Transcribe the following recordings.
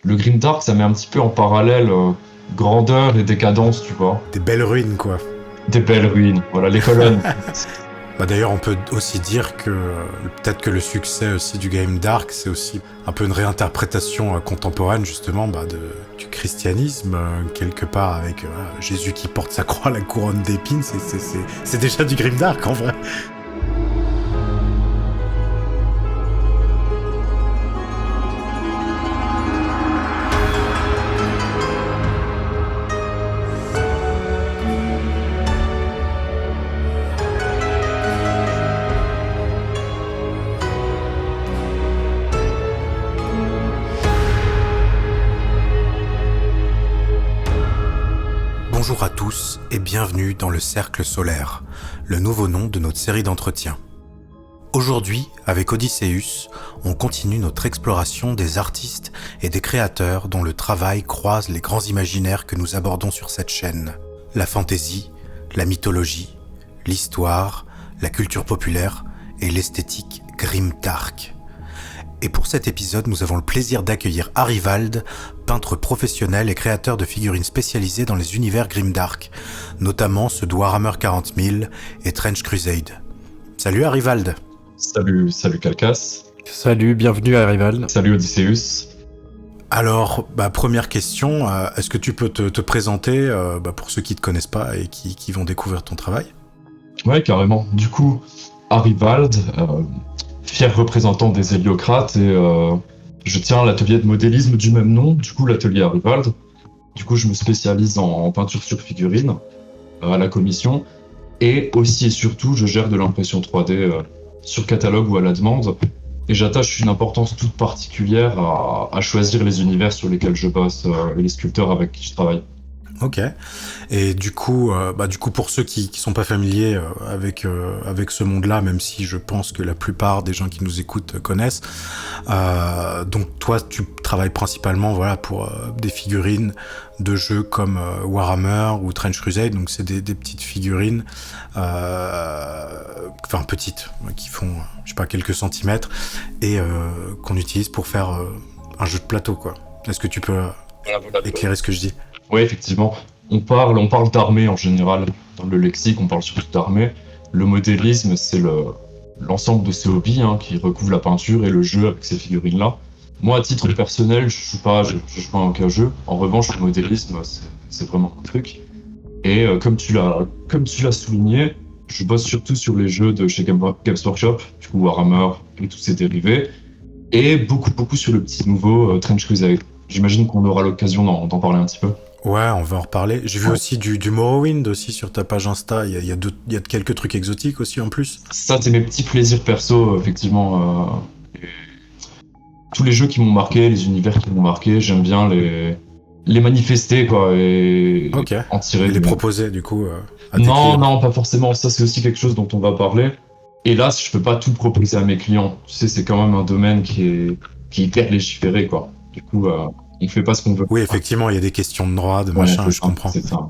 le Grimdark, ça met un petit peu en parallèle grandeur et décadence, tu vois. Des belles ruines, quoi. Des belles ruines, voilà, les colonnes. Bah d'ailleurs, on peut aussi dire que peut-être que le succès aussi du Grimdark, c'est aussi un peu une réinterprétation contemporaine justement du christianisme, quelque part avec Jésus qui porte sa croix, la couronne d'épines, c'est déjà du Grimdark en vrai. Bonjour à tous et bienvenue dans le Cercle Solaire, le nouveau nom de notre série d'entretiens. Aujourd'hui, avec Odysseus, on continue notre exploration des artistes et des créateurs dont le travail croise les grands imaginaires que nous abordons sur cette chaîne. La fantaisie, la mythologie, l'histoire, la culture populaire et l'esthétique grimdark. Et pour cet épisode, nous avons le plaisir d'accueillir Arivald, peintre professionnel et créateur de figurines spécialisées dans les univers grimdark, notamment ceux de Warhammer 40 000 et Trench Crusade. Salut Arivald. Salut Calcas. Salut, bienvenue Arivald. Salut Odysseus. Alors, première question, est-ce que tu peux te présenter pour ceux qui ne te connaissent pas et qui vont découvrir ton travail ? Ouais, carrément. Du coup, Arivald, fier représentant des Héliocrates, et je tiens l'atelier de modélisme du même nom, du coup l'atelier Arivald. Du coup, je me spécialise en peinture sur figurine à la commission, et aussi et surtout, je gère de l'impression 3D sur catalogue ou à la demande, et j'attache une importance toute particulière à choisir les univers sur lesquels je bosse et les sculpteurs avec qui je travaille. Ok. Et du coup, pour ceux qui sont pas familiers avec ce monde-là, même si je pense que la plupart des gens qui nous écoutent connaissent, donc toi, tu travailles principalement, pour des figurines de jeux comme Warhammer ou Trench Crusade. Donc c'est des petites figurines, petites, qui font, quelques centimètres, et qu'on utilise pour faire un jeu de plateau, quoi. Est-ce que tu peux éclairer ce que je dis ? Oui, effectivement. On parle d'armée en général. Dans le lexique, on parle surtout d'armée. Le modélisme, c'est l'ensemble de ces hobbies qui recouvrent la peinture et le jeu avec ces figurines-là. Moi, à titre personnel, je joue pas à aucun jeu. En revanche, le modélisme, c'est vraiment un truc. Et comme tu l'as souligné, je bosse surtout sur les jeux de chez Games Workshop, du coup Warhammer et tous ses dérivés, et beaucoup sur le petit nouveau Trench Crusade. J'imagine qu'on aura l'occasion d'en parler un petit peu. Ouais, on va en reparler. J'ai vu aussi du Morrowind aussi sur ta page Insta. Il y a quelques trucs exotiques aussi en plus. Ça, c'est mes petits plaisirs perso, effectivement. Tous les jeux qui m'ont marqué, les univers qui m'ont marqué, j'aime bien les manifester, quoi, et en tirer. Et les proposer, du coup, à tes clients. Non, pas forcément. Ça, c'est aussi quelque chose dont on va parler. Hélas, je peux pas tout proposer à mes clients. Tu sais, c'est quand même un domaine qui est hyper légiféré, quoi. Du coup, on fait pas ce qu'on veut. Oui, effectivement, il y a des questions de droit, de machin, je comprends. C'est ça.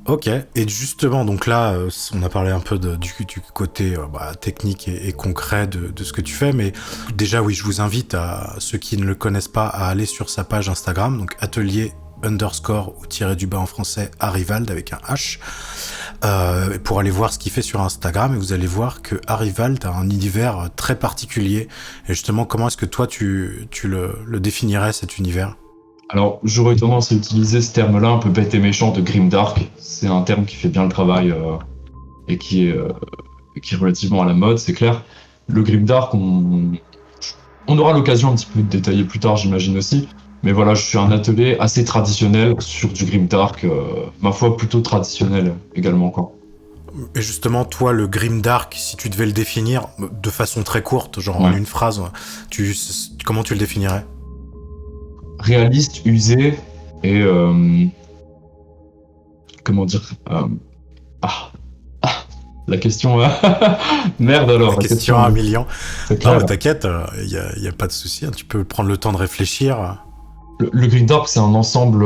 Ok, et justement, donc là, on a parlé un peu du côté technique et concret de ce que tu fais, mais déjà, oui, je vous invite à ceux qui ne le connaissent pas à aller sur sa page Instagram, donc atelier _ ou tiré du bas en français Arivald avec un H, pour aller voir ce qu'il fait sur Instagram, et vous allez voir que Arivald a un univers très particulier. Et justement, comment est-ce que toi, tu le définirais, cet univers ? Alors, j'aurais tendance à utiliser ce terme-là un peu bête et méchant de grimdark. C'est un terme qui fait bien le travail et qui est relativement à la mode, c'est clair. Le grimdark, on aura l'occasion un petit peu de détailler plus tard, j'imagine aussi. Mais voilà, je suis un atelier assez traditionnel sur du grimdark, ma foi plutôt traditionnel également, quoi. Et justement, toi, le grimdark, si tu devais le définir de façon très courte, genre en une phrase, comment tu le définirais ? Réaliste, usé et comment dire la question merde alors la question à 1 million. Non, t'inquiète, y a pas de souci, tu peux prendre le temps de réfléchir. Le grimdark, c'est un ensemble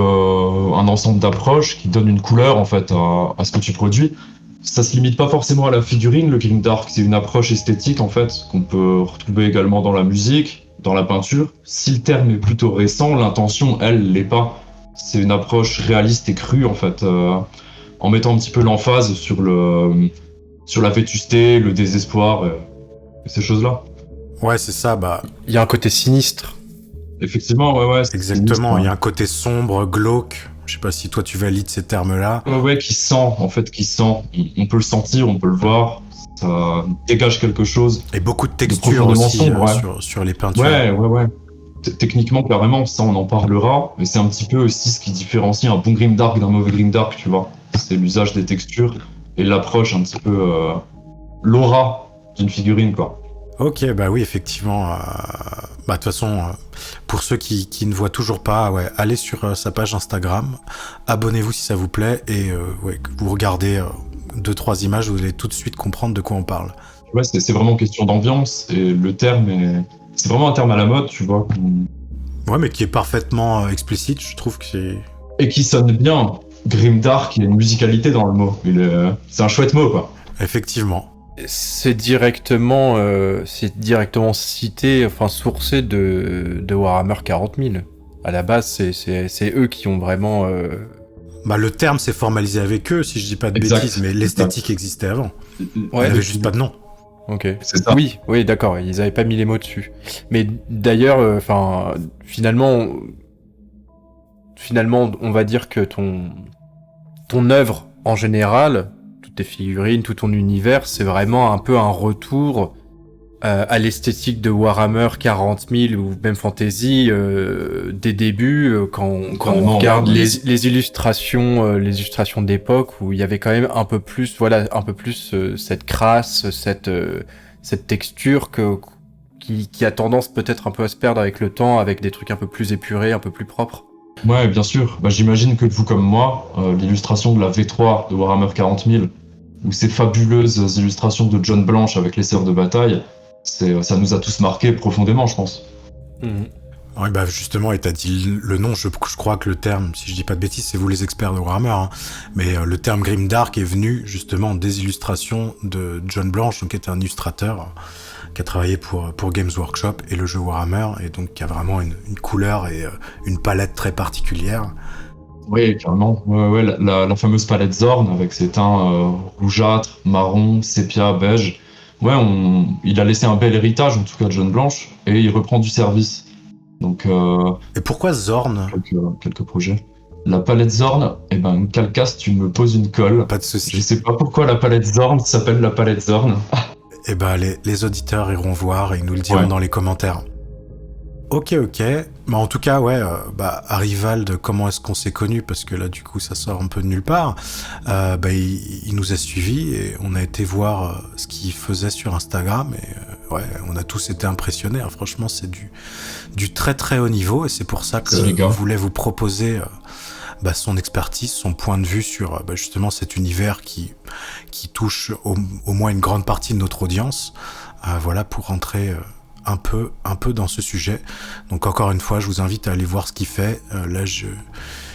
d'approches qui donne une couleur en fait à ce que tu produis. Ça se limite pas forcément à la figurine. Le grimdark, c'est une approche esthétique en fait qu'on peut retrouver également dans la musique, dans la peinture. Si le terme est plutôt récent, l'intention, elle, l'est pas. C'est une approche réaliste et crue, en fait, en mettant un petit peu l'emphase sur la vétusté, le désespoir, et ces choses-là. Ouais, c'est ça, Il y a un côté sinistre. Effectivement, ouais. exactement, il y a un côté sombre, glauque. Je sais pas si toi tu valides ces termes-là. Ouais, qui sent, en fait, qui sent. On peut le sentir, on peut le voir. Ça dégage quelque chose. Et beaucoup de textures profondément aussi sombre, sur les peintures. Ouais. Techniquement, carrément, ça on en parlera, mais c'est un petit peu aussi ce qui différencie un bon grimdark d'un mauvais grimdark, tu vois. C'est l'usage des textures et l'approche un petit peu l'aura d'une figurine, quoi. Ok, bah oui, effectivement. De toute façon, pour ceux qui ne voient toujours pas, ouais, allez sur sa page Instagram, abonnez-vous si ça vous plaît, et que vous regardez 2-3 images, vous allez tout de suite comprendre de quoi on parle. Ouais, c'est vraiment question d'ambiance, et le terme c'est vraiment un terme à la mode, tu vois. Ouais, mais qui est parfaitement explicite, je trouve que c'est... Et qui sonne bien. Grimdark, il y a une musicalité dans le mot. C'est un chouette mot, quoi. Effectivement. C'est directement cité, enfin sourcé de Warhammer 40 000. À la base, c'est eux qui ont vraiment... Le terme s'est formalisé avec eux, si je dis pas de bêtises, mais l'esthétique existait avant. Ouais, il avait juste pas de nom. Ok. C'est ça. Oui, d'accord. Ils avaient pas mis les mots dessus. Mais d'ailleurs, finalement, on va dire que ton œuvre en général, toutes tes figurines, tout ton univers, c'est vraiment un peu un retour à l'esthétique de Warhammer 40 000 ou même Fantasy des débuts, quand on regarde les illustrations d'époque, où il y avait quand même un peu plus cette crasse, cette texture qui a tendance peut-être un peu à se perdre avec le temps, avec des trucs un peu plus épurés, un peu plus propres. Ouais, bien sûr. J'imagine que vous comme moi, l'illustration de la V3 de Warhammer 40 000, ou ces fabuleuses illustrations de John Blanche avec les sœurs de bataille, ça nous a tous marqués profondément, je pense. Oui, justement, et t'as dit le nom, je crois que le terme, si je dis pas de bêtises, c'est vous les experts de Warhammer, hein, mais le terme Grimdark est venu justement des illustrations de John Blanche, donc qui était un illustrateur qui a travaillé pour Games Workshop et le jeu Warhammer, et donc qui a vraiment une couleur et une palette très particulière. Oui, carrément. Ouais, la fameuse palette Zorn avec ses teints rougeâtres, marron, sépia, beige. Ouais, il a laissé un bel héritage, en tout cas, de John Blanche, et il reprend du service. Donc, et pourquoi Zorn ? Quelques projets. La palette Zorn, Calcas, tu me poses une colle. Pas de souci. Je sais pas pourquoi la palette Zorn s'appelle la palette Zorn. Les auditeurs iront voir et ils nous le diront dans les commentaires. Ok. En tout cas, Arivald, comment est-ce qu'on s'est connus ? Parce que là, du coup, ça sort un peu de nulle part. Il nous a suivis et on a été voir ce qu'il faisait sur Instagram. Et on a tous été impressionnés. Hein. Franchement, c'est du très très haut niveau. Et c'est pour ça que je voulais vous proposer son expertise, son point de vue sur justement cet univers qui touche au moins une grande partie de notre audience. Pour rentrer... un peu dans ce sujet. Donc encore une fois, je vous invite à aller voir ce qu'il fait. Là, je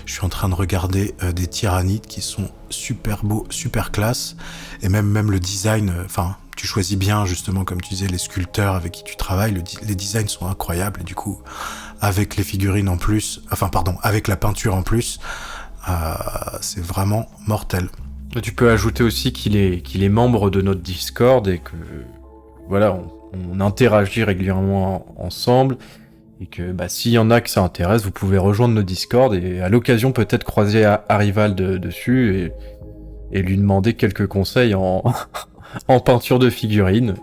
suis en train de regarder des tyrannides qui sont super beaux, super classe. Et même le design, tu choisis bien, justement, comme tu disais, les sculpteurs avec qui tu travailles. Les designs sont incroyables. Et du coup, avec les figurines en plus, avec la peinture en plus, c'est vraiment mortel. Tu peux ajouter aussi qu'il est membre de notre Discord et que, on interagit régulièrement ensemble, et que s'il y en a que ça intéresse, vous pouvez rejoindre nos Discord et à l'occasion peut-être croiser Arivald dessus et lui demander quelques conseils en peinture de figurines.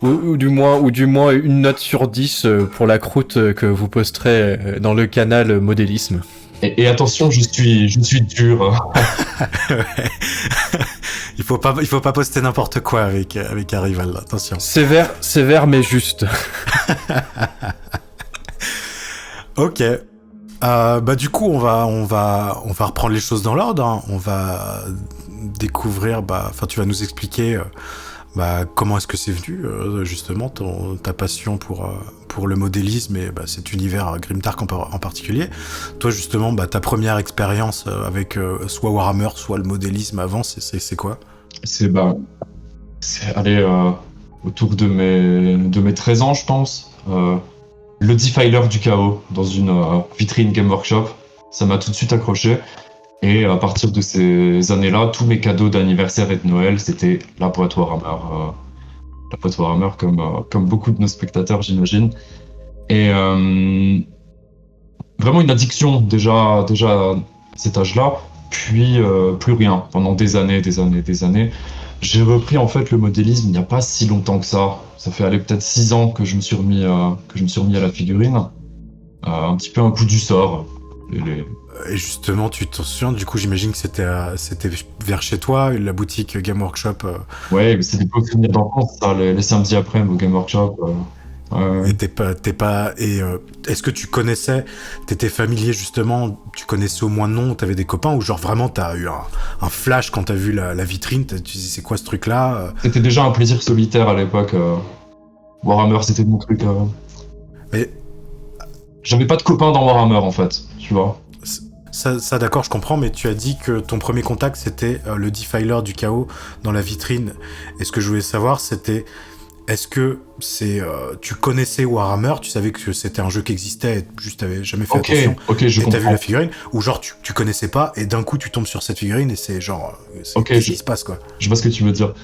Ou du moins une note sur 10 pour la croûte que vous posterez dans le canal Modélisme. Et attention, je suis dur. Il faut pas poster n'importe quoi avec Arivald, attention. Sévère mais juste. Ok. Du coup, on va reprendre les choses dans l'ordre. Hein. On va découvrir. Tu vas nous expliquer. Comment est-ce que c'est venu, justement, ta passion pour le modélisme et cet univers Grimdark en particulier. Toi, justement, ta première expérience avec soit Warhammer, soit le modélisme avant, c'est quoi ? autour de mes 13 ans, je pense. Le Defiler du chaos dans une vitrine Game Workshop. Ça m'a tout de suite accroché. Et à partir de ces années-là, tous mes cadeaux d'anniversaire et de Noël, c'était la boîte Warhammer. La boîte Warhammer, comme beaucoup de nos spectateurs, j'imagine. Et vraiment une addiction déjà à cet âge-là. Puis plus rien. Pendant des années. J'ai repris en fait le modélisme il n'y a pas si longtemps que ça. Ça fait peut-être 6 ans que je me suis remis à la figurine. Un petit peu un coup du sort. Et justement, tu t'en souviens, du coup, j'imagine que c'était vers chez toi, la boutique Game Workshop. Ouais, mais c'est des beaux souvenirs d'enfance, ça, les samedis après, au Game Workshop. Et est-ce que t'étais familier justement, tu connaissais au moins le nom, t'avais des copains, ou genre vraiment t'as eu un flash quand t'as vu la vitrine, tu dis c'est quoi ce truc-là? C'était déjà un plaisir solitaire à l'époque. Warhammer, c'était mon truc. Mais j'avais pas de copains dans Warhammer en fait, tu vois. Ça d'accord, je comprends, mais tu as dit que ton premier contact c'était le Defiler du chaos dans la vitrine. Et ce que je voulais savoir c'était, est-ce que tu connaissais Warhammer, tu savais que c'était un jeu qui existait, et juste t'avais jamais fait attention, je et comprends. t'as vu la figurine, ou genre tu connaissais pas et d'un coup tu tombes sur cette figurine et c'est genre qu'est-ce qui se passe quoi? Je vois ce que tu veux dire.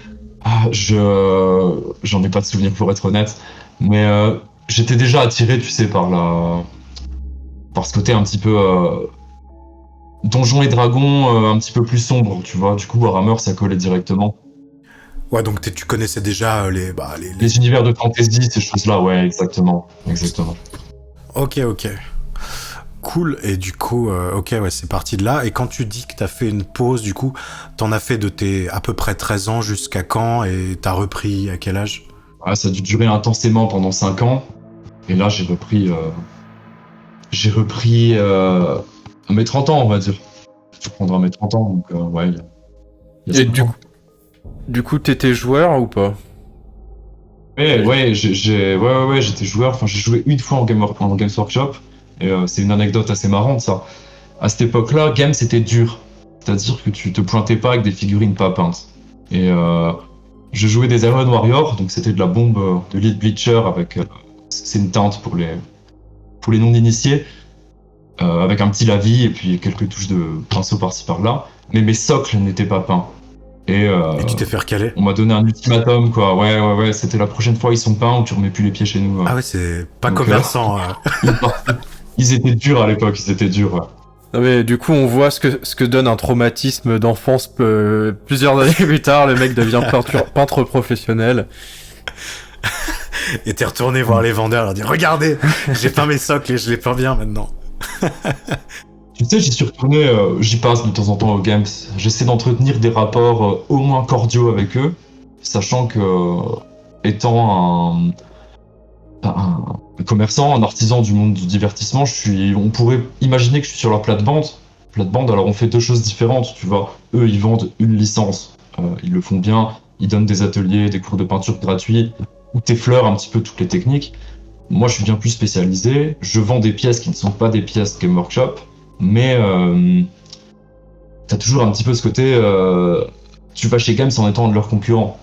J'en ai pas de souvenir pour être honnête, mais j'étais déjà attiré, tu sais, par ce côté un petit peu Donjons et Dragons, un petit peu plus sombre, tu vois. Du coup, Warhammer, ça collait directement. Ouais, donc tu connaissais déjà les univers de fantasy, ces choses-là, ouais, exactement. Ok. Cool, et du coup, ok, ouais, c'est parti de là. Et quand tu dis que t'as fait une pause, du coup, t'en as fait de tes à peu près 13 ans jusqu'à quand, et t'as repris à quel âge? Ça a dû durer intensément pendant 5 ans. Et là, j'ai repris à mes 30 ans, on va dire. Je prendrai à mes 30 ans, donc ouais. Et du coup, t'étais joueur ou pas? Ouais, j'étais joueur. Enfin, j'ai joué une fois en Games Workshop. Et c'est une anecdote assez marrante, ça. À cette époque-là, Games, c'était dur. C'est-à-dire que tu te pointais pas avec des figurines pas peintes. Et je jouais des Iron Warriors, donc c'était de la bombe de Lead Bleacher avec... c'est une teinte pour les non-initiés. Avec un petit lavis et puis quelques touches de pinceau par-ci par-là. Mais mes socles n'étaient pas peints. Et tu t'es fait recaler? On m'a donné un ultimatum, quoi. Ouais, c'était la prochaine fois ils sont peints ou tu remets plus les pieds chez nous. Ah ouais, c'est pas donc, commerçant. Ils étaient durs à l'époque, ouais. Non mais du coup, on voit ce que donne un traumatisme d'enfance plusieurs années plus tard. Le mec devient peintre professionnel. Et t'es retourné voir les vendeurs, leur dire regardez, j'ai peint mes socles et je les peins bien maintenant. Tu sais, j'y suis retourné, j'y passe de temps en temps aux Games. J'essaie d'entretenir des rapports au moins cordiaux avec eux, sachant que, étant un commerçant, un artisan du monde du divertissement, on pourrait imaginer que je suis sur leur plate-bande. Alors on fait deux choses différentes, tu vois. Eux, ils vendent une licence, ils le font bien, ils donnent des ateliers, des cours de peinture gratuits, où t'effleures un petit peu toutes les techniques. Moi, je suis bien plus spécialisé. Je vends des pièces qui ne sont pas des pièces Game Workshop, mais t'as toujours un petit peu ce côté. Tu vas chez Games en étant un de leurs concurrents.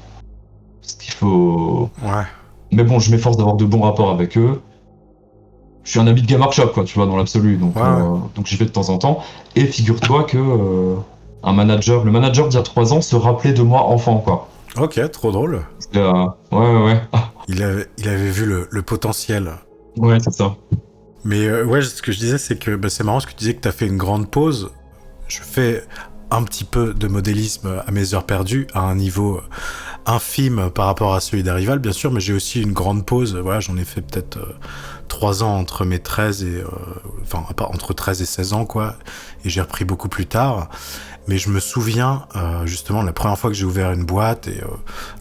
Parce qu'il faut. Ouais. Mais bon, je m'efforce d'avoir de bons rapports avec eux. Je suis un ami de Game Workshop, quoi, tu vois, dans l'absolu. Donc, donc j'y vais de temps en temps. Et figure-toi que le manager d'il y a 3 ans se rappelait de moi enfant, quoi. Ok, trop drôle. Ouais. Il avait vu le potentiel. Ouais, c'est ça. Mais ouais, ce que je disais, c'est que c'est marrant ce que tu disais que t'as fait une grande pause. Je fais un petit peu de modélisme à mes heures perdues, à un niveau infime par rapport à celui d'Arival, bien sûr, mais j'ai aussi une grande pause. Voilà, j'en ai fait peut-être 3 ans entre mes 13 et... entre 13 et 16 ans, quoi. Et j'ai repris beaucoup plus tard. Mais je me souviens, justement, la première fois que j'ai ouvert une boîte et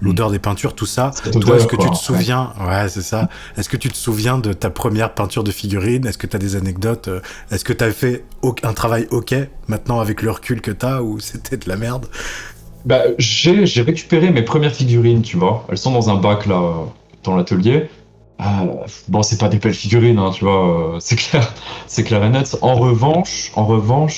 l'odeur des peintures, tout ça. Toi, est-ce que tu te souviens... Ouais, c'est ça. Est-ce que tu te souviens de ta première peinture de figurine? Est-ce que tu as des anecdotes? Est-ce que tu as fait un travail ok, maintenant, avec le recul que tu as, ou c'était de la merde? Bah, j'ai récupéré mes premières figurines, tu vois. Elles sont dans un bac, là, dans l'atelier. Bon, c'est pas des belles figurines, hein, tu vois, c'est clair et net. En revanche,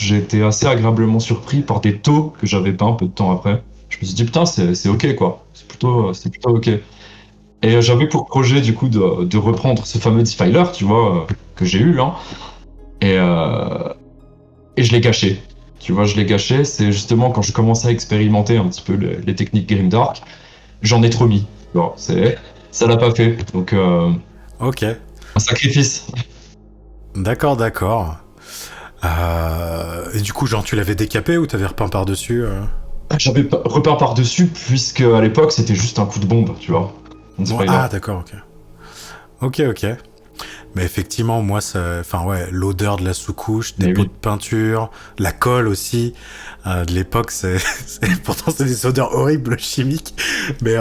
j'ai été assez agréablement surpris par des taux que j'avais peints peu de temps après. Je me suis dit, putain, c'est ok, quoi. C'est plutôt ok. Et j'avais pour projet du coup de reprendre ce fameux defiler, tu vois, que j'ai eu là, et, euh, et je l'ai gâché. Tu vois, je l'ai gâché, c'est justement quand je commençais à expérimenter un petit peu les techniques Grimdark, j'en ai trop mis. Bon, ça l'a pas fait, donc Ok, un sacrifice. d'accord. Et du coup, genre, tu l'avais décapé ou t'avais repeint par-dessus J'avais repeint par-dessus, puisque à l'époque c'était juste un coup de bombe, tu vois. Un Bon, spoiler. ah, d'accord, ok. Mais effectivement, moi, enfin ouais, l'odeur de la sous-couche, des Mais pots oui. de peinture, la colle aussi, de l'époque, pourtant c'est des odeurs horribles chimiques, mais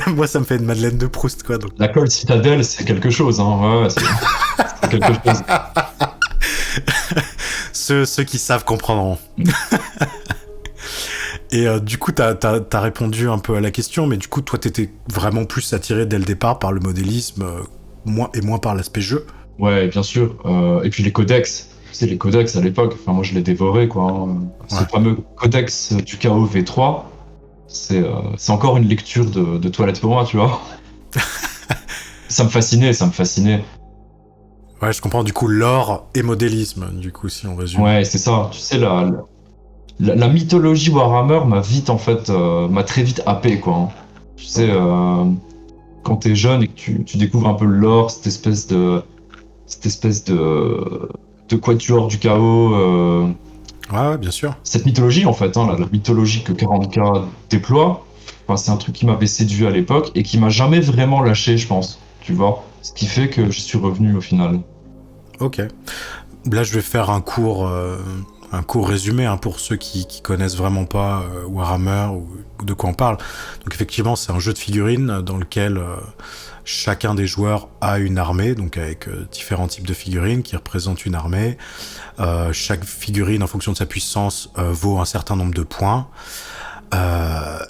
moi ça me fait une Madeleine de Proust, quoi. Donc. La colle citadelle, c'est quelque chose, hein. Ouais, c'est quelque chose. Ceux qui savent comprendront. Et du coup, t'as répondu un peu à la question, mais du coup, toi, t'étais vraiment plus attiré dès le départ par le modélisme, moins par l'aspect jeu. Ouais, bien sûr. Et puis les codex. Tu sais, les codex à l'époque, enfin moi je les dévorais quoi, hein. Ce Ouais. fameux codex du chaos V3, c'est encore une lecture de toilette pour moi, tu vois. Ça me fascinait, ça me fascinait. Ouais, je comprends, du coup, lore et modélisme, du coup, si on résume. Ouais, c'est ça. Tu sais, la mythologie Warhammer m'a vite en fait, m'a très vite happé quoi, hein. Tu sais, quand t'es jeune et que tu découvres un peu le lore, cette espèce de quatuor du chaos. Ouais, bien sûr. Cette mythologie en fait, hein, la mythologie que 40K déploie, enfin, c'est un truc qui m'avait séduit à l'époque et qui m'a jamais vraiment lâché, je pense, tu vois. Ce qui fait que je suis revenu au final. Ok. Là, je vais faire un court résumé hein, pour ceux qui connaissent vraiment pas Warhammer ou de quoi on parle. Donc effectivement, c'est un jeu de figurines dans lequel chacun des joueurs a une armée, donc avec différents types de figurines qui représentent une armée. Chaque figurine, en fonction de sa puissance, vaut un certain nombre de points.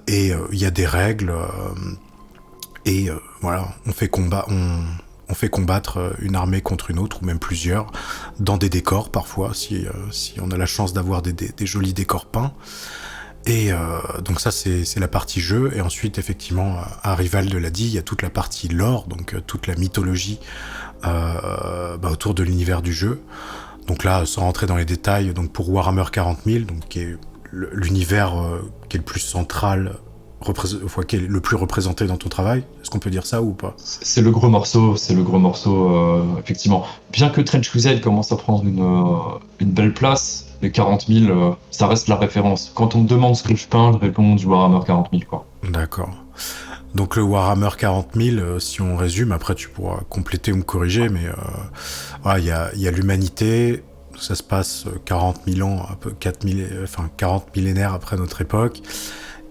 Et il y a des règles. Voilà, on fait combattre une armée contre une autre, ou même plusieurs, dans des décors parfois, si on a la chance d'avoir des jolis décors peints. Et donc ça, c'est la partie jeu. Et ensuite, effectivement, Rivalde l'a dit, il y a toute la partie lore, donc toute la mythologie autour de l'univers du jeu. Donc là, sans rentrer dans les détails, donc pour Warhammer 40 000, donc qui est l'univers qui est le plus central, qui est le plus représenté dans ton travail. Est-ce qu'on peut dire ça ou pas? C'est le gros morceau, effectivement. Bien que Trench Crusade commence à prendre une belle place, les 40 000, ça reste la référence. Quand on me demande ce que je peins, je réponds du Warhammer 40 000, quoi. D'accord. Donc le Warhammer 40 000, si on résume, après tu pourras compléter ou me corriger, mais voilà, il y a l'humanité, ça se passe 40 000 ans, un peu 40 millénaires après notre époque,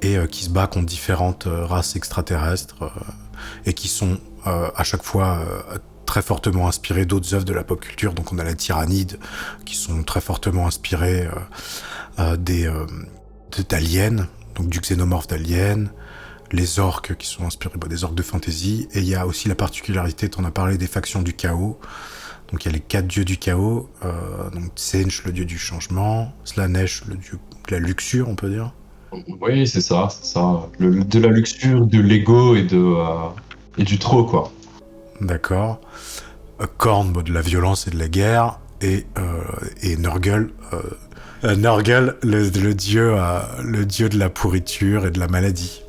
et qui se bat contre différentes races extraterrestres, et qui sont à chaque fois très fortement inspirés d'autres œuvres de la pop culture. Donc on a la Tyrannide, qui sont très fortement inspirés d'aliens, donc du xénomorphe d'Alien, les orques qui sont inspirés des orques de fantasy, et il y a aussi la particularité, t'en as parlé, des factions du chaos. Donc il y a les 4 dieux du chaos, donc Tsench, le dieu du changement, Slanesh, le dieu de la luxure, on peut dire. Oui, c'est ça, c'est ça. De la luxure, de l'ego et du trop, quoi. D'accord. Korn, de la violence et de la guerre, et Nurgle, le dieu de la pourriture et de la maladie.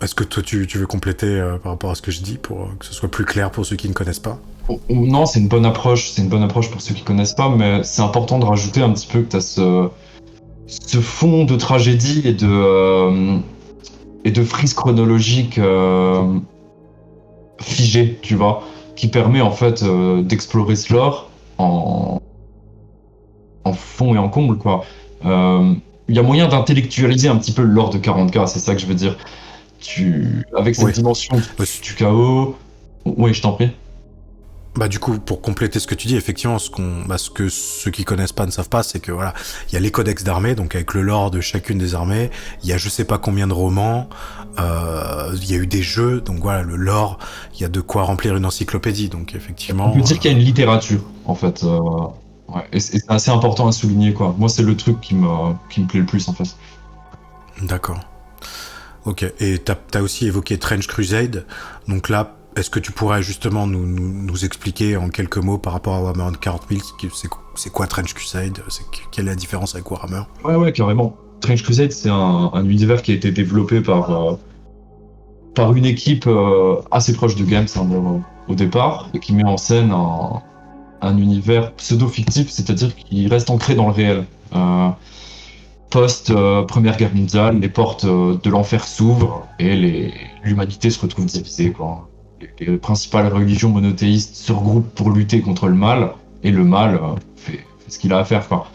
Est-ce que toi tu veux compléter par rapport à ce que je dis pour que ce soit plus clair pour ceux qui ne connaissent pas? Non, c'est une bonne approche pour ceux qui connaissent pas, mais c'est important de rajouter un petit peu que tu as ce fond de tragédie et de frise chronologique figé, tu vois, qui permet en fait d'explorer ce lore en fond et en comble, quoi. Il y a moyen d'intellectualiser un petit peu le lore de 40K, c'est ça que je veux dire. Avec cette Oui. dimension du chaos... Oui, je t'en prie. Bah du coup, pour compléter ce que tu dis, effectivement, ce que ceux qui connaissent pas ne savent pas, c'est que voilà, il y a les codex d'armées, donc avec le lore de chacune des armées, il y a je sais pas combien de romans, il y a eu des jeux, donc voilà, le lore, il y a de quoi remplir une encyclopédie, donc effectivement... On peut dire qu'il y a une littérature, en fait. Ouais. Et c'est assez important à souligner, quoi. Moi, c'est le truc qui me plaît le plus, en fait. D'accord. Ok, et t'as aussi évoqué Trench Crusade, donc là, est-ce que tu pourrais justement nous expliquer en quelques mots par rapport à Warhammer 40 000, c'est quoi Trench Crusade, quelle est la différence avec Warhammer? Ouais, carrément. Trench Crusade, c'est un univers qui a été développé par une équipe assez proche de Games au départ, et qui met en scène un univers pseudo-fictif, c'est-à-dire qui reste ancré dans le réel. Post-Première Guerre mondiale, les portes de l'enfer s'ouvrent et l'humanité se retrouve divisée, quoi. Les principales religions monothéistes se regroupent pour lutter contre le mal, et le mal fait ce qu'il a à faire, quoi.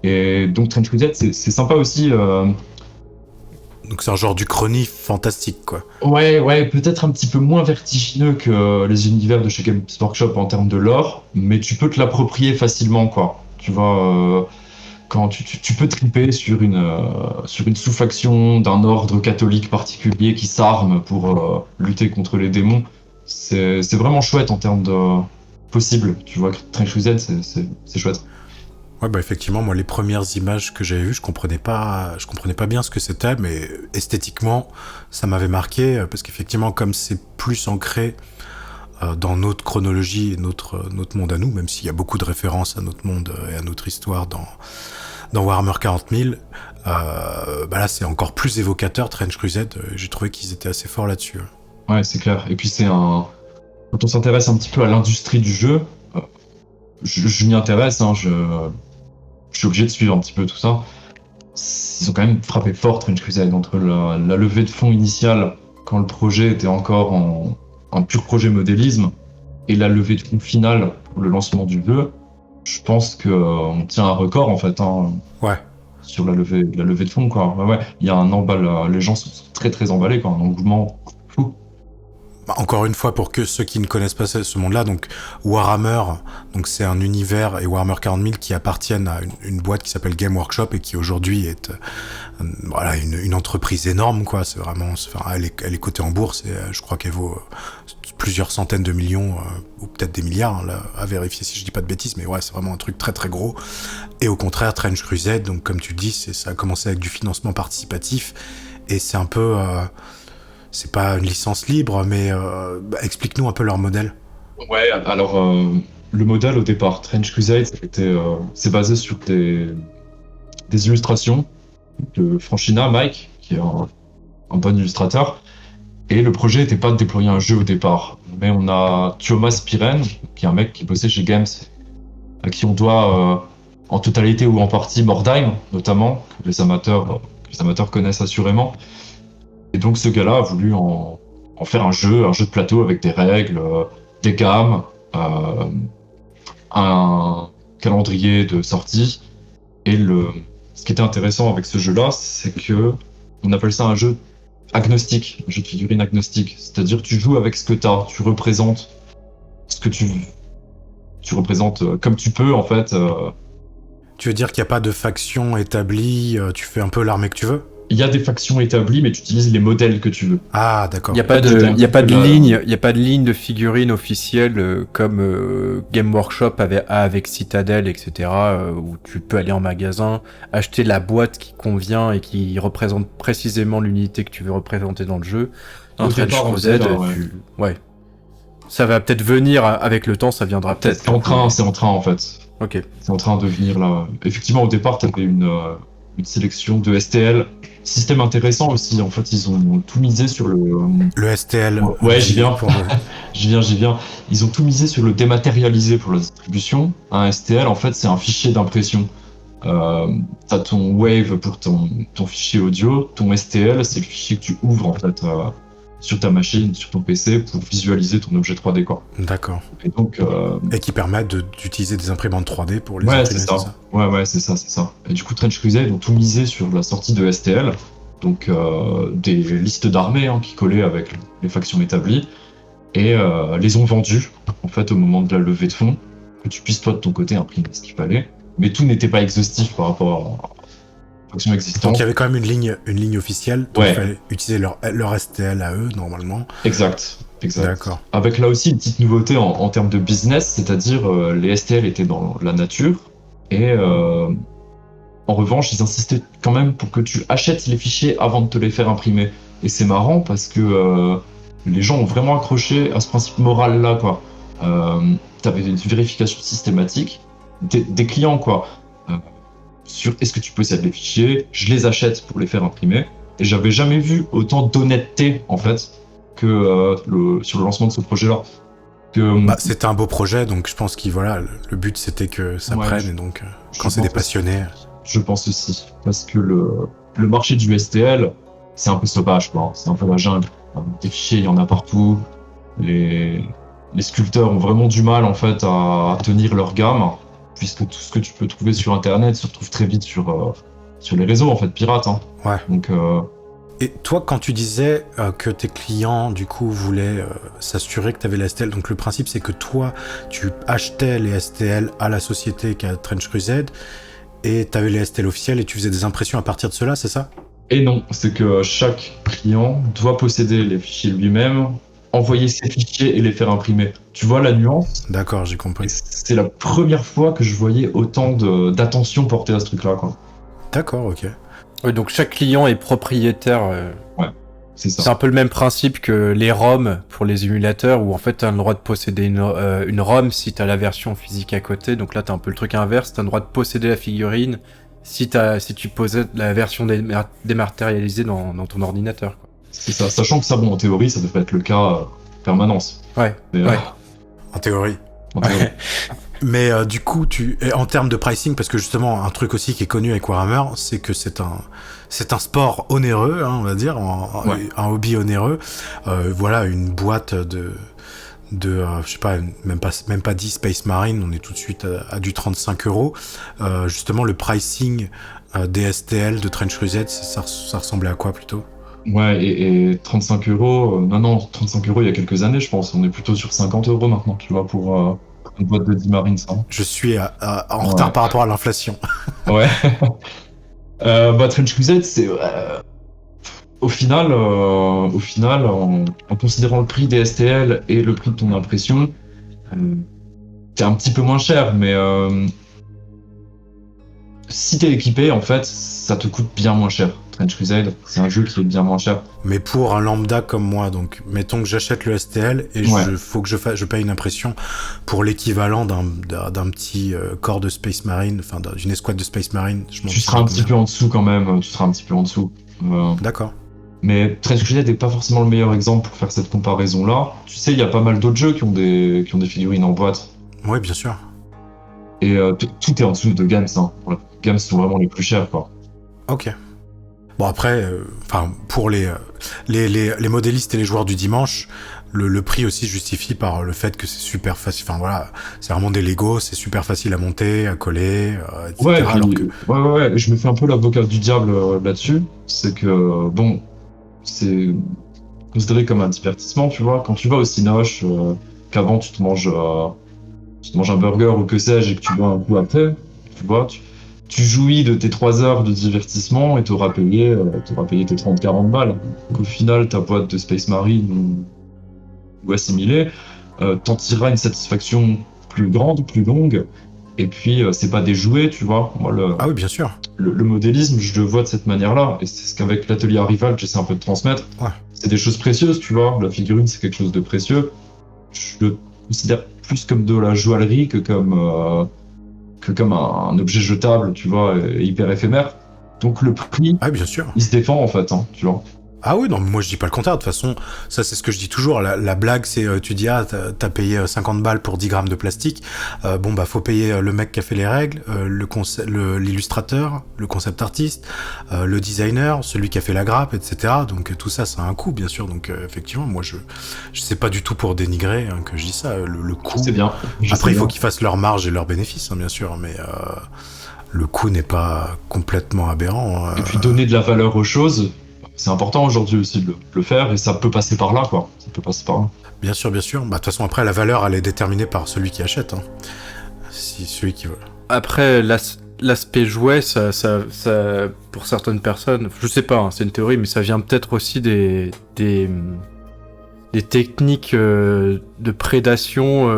Et donc Trench Crusade, c'est sympa aussi. Donc c'est un genre du chrony fantastique, quoi. Ouais, peut-être un petit peu moins vertigineux que les univers de chez Games Workshop en termes de lore, mais tu peux te l'approprier facilement, quoi. Tu vois, quand tu peux triper sur une sous-faction d'un ordre catholique particulier qui s'arme pour lutter contre les démons. C'est vraiment chouette en termes de possible. Tu vois, Trench Crusade, c'est chouette. Ouais, bah effectivement, moi, les premières images que j'avais vues, je comprenais pas bien ce que c'était, mais esthétiquement, ça m'avait marqué, parce qu'effectivement, comme c'est plus ancré dans notre chronologie et notre monde à nous, même s'il y a beaucoup de références à notre monde et à notre histoire dans Warhammer 40 000, bah là, c'est encore plus évocateur, Trench Crusade. J'ai trouvé qu'ils étaient assez forts là-dessus. Ouais, c'est clair. Et puis quand on s'intéresse un petit peu à l'industrie du jeu, je m'y intéresse, hein, je suis obligé de suivre un petit peu tout ça. Ils ont quand même frappé fort Trench Crusade entre la levée de fonds initiale, quand le projet était encore en pur projet modélisme, et la levée de fonds finale pour le lancement du jeu. Je pense qu'on tient un record en fait, hein, Ouais. sur la levée de fonds, quoi. Ouais, il y a un emballage, les gens sont très très emballés, quoi, un engouement fou. Bah, encore une fois, pour que ceux qui ne connaissent pas ce monde-là, donc Warhammer, donc c'est un univers, et Warhammer 40 000 qui appartiennent à une boîte qui s'appelle Game Workshop et qui aujourd'hui est voilà, une entreprise énorme, quoi. C'est vraiment, elle est cotée en bourse et je crois qu'elle vaut plusieurs centaines de millions ou peut-être des milliards, hein, là, à vérifier si je dis pas de bêtises, mais ouais, c'est vraiment un truc très très gros. Et au contraire, Trench Crusade, donc comme tu dis, ça a commencé avec du financement participatif et c'est un peu c'est pas une licence libre, mais explique-nous un peu leur modèle. Ouais, alors le modèle au départ, Trench Crusade, c'est basé sur des illustrations de Franchina, Mike, qui est un bon illustrateur. Et le projet n'était pas de déployer un jeu au départ. Mais on a Thomas Piren, qui est un mec qui bossait chez Games, à qui on doit en totalité ou en partie Mordheim, notamment, que les amateurs connaissent assurément. Et donc ce gars-là a voulu en faire un jeu de plateau avec des règles, des gammes, un calendrier de sortie. Et ce qui était intéressant avec ce jeu-là, c'est que on appelle ça un jeu agnostique, un jeu de figurines agnostique. C'est-à-dire que tu joues avec ce que tu as, tu représentes ce que tu représentes comme tu peux en fait. Tu veux dire qu'il n'y a pas de faction établie, tu fais un peu l'armée que tu veux? Il y a des factions établies, mais tu utilises les modèles que tu veux. Ah, d'accord. Il n'y a pas de ligne de figurines officielle comme Game Workshop avec Citadel, etc. Où tu peux aller en magasin, acheter la boîte qui convient et qui représente précisément l'unité que tu veux représenter dans le jeu. Au départ, ouais. Ça va peut-être venir avec le temps, ça viendra peut-être. C'est en train en fait. Ok. C'est en train de venir là. Effectivement, au départ, tu avais une sélection de STL. Système intéressant aussi, en fait, ils ont tout misé sur le STL. Ouais, j'y viens. J'y viens. Ils ont tout misé sur le dématérialisé pour la distribution. Un STL, en fait, c'est un fichier d'impression. T'as ton Wave pour ton fichier audio. Ton STL, c'est le fichier que tu ouvres, en fait, sur ta machine, sur ton PC, pour visualiser ton objet 3D, quoi. D'accord. Et donc... Et qui permet d'utiliser des imprimantes 3D pour les imprimer, c'est ça. Ouais, c'est ça. Et du coup, Trench Crusade ont tout misé sur la sortie de STL, donc des listes d'armées qui collaient avec les factions établies, et les ont vendues, en fait, au moment de la levée de fonds, que tu puisses, toi, de ton côté, imprimer ce qu'il fallait. Mais tout n'était pas exhaustif par rapport à factions existantes. Donc il y avait quand même une ligne officielle, donc il fallait utiliser leur STL à eux, normalement. Exact. D'accord. Avec là aussi une petite nouveauté en termes de business, c'est-à-dire les STL étaient dans la nature et En revanche, ils insistaient quand même pour que tu achètes les fichiers avant de te les faire imprimer. Et c'est marrant parce que les gens ont vraiment accroché à ce principe moral-là, quoi. Tu avais une vérification systématique des clients, quoi. Sur est-ce que tu possèdes les fichiers, je les achète pour les faire imprimer. Et j'avais jamais vu autant d'honnêteté, en fait, que sur le lancement de ce projet-là. C'était un beau projet, donc je pense que voilà, le but c'était que ça prenne, et donc quand c'est des passionnés... Je pense aussi, parce que le marché du STL, c'est un peu sauvage, quoi. C'est un peu la jungle. Des fichiers, il y en a partout. Les sculpteurs ont vraiment du mal, en fait, à tenir leur gamme, puisque tout ce que tu peux trouver sur Internet se retrouve très vite sur les réseaux, en fait, pirates. Hein. Ouais. Donc, Et toi, quand tu disais que tes clients, du coup, voulaient s'assurer que tu avais les STL, donc le principe, c'est que toi, tu achetais les STL à la société qui a Trench Crusade, et tu avais les STL officiels, et tu faisais des impressions à partir de cela, c'est ça? Et non, c'est que chaque client doit posséder les fichiers lui-même, envoyer ses fichiers et les faire imprimer. Tu vois la nuance? D'accord, j'ai compris. C'est la première fois que je voyais autant d'attention portée à ce truc-là, quoi. D'accord, ok. Ouais, donc chaque client est propriétaire. Ouais, c'est ça. C'est un peu le même principe que les ROM pour les émulateurs, où en fait t'as le droit de posséder une ROM si t'as la version physique à côté. Donc là t'as un peu le truc inverse, t'as le droit de posséder la figurine si tu possèdes la version dématérialisée dans ton ordinateur, quoi. C'est ça, sachant que ça, bon, en théorie, ça devrait être le cas permanence. Ouais. Mais, ouais. En théorie. En théorie. Mais du coup, en termes de pricing, parce que justement, un truc aussi qui est connu avec Warhammer, c'est que c'est un sport onéreux, hein, on va dire, un hobby onéreux. Voilà, une boîte de je sais pas, même pas 10 Space Marine, on est tout de suite à du 35 €. Justement, le pricing des STL de Trench Crusade, ça ressemblait à quoi plutôt? Ouais, et 35 €, non, 35 € il y a quelques années, je pense. On est plutôt sur 50 € maintenant, tu vois, pour une boîte de 10 Marines, ça. Je suis en retard par rapport à l'inflation. Ouais. Trench Crusade, c'est... Au final, en considérant le prix des STL et le prix de ton impression, c'est un petit peu moins cher, mais si t'es équipé, en fait, ça te coûte bien moins cher. Trench Crusade, c'est un jeu qui est bien moins cher. Mais pour un lambda comme moi, donc mettons que j'achète le STL et faut que je paye une impression pour l'équivalent d'un petit corps de Space Marine, enfin d'une escouade de Space Marine. Tu seras un petit peu en dessous quand même, D'accord. Mais Trench Crusade n'est pas forcément le meilleur exemple pour faire cette comparaison-là. Tu sais, il y a pas mal d'autres jeux qui ont des figurines en boîte. Oui, bien sûr. Et tout est en dessous de Games. Hein. Voilà. Games sont vraiment les plus chers, quoi. Ok. Bon après, pour les modélistes et les joueurs du dimanche, le prix aussi justifie par le fait que c'est super facile. Enfin voilà, c'est vraiment des Lego, c'est super facile à monter, à coller, etc. Ouais, ouais, je me fais un peu l'avocat du diable là-dessus. C'est que, bon, c'est considéré comme un divertissement, tu vois. Quand tu vas au Cinoche, qu'avant tu te manges un burger ou que sais-je et que tu bois un coup après, tu vois, tu jouis de tes 3 heures de divertissement et t'auras payé tes 30-40 balles. Donc, au final, ta boîte de Space Marine ou assimilée, t'en tireras une satisfaction plus grande, plus longue. Et puis, c'est pas des jouets, tu vois. Moi, ah oui, bien sûr. Le modélisme, je le vois de cette manière-là. Et c'est ce qu'avec l'atelier Arrival, j'essaie un peu de transmettre. Ouais. C'est des choses précieuses, tu vois. La figurine, c'est quelque chose de précieux. Je le considère plus comme de la joaillerie que comme un objet jetable, tu vois, hyper éphémère. Donc le prix, bien sûr, il se défend en fait, hein, tu vois. Ah oui, non, moi je dis pas le contraire, de toute façon, ça c'est ce que je dis toujours, la blague c'est, tu dis, t'as payé 50 balles pour 10 grammes de plastique, faut payer le mec qui a fait les règles, l'illustrateur, le concept artiste, le designer, celui qui a fait la grappe, etc. Donc tout ça, ça a un coût, bien sûr, donc effectivement, moi je sais pas du tout pour dénigrer que je dis ça, le coût... C'est bien. Après, il faut qu'ils fassent leur marge et leurs bénéfices, hein, bien sûr, mais... le coût n'est pas complètement aberrant. Et puis donner de la valeur aux choses, c'est important aujourd'hui aussi de le faire, et ça peut passer par là, quoi. Ça peut passer par là. Bien sûr, bien sûr. Bah, de toute façon, après, la valeur, elle est déterminée par celui qui achète. Hein. Si celui qui veut. Après, l'aspect jouet, ça, pour certaines personnes, je sais pas, hein, c'est une théorie, mais ça vient peut-être aussi des des techniques de prédation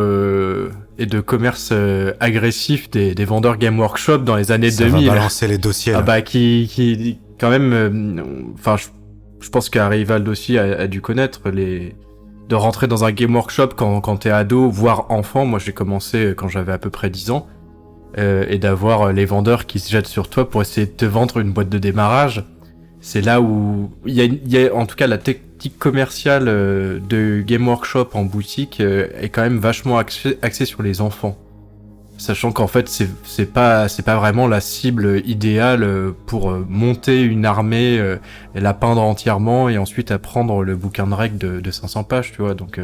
et de commerce agressif des vendeurs Game Workshop dans les années 2000. Ça va balancer les dossiers. Là. Ah bah qui quand même, enfin je pense qu'Arivald aussi a dû connaître de rentrer dans un Game Workshop quand t'es ado, voire enfant. Moi j'ai commencé quand j'avais à peu près 10 ans. Et d'avoir les vendeurs qui se jettent sur toi pour essayer de te vendre une boîte de démarrage. C'est là où il y a en tout cas la technique commerciale de Game Workshop en boutique est quand même vachement axée sur les enfants. Sachant qu'en fait c'est pas vraiment la cible idéale pour monter une armée et la peindre entièrement et ensuite apprendre le bouquin de règles de 500 pages, tu vois. Donc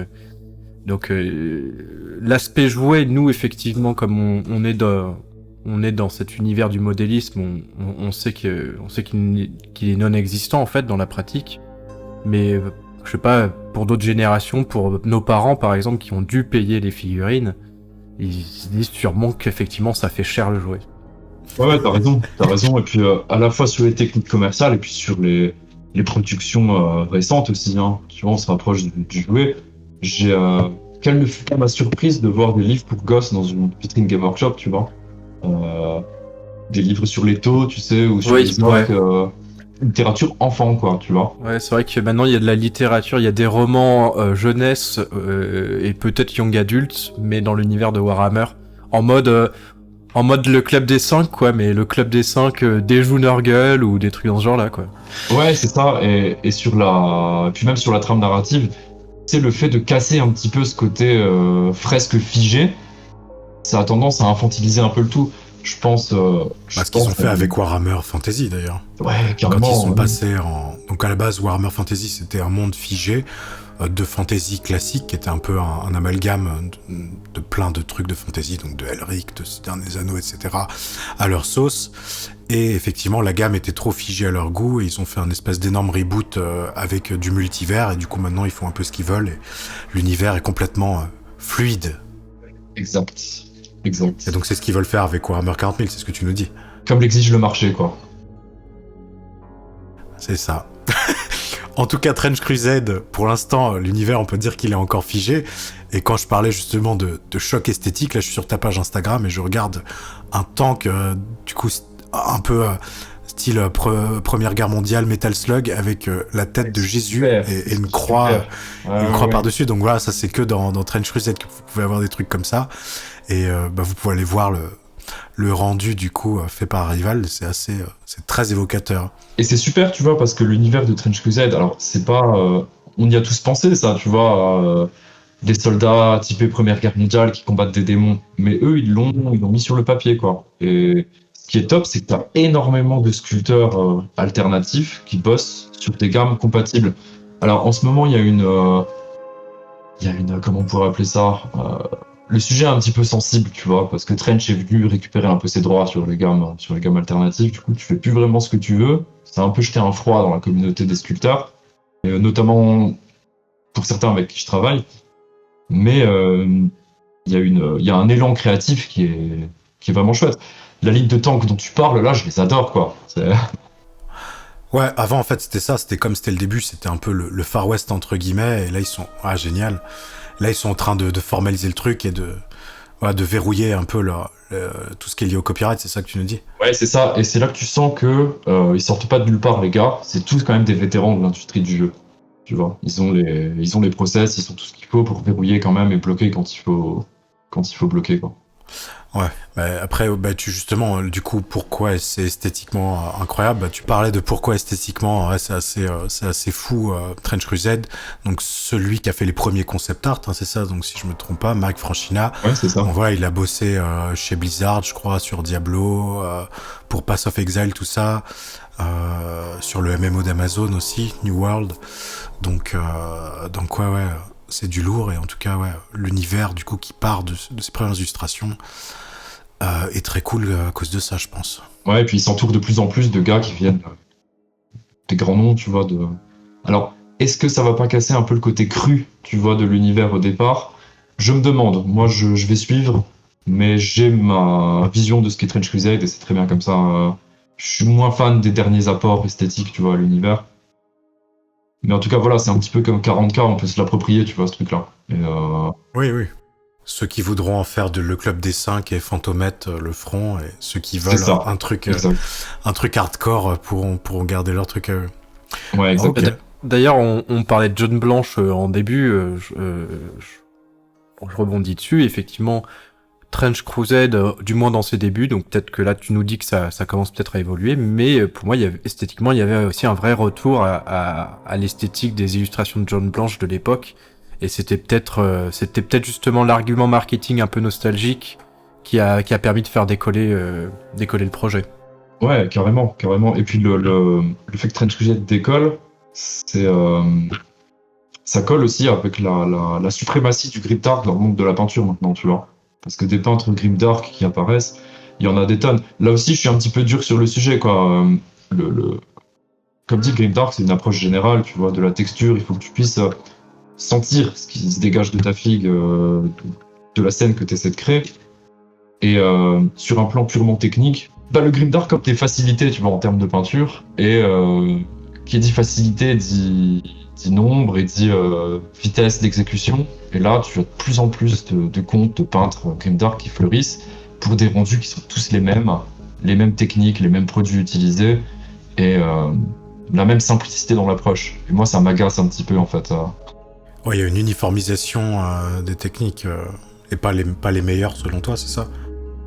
l'aspect jouet, nous effectivement, comme on est dans cet univers du modélisme, on sait qu'il est non existant en fait dans la pratique. Mais je sais pas, pour d'autres générations, pour nos parents par exemple qui ont dû payer les figurines, ils se disent sûrement qu'effectivement ça fait cher le jouet. Ouais, t'as raison. Et puis à la fois sur les techniques commerciales et puis sur les productions récentes aussi. Hein. Tu vois, on se rapproche du jouet. Quelle ne fut pas ma surprise de voir des livres pour gosses dans une vitrine Game Workshop, tu vois. Des livres sur les taux, tu sais, ou sur les orques, littérature enfant, quoi, tu vois. Ouais, c'est vrai que maintenant il y a de la littérature, il y a des romans jeunesse et peut-être young adultes, mais dans l'univers de Warhammer, en mode le club des 5, quoi, mais le club des 5 déjoue Nurgle ou des trucs dans ce genre-là, quoi. Ouais, c'est ça, et puis même sur la trame narrative, c'est le fait de casser un petit peu ce côté fresque figé, ça a tendance à infantiliser un peu le tout. Je pense. Ce qu'ils ont fait avec Warhammer Fantasy d'ailleurs. Ouais, carrément. Quand ils sont passés en. Donc à la base, Warhammer Fantasy c'était un monde figé de fantasy classique qui était un peu un amalgame de plein de trucs de fantasy, donc de Elric, de Seigneur des Anneaux, etc. à leur sauce. Et effectivement, la gamme était trop figée à leur goût et ils ont fait un espèce d'énorme reboot avec du multivers et du coup maintenant ils font un peu ce qu'ils veulent et l'univers est complètement fluide. Exact. Et donc c'est ce qu'ils veulent faire avec Warhammer 40 000, c'est ce que tu nous dis. Comme l'exige le marché, quoi. C'est ça. En tout cas, Trench Crusade, pour l'instant, l'univers, on peut dire qu'il est encore figé. Et quand je parlais justement de choc esthétique, là je suis sur ta page Instagram et je regarde un tank, du coup, un peu style Première Guerre mondiale, Metal Slug, avec la tête de Jésus et une croix, par-dessus. Donc voilà, ça c'est que dans Trench Crusade que vous pouvez avoir des trucs comme ça. Et vous pouvez aller voir le rendu du coup fait par Rival, c'est très évocateur. Et c'est super, tu vois, parce que l'univers de Trench Crusade, alors c'est pas, on y a tous pensé ça, tu vois, des soldats typés Première Guerre mondiale qui combattent des démons, mais eux ils l'ont mis sur le papier, quoi. Et ce qui est top, c'est que t'as énormément de sculpteurs alternatifs qui bossent sur des gammes compatibles. Alors en ce moment il y a une comment on pourrait appeler ça, le sujet est un petit peu sensible, tu vois, parce que Trench est venu récupérer un peu ses droits sur les gammes alternatives. Du coup, tu fais plus vraiment ce que tu veux. Ça a un peu jeté un froid dans la communauté des sculpteurs, et notamment pour certains avec qui je travaille. Mais il y a un élan créatif qui est vraiment chouette. La ligne de tank dont tu parles, là, je les adore, quoi. Ouais, avant, en fait, c'était comme c'était le début, c'était un peu le Far West, entre guillemets, et là, ils sont, génial. Là, ils sont en train de formaliser le truc et de verrouiller un peu tout ce qui est lié au copyright, c'est ça que tu nous dis? Ouais, c'est ça. Et c'est là que tu sens que ils sortent pas de nulle part, les gars. C'est tous quand même des vétérans de l'industrie du jeu. Tu vois, ils ont les process, ils ont tout ce qu'il faut pour verrouiller quand même et bloquer quand il faut bloquer, quoi. Ouais, après, justement, du coup, pourquoi c'est esthétiquement incroyable, tu parlais de pourquoi esthétiquement, ouais, c'est assez fou, Trench Crusade, donc celui qui a fait les premiers concept art, hein, c'est ça, donc si je me trompe pas, Mike Franchina, ouais, c'est ça. On voit, il a bossé chez Blizzard, je crois, sur Diablo, pour Pass of Exile, tout ça, sur le MMO d'Amazon aussi, New World, donc ouais, c'est du lourd, et en tout cas, ouais, l'univers, du coup, qui part de ses premières illustrations, est très cool à cause de ça, je pense. Ouais, et puis il s'entoure de plus en plus de gars qui viennent des grands noms, tu vois. Alors, est-ce que ça va pas casser un peu le côté cru, tu vois, de l'univers au départ? Je me demande. Moi, je vais suivre, mais j'ai ma vision de ce qu'est Trench Crusade et c'est très bien comme ça. Je suis moins fan des derniers apports esthétiques, tu vois, à l'univers. Mais en tout cas, voilà, c'est un petit peu comme 40K, on peut se l'approprier, tu vois, ce truc-là. Et Oui, oui. Ceux qui voudront en faire le club des 5 et Fantomette le feront, et ceux qui c'est veulent ça. Exact. un truc hardcore pourront garder leur truc à eux. Ouais, Ok. exactement. D'ailleurs, on parlait de John Blanche en début, je rebondis dessus, effectivement, Trench Crusade, du moins dans ses débuts, donc peut-être que là tu nous dis que ça commence peut-être à évoluer, mais pour moi, esthétiquement, il y avait aussi un vrai retour à l'esthétique des illustrations de John Blanche de l'époque, et c'était peut-être justement l'argument marketing un peu nostalgique qui a permis de faire décoller le projet. Ouais, carrément, carrément. Et puis le fait que Trench Crusade décolle, c'est, ça colle aussi avec la suprématie du grimdark dans le monde de la peinture maintenant, tu vois. Parce que des peintres grimdark qui apparaissent, il y en a des tonnes. Là aussi, je suis un petit peu dur sur le sujet, quoi. Comme dit, le grimdark, c'est une approche générale, tu vois, de la texture. Il faut que tu puisses sentir ce qui se dégage de ta figue, de la scène que tu essaies de créer. Et sur un plan purement technique, bah, le grimdark comme des facilités, tu vois, en termes de peinture. Et qui dit facilité dit nombre et dit vitesse d'exécution. Et là, tu as de plus en plus de comptes de peintres grimdark qui fleurissent pour des rendus qui sont tous les mêmes techniques, les mêmes produits utilisés et la même simplicité dans l'approche. Et moi, ça m'agace un petit peu en fait. Ouais, il y a une uniformisation des techniques et pas les meilleures selon toi, c'est ça?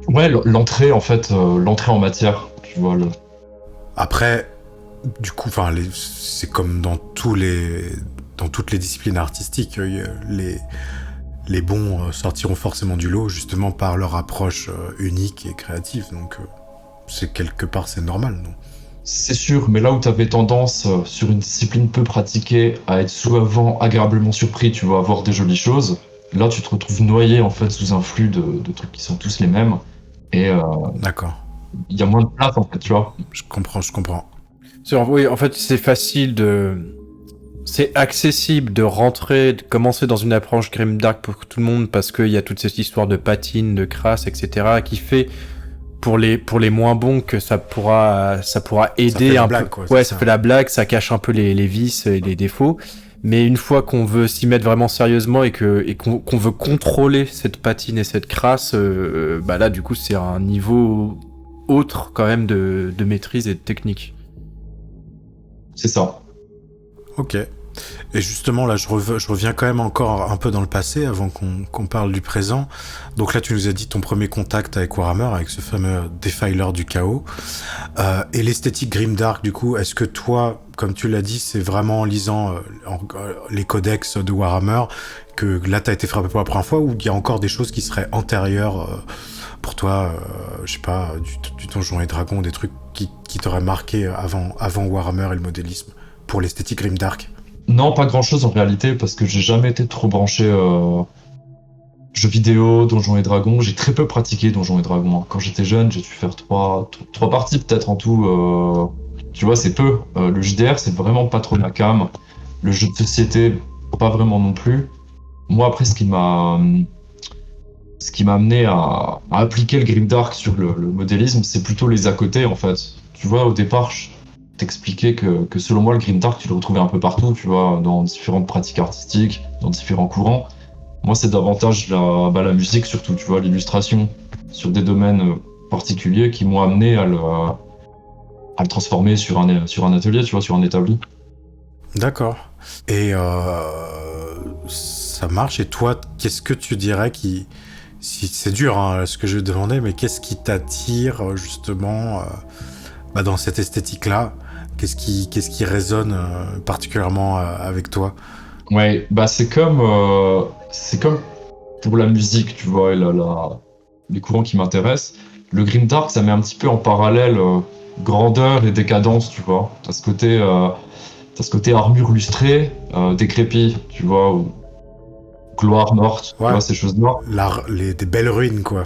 Ouais, l'entrée en fait, l'entrée en matière, tu vois. Après, du coup, c'est comme dans toutes les disciplines artistiques, les bons sortiront forcément du lot justement par leur approche unique et créative. Donc, c'est quelque part c'est normal, non? C'est sûr, mais là où tu avais tendance, sur une discipline peu pratiquée, à être souvent agréablement surpris, tu vas avoir des jolies choses. Là, tu te retrouves noyé en fait sous un flux de trucs qui sont tous les mêmes. Et D'accord. il y a moins de place en fait, tu vois. Je comprends. Oui, en fait, c'est accessible de rentrer, de commencer dans une approche grimdark pour tout le monde parce qu'il y a toute cette histoire de patine, de crasse, etc. qui fait pour les moins bons que ça pourra aider un peu. Quoi, ouais, ça fait la blague, ça cache un peu les vices et les défauts. Mais une fois qu'on veut s'y mettre vraiment sérieusement et qu'on veut contrôler cette patine et cette crasse, bah là, du coup, c'est un niveau autre quand même de maîtrise et de technique. C'est ça. Ok. Et justement, là, je reviens quand même encore un peu dans le passé avant qu'on parle du présent. Donc là, tu nous as dit ton premier contact avec Warhammer, avec ce fameux Defiler du chaos. Et l'esthétique grimdark, du coup, est-ce que toi, comme tu l'as dit, c'est vraiment en lisant les codex de Warhammer que là, t'as été frappé pour la première fois, ou il y a encore des choses qui seraient antérieures pour toi, je sais pas, du Donjons et Dragons, des trucs qui t'auraient marqué avant Warhammer et le modélisme, pour l'esthétique grimdark? Non, pas grand chose en réalité, parce que j'ai jamais été trop branché jeux vidéo, Donjons et Dragons. J'ai très peu pratiqué Donjons et Dragons, hein. Quand j'étais jeune, j'ai dû faire trois parties peut-être en tout. Tu vois, c'est peu. Le JDR, c'est vraiment pas trop ma came. Le jeu de société, pas vraiment non plus. Moi, après, ce qui m'a amené à appliquer le grimdark sur le modélisme, c'est plutôt les à côté en fait. Tu vois, au départ, t'expliquais que selon moi, le grimdark, tu le retrouvais un peu partout, tu vois, dans différentes pratiques artistiques, dans différents courants. Moi, c'est davantage la musique, surtout, tu vois, l'illustration, sur des domaines particuliers qui m'ont amené à le transformer sur un atelier, tu vois, sur un établi. D'accord. Et ça marche. Et toi, qu'est-ce que tu dirais si c'est dur, hein, ce que je demandais, mais qu'est-ce qui t'attire justement dans cette esthétique-là? Qu'est-ce qui résonne particulièrement avec toi? Ouais, bah c'est comme pour la musique, tu vois, et les courants qui m'intéressent. Le grimdark, ça met un petit peu en parallèle grandeur et décadence, tu vois. T'as ce côté armure lustrée, décrépit, tu vois, ou gloire morte, Ouais. tu vois, ces choses-là. Des belles ruines, quoi.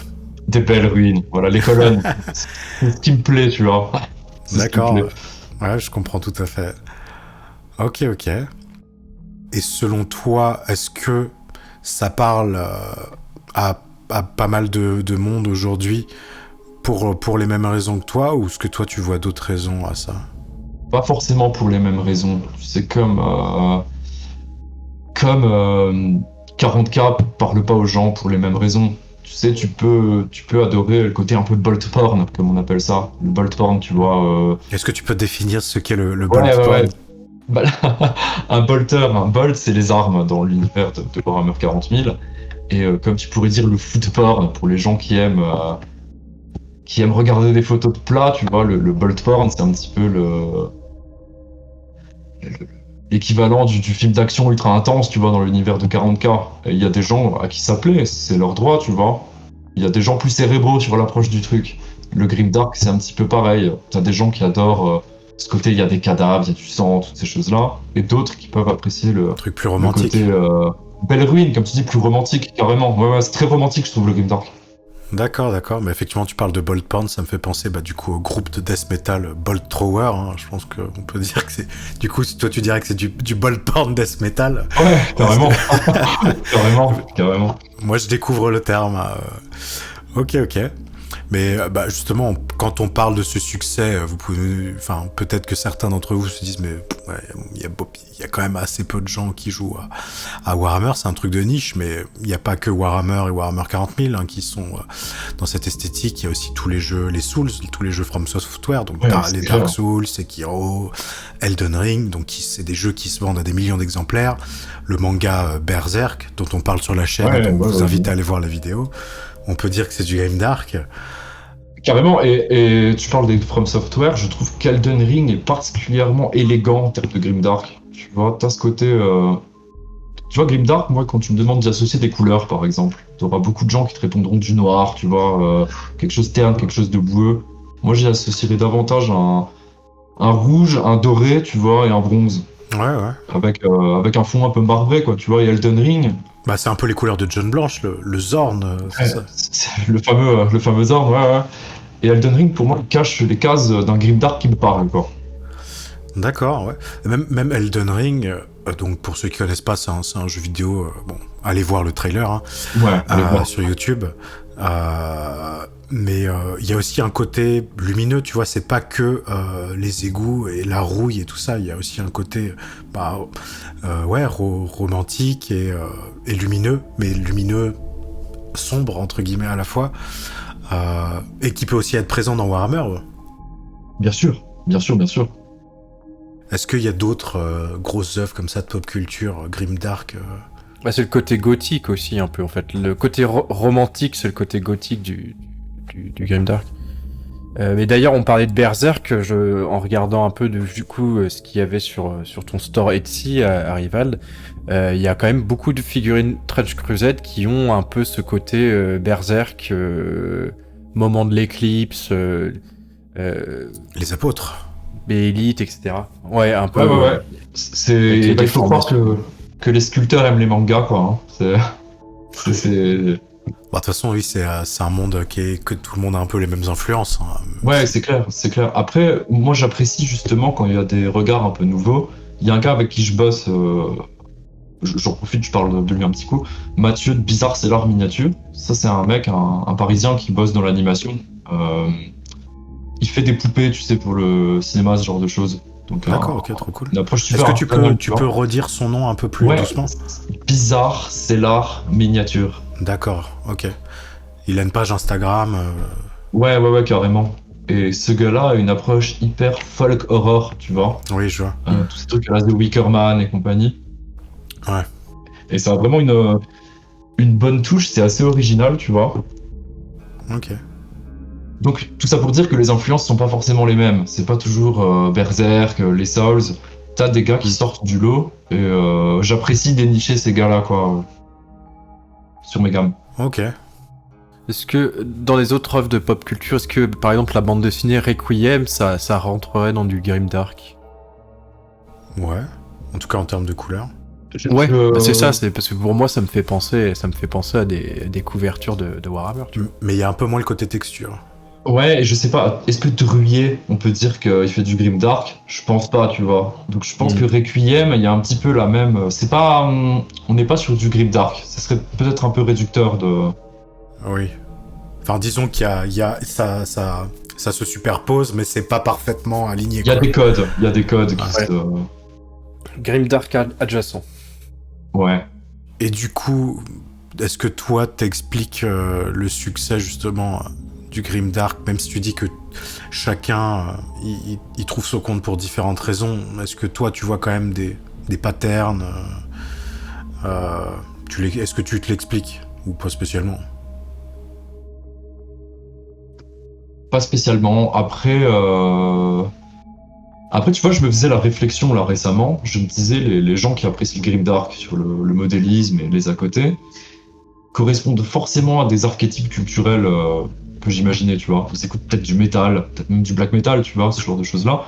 Des belles ruines, voilà, les colonnes. C'est ce qui me plaît, tu vois. C'est ce qui me D'accord. plaît. Ouais, je comprends tout à fait. Ok. Et selon toi, est-ce que ça parle à pas mal de monde aujourd'hui pour les mêmes raisons que toi, ou est-ce que toi tu vois d'autres raisons à ça? Pas forcément pour les mêmes raisons. Tu sais, comme 40K parle pas aux gens pour les mêmes raisons. Tu sais, tu peux adorer le côté un peu bolt porn, comme on appelle ça. Le bolt porn, tu vois. Est-ce que tu peux définir ce qu'est le Ouais, bolt ouais, porn? ouais. Bah, un bolt, c'est les armes dans l'univers de Warhammer 40 000. Et comme tu pourrais dire le foot porn pour les gens qui aiment regarder des photos de plats, tu vois, le bolt porn, c'est un petit peu l'équivalent du film d'action ultra intense, tu vois, dans l'univers de 40K. Et il y a des gens à qui ça plaît, c'est leur droit, tu vois. Il y a des gens plus cérébraux sur l'approche du truc. Le grimdark, c'est un petit peu pareil. T'as des gens qui adorent ce côté, il y a des cadavres, il y a du sang, toutes ces choses-là. Et d'autres qui peuvent apprécier Un truc plus le romantique. côté belle ruine, comme tu dis, plus romantique, carrément. Ouais, ouais, c'est très romantique, je trouve, le grimdark. D'accord, d'accord. Mais effectivement, tu parles de bolt porn, ça me fait penser du coup au groupe de death metal Bolt Thrower. Hein. Je pense qu'on peut dire que c'est. Du coup, si toi tu dirais que c'est du bolt porn death metal. Ouais, carrément. Carrément, carrément. Moi, je découvre le terme. Ok, ok. Mais justement, quand on parle de ce succès, vous pouvez, enfin, peut-être que certains d'entre vous se disent, mais ouais, il y a quand même assez peu de gens qui jouent à Warhammer. C'est un truc de niche, mais il n'y a pas que Warhammer et Warhammer 40 000 qui sont dans cette esthétique. Il y a aussi tous les jeux, les Souls, tous les jeux From Software, donc Ouais, les clair. Dark Souls, Sekiro, Elden Ring, donc c'est des jeux qui se vendent à des millions d'exemplaires. Le manga Berserk, dont on parle sur la chaîne, Ouais, donc ouais, vous ouais. invite à aller voir la vidéo. On peut dire que c'est du game dark. Carrément, et tu parles des From Software, je trouve qu'Elden Ring est particulièrement élégant en termes de grimdark. Tu vois, t'as ce côté... Tu vois, grimdark, moi, quand tu me demandes d'y associer des couleurs, par exemple, t'auras beaucoup de gens qui te répondront du noir, tu vois, quelque chose terne, quelque chose de boueux. Moi, j'y associerais davantage un rouge, un doré, tu vois, et un bronze. Ouais, ouais. Avec un fond un peu marbré, quoi, tu vois, et Elden Ring, C'est un peu les couleurs de John Blanche, le Zorn, c'est ça. c'est le fameux Zorn, ouais, ouais. Et Elden Ring, pour moi, il cache les cases d'un grimdark qui me parle, quoi. D'accord, ouais. Même Elden Ring, donc pour ceux qui connaissent pas, c'est un jeu vidéo. Bon, allez voir le trailer hein, Ouais, allez voir. sur YouTube. Mais il y a aussi un côté lumineux, tu vois. C'est pas que les égouts et la rouille et tout ça. Il y a aussi un côté, romantique et lumineux, mais lumineux sombre entre guillemets à la fois, et qui peut aussi être présent dans Warhammer. Bien sûr, bien sûr, bien sûr. Est-ce qu'il y a d'autres grosses œuvres comme ça de pop culture, grimdark C'est le côté gothique aussi un peu en fait. Le côté romantique, c'est le côté gothique du grimdark. Mais d'ailleurs, on parlait de Berserk, en regardant un peu du coup ce qu'il y avait sur ton store Etsy à Rival, il y a quand même beaucoup de figurines Trench Crusade qui ont un peu ce côté Berserk, moment de l'éclipse, Les apôtres. Élite, etc. Ouais, un peu. Ouais. Avec les Il faut croire que les sculpteurs aiment les mangas, quoi. Hein. C'est... De toute façon, oui, c'est un monde que tout le monde a un peu les mêmes influences. Hein. Ouais, c'est clair, c'est clair. Après, moi, j'apprécie justement quand il y a des regards un peu nouveaux. Il y a un gars avec qui je bosse, j'en profite, je parle de lui un petit coup. Mathieu de Bizarre, c'est l'art miniature. Ça, c'est un mec, un Parisien qui bosse dans l'animation. Il fait des poupées, tu sais, pour le cinéma, ce genre de choses. Donc, D'accord, ok, trop cool. une approche super. Est-ce que tu peux redire son nom un peu plus doucement? Bizarre, c'est l'art miniature. D'accord, ok. Il a une page Instagram. Ouais, carrément. Et ce gars-là a une approche hyper folk horror, tu vois. Oui, je vois. Tous ces trucs à la The Wicker Man et compagnie. Ouais. Et ça a vraiment une bonne touche, c'est assez original, tu vois. Ok. Donc tout ça pour dire que les influences sont pas forcément les mêmes. C'est pas toujours Berserk, les Souls. T'as des gars qui sortent du lot et j'apprécie dénicher ces gars-là, quoi. Sur mes gammes. Ok. Est-ce que dans les autres œuvres de pop culture, est-ce que par exemple la bande dessinée Requiem, ça rentrerait dans du grimdark? Ouais. En tout cas en termes de couleurs. Ouais, c'est ça, c'est parce que pour moi ça me fait penser à des couvertures de Warhammer. Tu vois. Mais il y a un peu moins le côté texture. Ouais, et je sais pas, est-ce que Druillet, on peut dire qu'il fait du grimdark? Je pense pas, tu vois. Donc je pense que Requiem, il y a un petit peu la même. C'est pas, on n'est pas sur du grimdark. Ça serait peut-être un peu réducteur de. Oui. Enfin, disons qu'il y a ça ça se superpose, mais c'est pas parfaitement aligné. Il y a des codes qui Ouais. se... Grimdark adjacent. Ouais. Et du coup, est-ce que toi, t'expliques le succès justement du Grimdark, même si tu dis que chacun il trouve son compte pour différentes raisons, est-ce que toi tu vois quand même des patterns est-ce que tu te l'expliques ou pas spécialement? Pas spécialement. Après, tu vois, je me faisais la réflexion là récemment. Je me disais, les gens qui apprécient le Grimdark sur le modélisme et les à côté correspondent forcément à des archétypes culturels que j'imaginais, tu vois. Ils écoutent peut-être du métal, peut-être même du black metal, tu vois, ce genre de choses-là.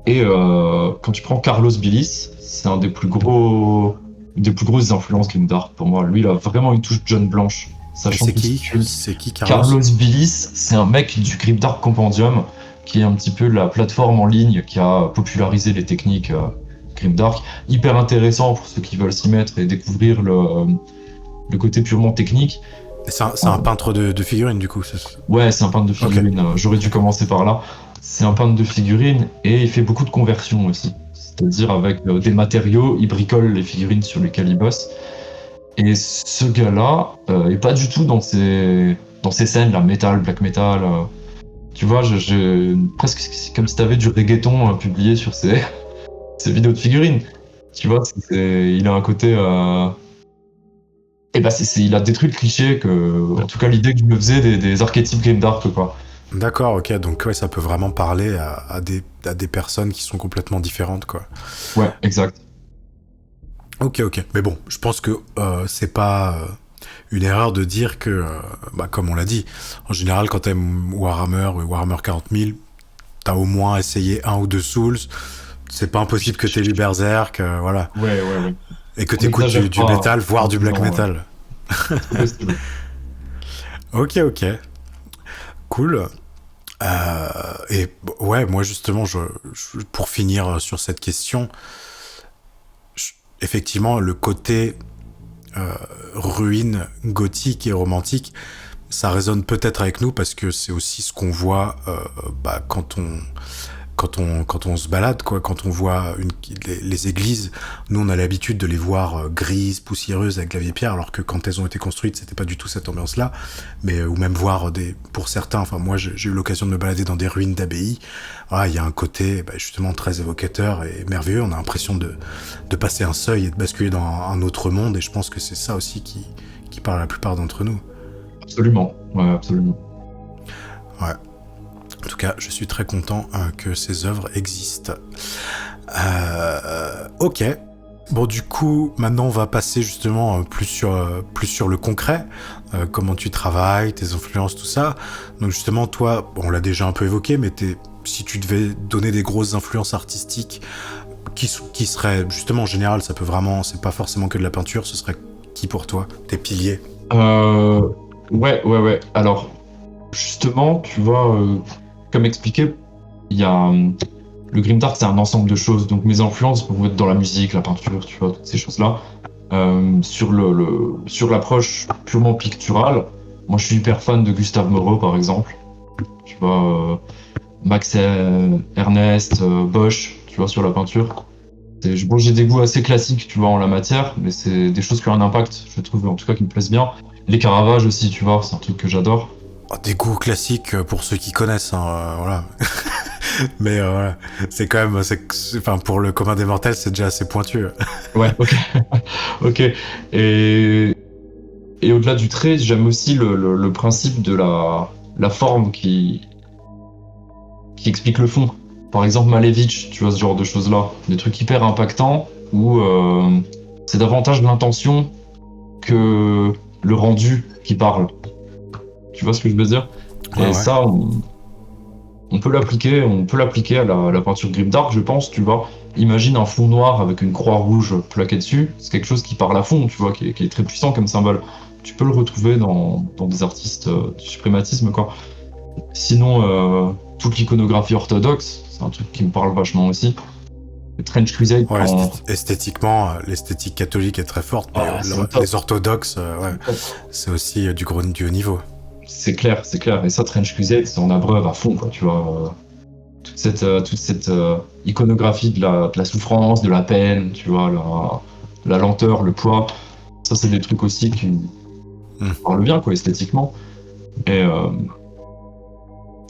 Et quand tu prends Carlos Billis, c'est une des plus grosses influences Grimdark pour moi. Lui, il a vraiment une touche John Blanche. Sachant C'est qu'il qui? se culte. C'est qui, Carlos? Carlos Billis, c'est un mec du Grimdark Compendium, qui est un petit peu la plateforme en ligne qui a popularisé les techniques Grimdark. Hyper intéressant pour ceux qui veulent s'y mettre et découvrir le côté purement technique. C'est un peintre de figurines, du coup. Ouais, c'est un peintre de figurines. J'aurais dû commencer par là. C'est un peintre de figurines et il fait beaucoup de conversions aussi. C'est-à-dire avec des matériaux, il bricole les figurines sur lesquelles il bosse. Et ce gars-là est pas du tout dans ces scènes, là, metal, black metal. Tu vois, presque c'est comme si t'avais du reggaeton publié sur ses vidéos de figurines. Tu vois, il a un côté... Et bah, il a détruit le cliché en tout cas, l'idée que je me faisais des archétypes Grimdark, quoi. D'accord, ok, donc ouais, ça peut vraiment parler à des personnes qui sont complètement différentes, quoi. Ouais, exact. Ok, mais bon, je pense que c'est pas une erreur de dire que, comme on l'a dit, en général, quand t'aimes Warhammer ou Warhammer 40 000, t'as au moins essayé un ou deux Souls, c'est pas impossible que t'aies lu Berserk, voilà. Ouais. Et que t'écoutes du métal, voire du black metal. Ok. Cool. Et ouais, moi justement, pour finir sur cette question, effectivement, le côté ruine gothique et romantique, ça résonne peut-être avec nous parce que c'est aussi ce qu'on voit quand on se balade, quoi, quand on voit les églises. Nous, on a l'habitude de les voir grises, poussiéreuses, avec la vieille pierre, alors que quand elles ont été construites, c'était pas du tout cette ambiance-là. Mais ou même voir pour certains. Enfin, moi, j'ai eu l'occasion de me balader dans des ruines d'abbayes. Il y a un côté justement très évocateur et merveilleux. On a l'impression de passer un seuil et de basculer dans un autre monde. Et je pense que c'est ça aussi qui parle à la plupart d'entre nous. Absolument. Ouais, absolument. Ouais. En tout cas, je suis très content que ces œuvres existent. Ok. Bon, du coup, maintenant, on va passer justement plus sur le concret. Comment tu travailles, tes influences, tout ça. Donc justement, toi, on l'a déjà un peu évoqué, mais si tu devais donner des grosses influences artistiques qui seraient, justement, en général, c'est pas forcément que de la peinture, ce serait qui pour toi, tes piliers? Ouais. Alors, justement, tu vois... Comme expliqué, il y a le Grimdark, c'est un ensemble de choses. Donc mes influences vont être dans la musique, la peinture, tu vois, toutes ces choses-là. Sur l'approche purement picturale, moi je suis hyper fan de Gustave Moreau par exemple. Tu vois, Max Ernest, Bosch, tu vois, sur la peinture. J'ai des goûts assez classiques, tu vois, en la matière, mais c'est des choses qui ont un impact, je trouve, en tout cas qui me plaisent bien. Les Caravages aussi, tu vois, c'est un truc que j'adore. Des goûts classiques pour ceux qui connaissent, voilà. Mais voilà, c'est quand même, pour le commun des mortels, c'est déjà assez pointu. Ouais, ok. Et au-delà du trait, j'aime aussi le principe de la forme qui explique le fond. Par exemple, Malevich, tu vois, ce genre de choses-là. Des trucs hyper impactants où c'est davantage l'intention que le rendu qui parle. Tu vois ce que je veux dire? Et ça, on peut l'appliquer à la peinture Grimdark, je pense, tu vois. Imagine un fond noir avec une croix rouge plaquée dessus, c'est quelque chose qui parle à fond, tu vois, qui est très puissant comme symbole. Tu peux le retrouver dans des artistes du suprématisme, quoi. Sinon, toute l'iconographie orthodoxe, c'est un truc qui me parle vachement aussi. Le Trench Crusade. Ouais, esthétiquement, l'esthétique catholique est très forte, mais les orthodoxes, c'est aussi du haut niveau. c'est clair. Et ça, Trench QZ, c'est en abreuve à fond, quoi, tu vois. Toute cette iconographie de la souffrance, de la peine, tu vois, la lenteur, le poids. Ça, c'est des trucs aussi qui parlent bien, quoi, esthétiquement. Et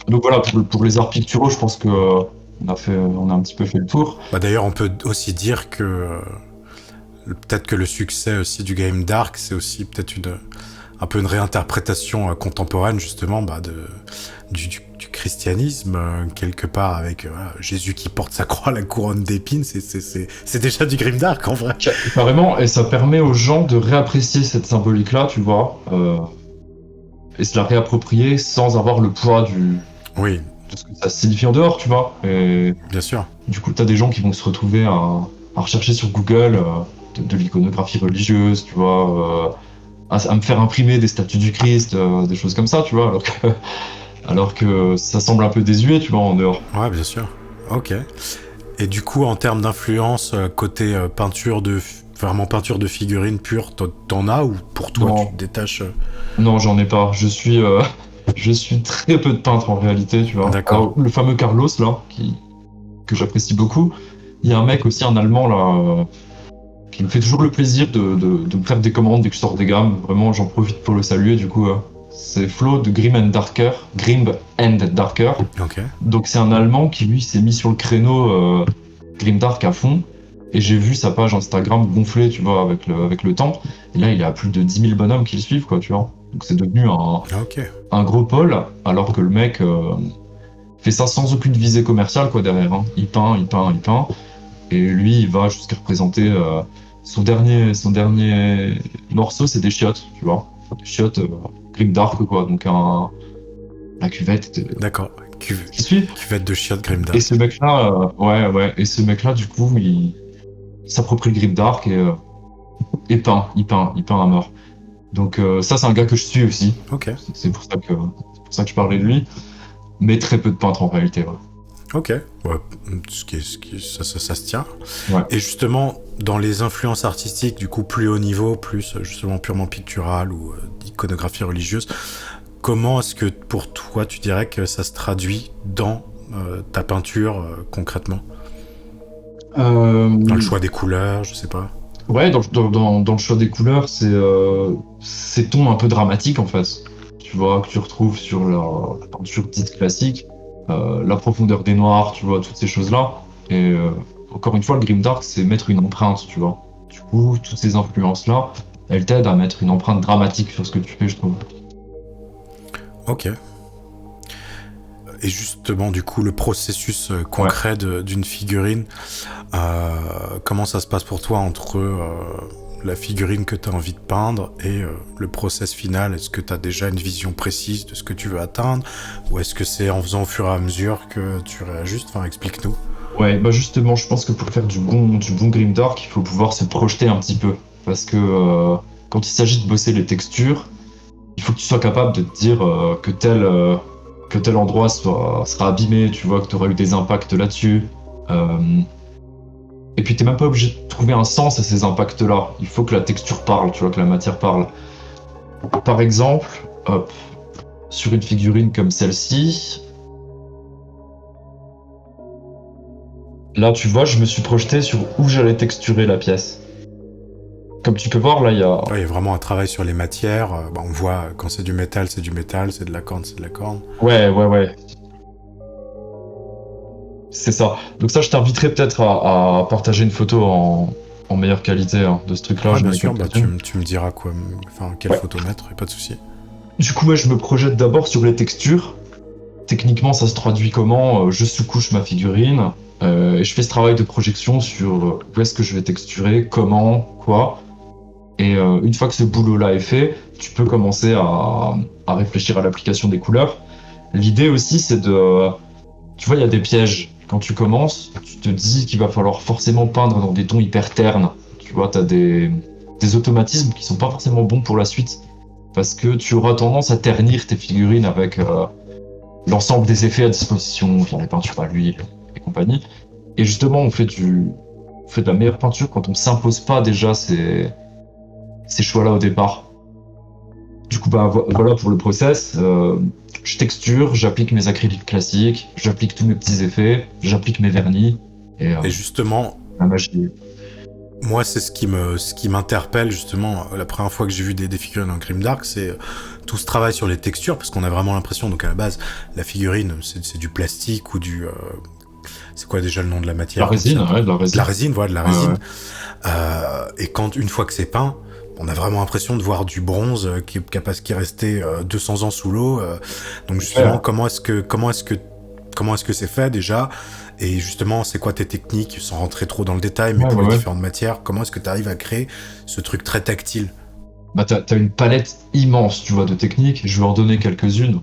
donc voilà, pour les arts picturaux, je pense que on a un petit peu fait le tour. Bah d'ailleurs, on peut aussi dire que peut-être que le succès aussi du Game Dark, c'est aussi peut-être un peu une réinterprétation contemporaine justement du christianisme, quelque part, avec Jésus qui porte sa croix, la couronne d'épines. C'est déjà du Grimdark en vrai. Carrément, et ça permet aux gens de réapprécier cette symbolique-là, tu vois, et se la réapproprier sans avoir le poids Oui, de ce que ça signifie en dehors, tu vois. Et bien sûr. du coup, t'as des gens qui vont se retrouver à rechercher sur Google de l'iconographie religieuse, tu vois, à me faire imprimer des statues du Christ, des choses comme ça, tu vois, alors que ça semble un peu désuet, tu vois, en dehors. Ouais, bien sûr. Ok. Et du coup, en termes d'influence, côté vraiment peinture de figurines pure, t'en as, ou pour toi, Non. tu te détaches Non, j'en ai pas. Je suis très peu de peintre en réalité, tu vois. D'accord. Alors, le fameux Carlos, là, que j'apprécie beaucoup, il y a un mec aussi, un Allemand, là, qui me fait toujours le plaisir de me faire des commandes dès que je sors des gammes. Vraiment, j'en profite pour le saluer, du coup. C'est Flo de Grim and Darker. Ok. Donc c'est un Allemand qui, lui, s'est mis sur le créneau Grimdark à fond. Et j'ai vu sa page Instagram gonfler, tu vois, avec le temps. Et là, il y a plus de 10 000 bonhommes qui le suivent, quoi, tu vois. Donc c'est devenu Ok. un gros pôle, alors que le mec fait ça sans aucune visée commerciale, quoi, derrière. Hein. Il peint. Et lui, il va jusqu'à représenter son dernier morceau, c'est des chiottes, tu vois. Des chiottes Grimdark, quoi. Donc la cuvette. D'accord. Qui suit. Cuvette de chiottes Grimdark. Et ce mec-là, ouais. Et ce mec-là, du coup, il s'approprie le Grimdark et peint. Il peint à mort. Donc ça, c'est un gars que je suis aussi. Ok. C'est pour ça que je parlais de lui. Mais très peu de peintres en réalité. Ouais. Ok. Ouais. Ça se tient. Ouais. Et justement, dans les influences artistiques, du coup, plus haut niveau, plus justement purement picturale ou d'iconographie religieuse, comment est-ce que pour toi, tu dirais que ça se traduit dans ta peinture concrètement ? Dans le choix des couleurs, je sais pas. Ouais, dans le choix des couleurs, c'est ces tons un peu dramatiques en fait. Tu vois, que tu retrouves sur la peinture dite classique, la profondeur des noirs, tu vois, toutes ces choses-là. Et encore une fois, le Grimdark, c'est mettre une empreinte, tu vois. Du coup, toutes ces influences-là, elles t'aident à mettre une empreinte dramatique sur ce que tu fais, je trouve. Ok. Et justement, du coup, le processus concret d'une figurine, comment ça se passe pour toi entre la figurine que tu as envie de peindre et le process final? Est-ce que tu as déjà une vision précise de ce que tu veux atteindre? Ou est-ce que c'est en faisant au fur et à mesure que tu réajustes? Enfin, explique-nous. Ouais, bah justement, je pense que pour faire du bon Grimdark, il faut pouvoir se projeter un petit peu. Parce que quand il s'agit de bosser les textures, il faut que tu sois capable de te dire que tel endroit sera abîmé, tu vois, que tu auras eu des impacts là-dessus. Et puis t'es même pas obligé de trouver un sens à ces impacts-là. Il faut que la texture parle, tu vois, que la matière parle. Par exemple, hop, sur une figurine comme celle-ci, là, tu vois, je me suis projeté sur où j'allais texturer la pièce. Comme tu peux voir, là, il y a... Ouais, il y a vraiment un travail sur les matières. On voit quand c'est du métal, c'est du métal, c'est de la corne, c'est de la corne. Ouais. C'est ça. Donc ça, je t'inviterai peut-être à partager une photo en meilleure qualité de ce truc-là. Ouais, bien sûr, tu me diras quoi, enfin, quelle photo mettre, pas de souci. Du coup, moi, je me projette d'abord sur les textures. Techniquement, ça se traduit comment? Je sous-couche ma figurine et je fais ce travail de projection sur où est-ce que je vais texturer, comment, quoi. Et une fois que ce boulot-là est fait, tu peux commencer à réfléchir à l'application des couleurs. L'idée aussi, c'est de... Tu vois, il y a des pièges. Quand tu commences, tu te dis qu'il va falloir forcément peindre dans des tons hyper ternes. Tu vois, t'as des automatismes qui sont pas forcément bons pour la suite. Parce que tu auras tendance à ternir tes figurines avec l'ensemble des effets à disposition, genre les peintures à l'huile et compagnie. Et justement, on fait de la meilleure peinture quand on s'impose pas déjà ces choix-là au départ. Du coup, voilà pour le process. Je texture, j'applique mes acryliques classiques, j'applique tous mes petits effets, j'applique mes vernis. Et justement, la magie. moi, c'est ce qui m'interpelle justement la première fois que j'ai vu des figurines en Grimdark, c'est tout ce travail sur les textures, parce qu'on a vraiment l'impression, donc à la base, la figurine, c'est du plastique ou du... c'est quoi déjà le nom de la matière? La résine, ouais, de la résine. De la résine, voilà, de la résine. Ouais. Et une fois que c'est peint, on a vraiment l'impression de voir du bronze qui est resté 200 ans sous l'eau. Donc justement, Ouais. comment est-ce que c'est fait déjà? Et justement, c'est quoi tes techniques, sans rentrer trop dans le détail, mais pour les différentes matières, comment est-ce que tu arrives à créer ce truc très tactile? Bah t'as une palette immense, tu vois, de techniques. Je vais en donner quelques-unes,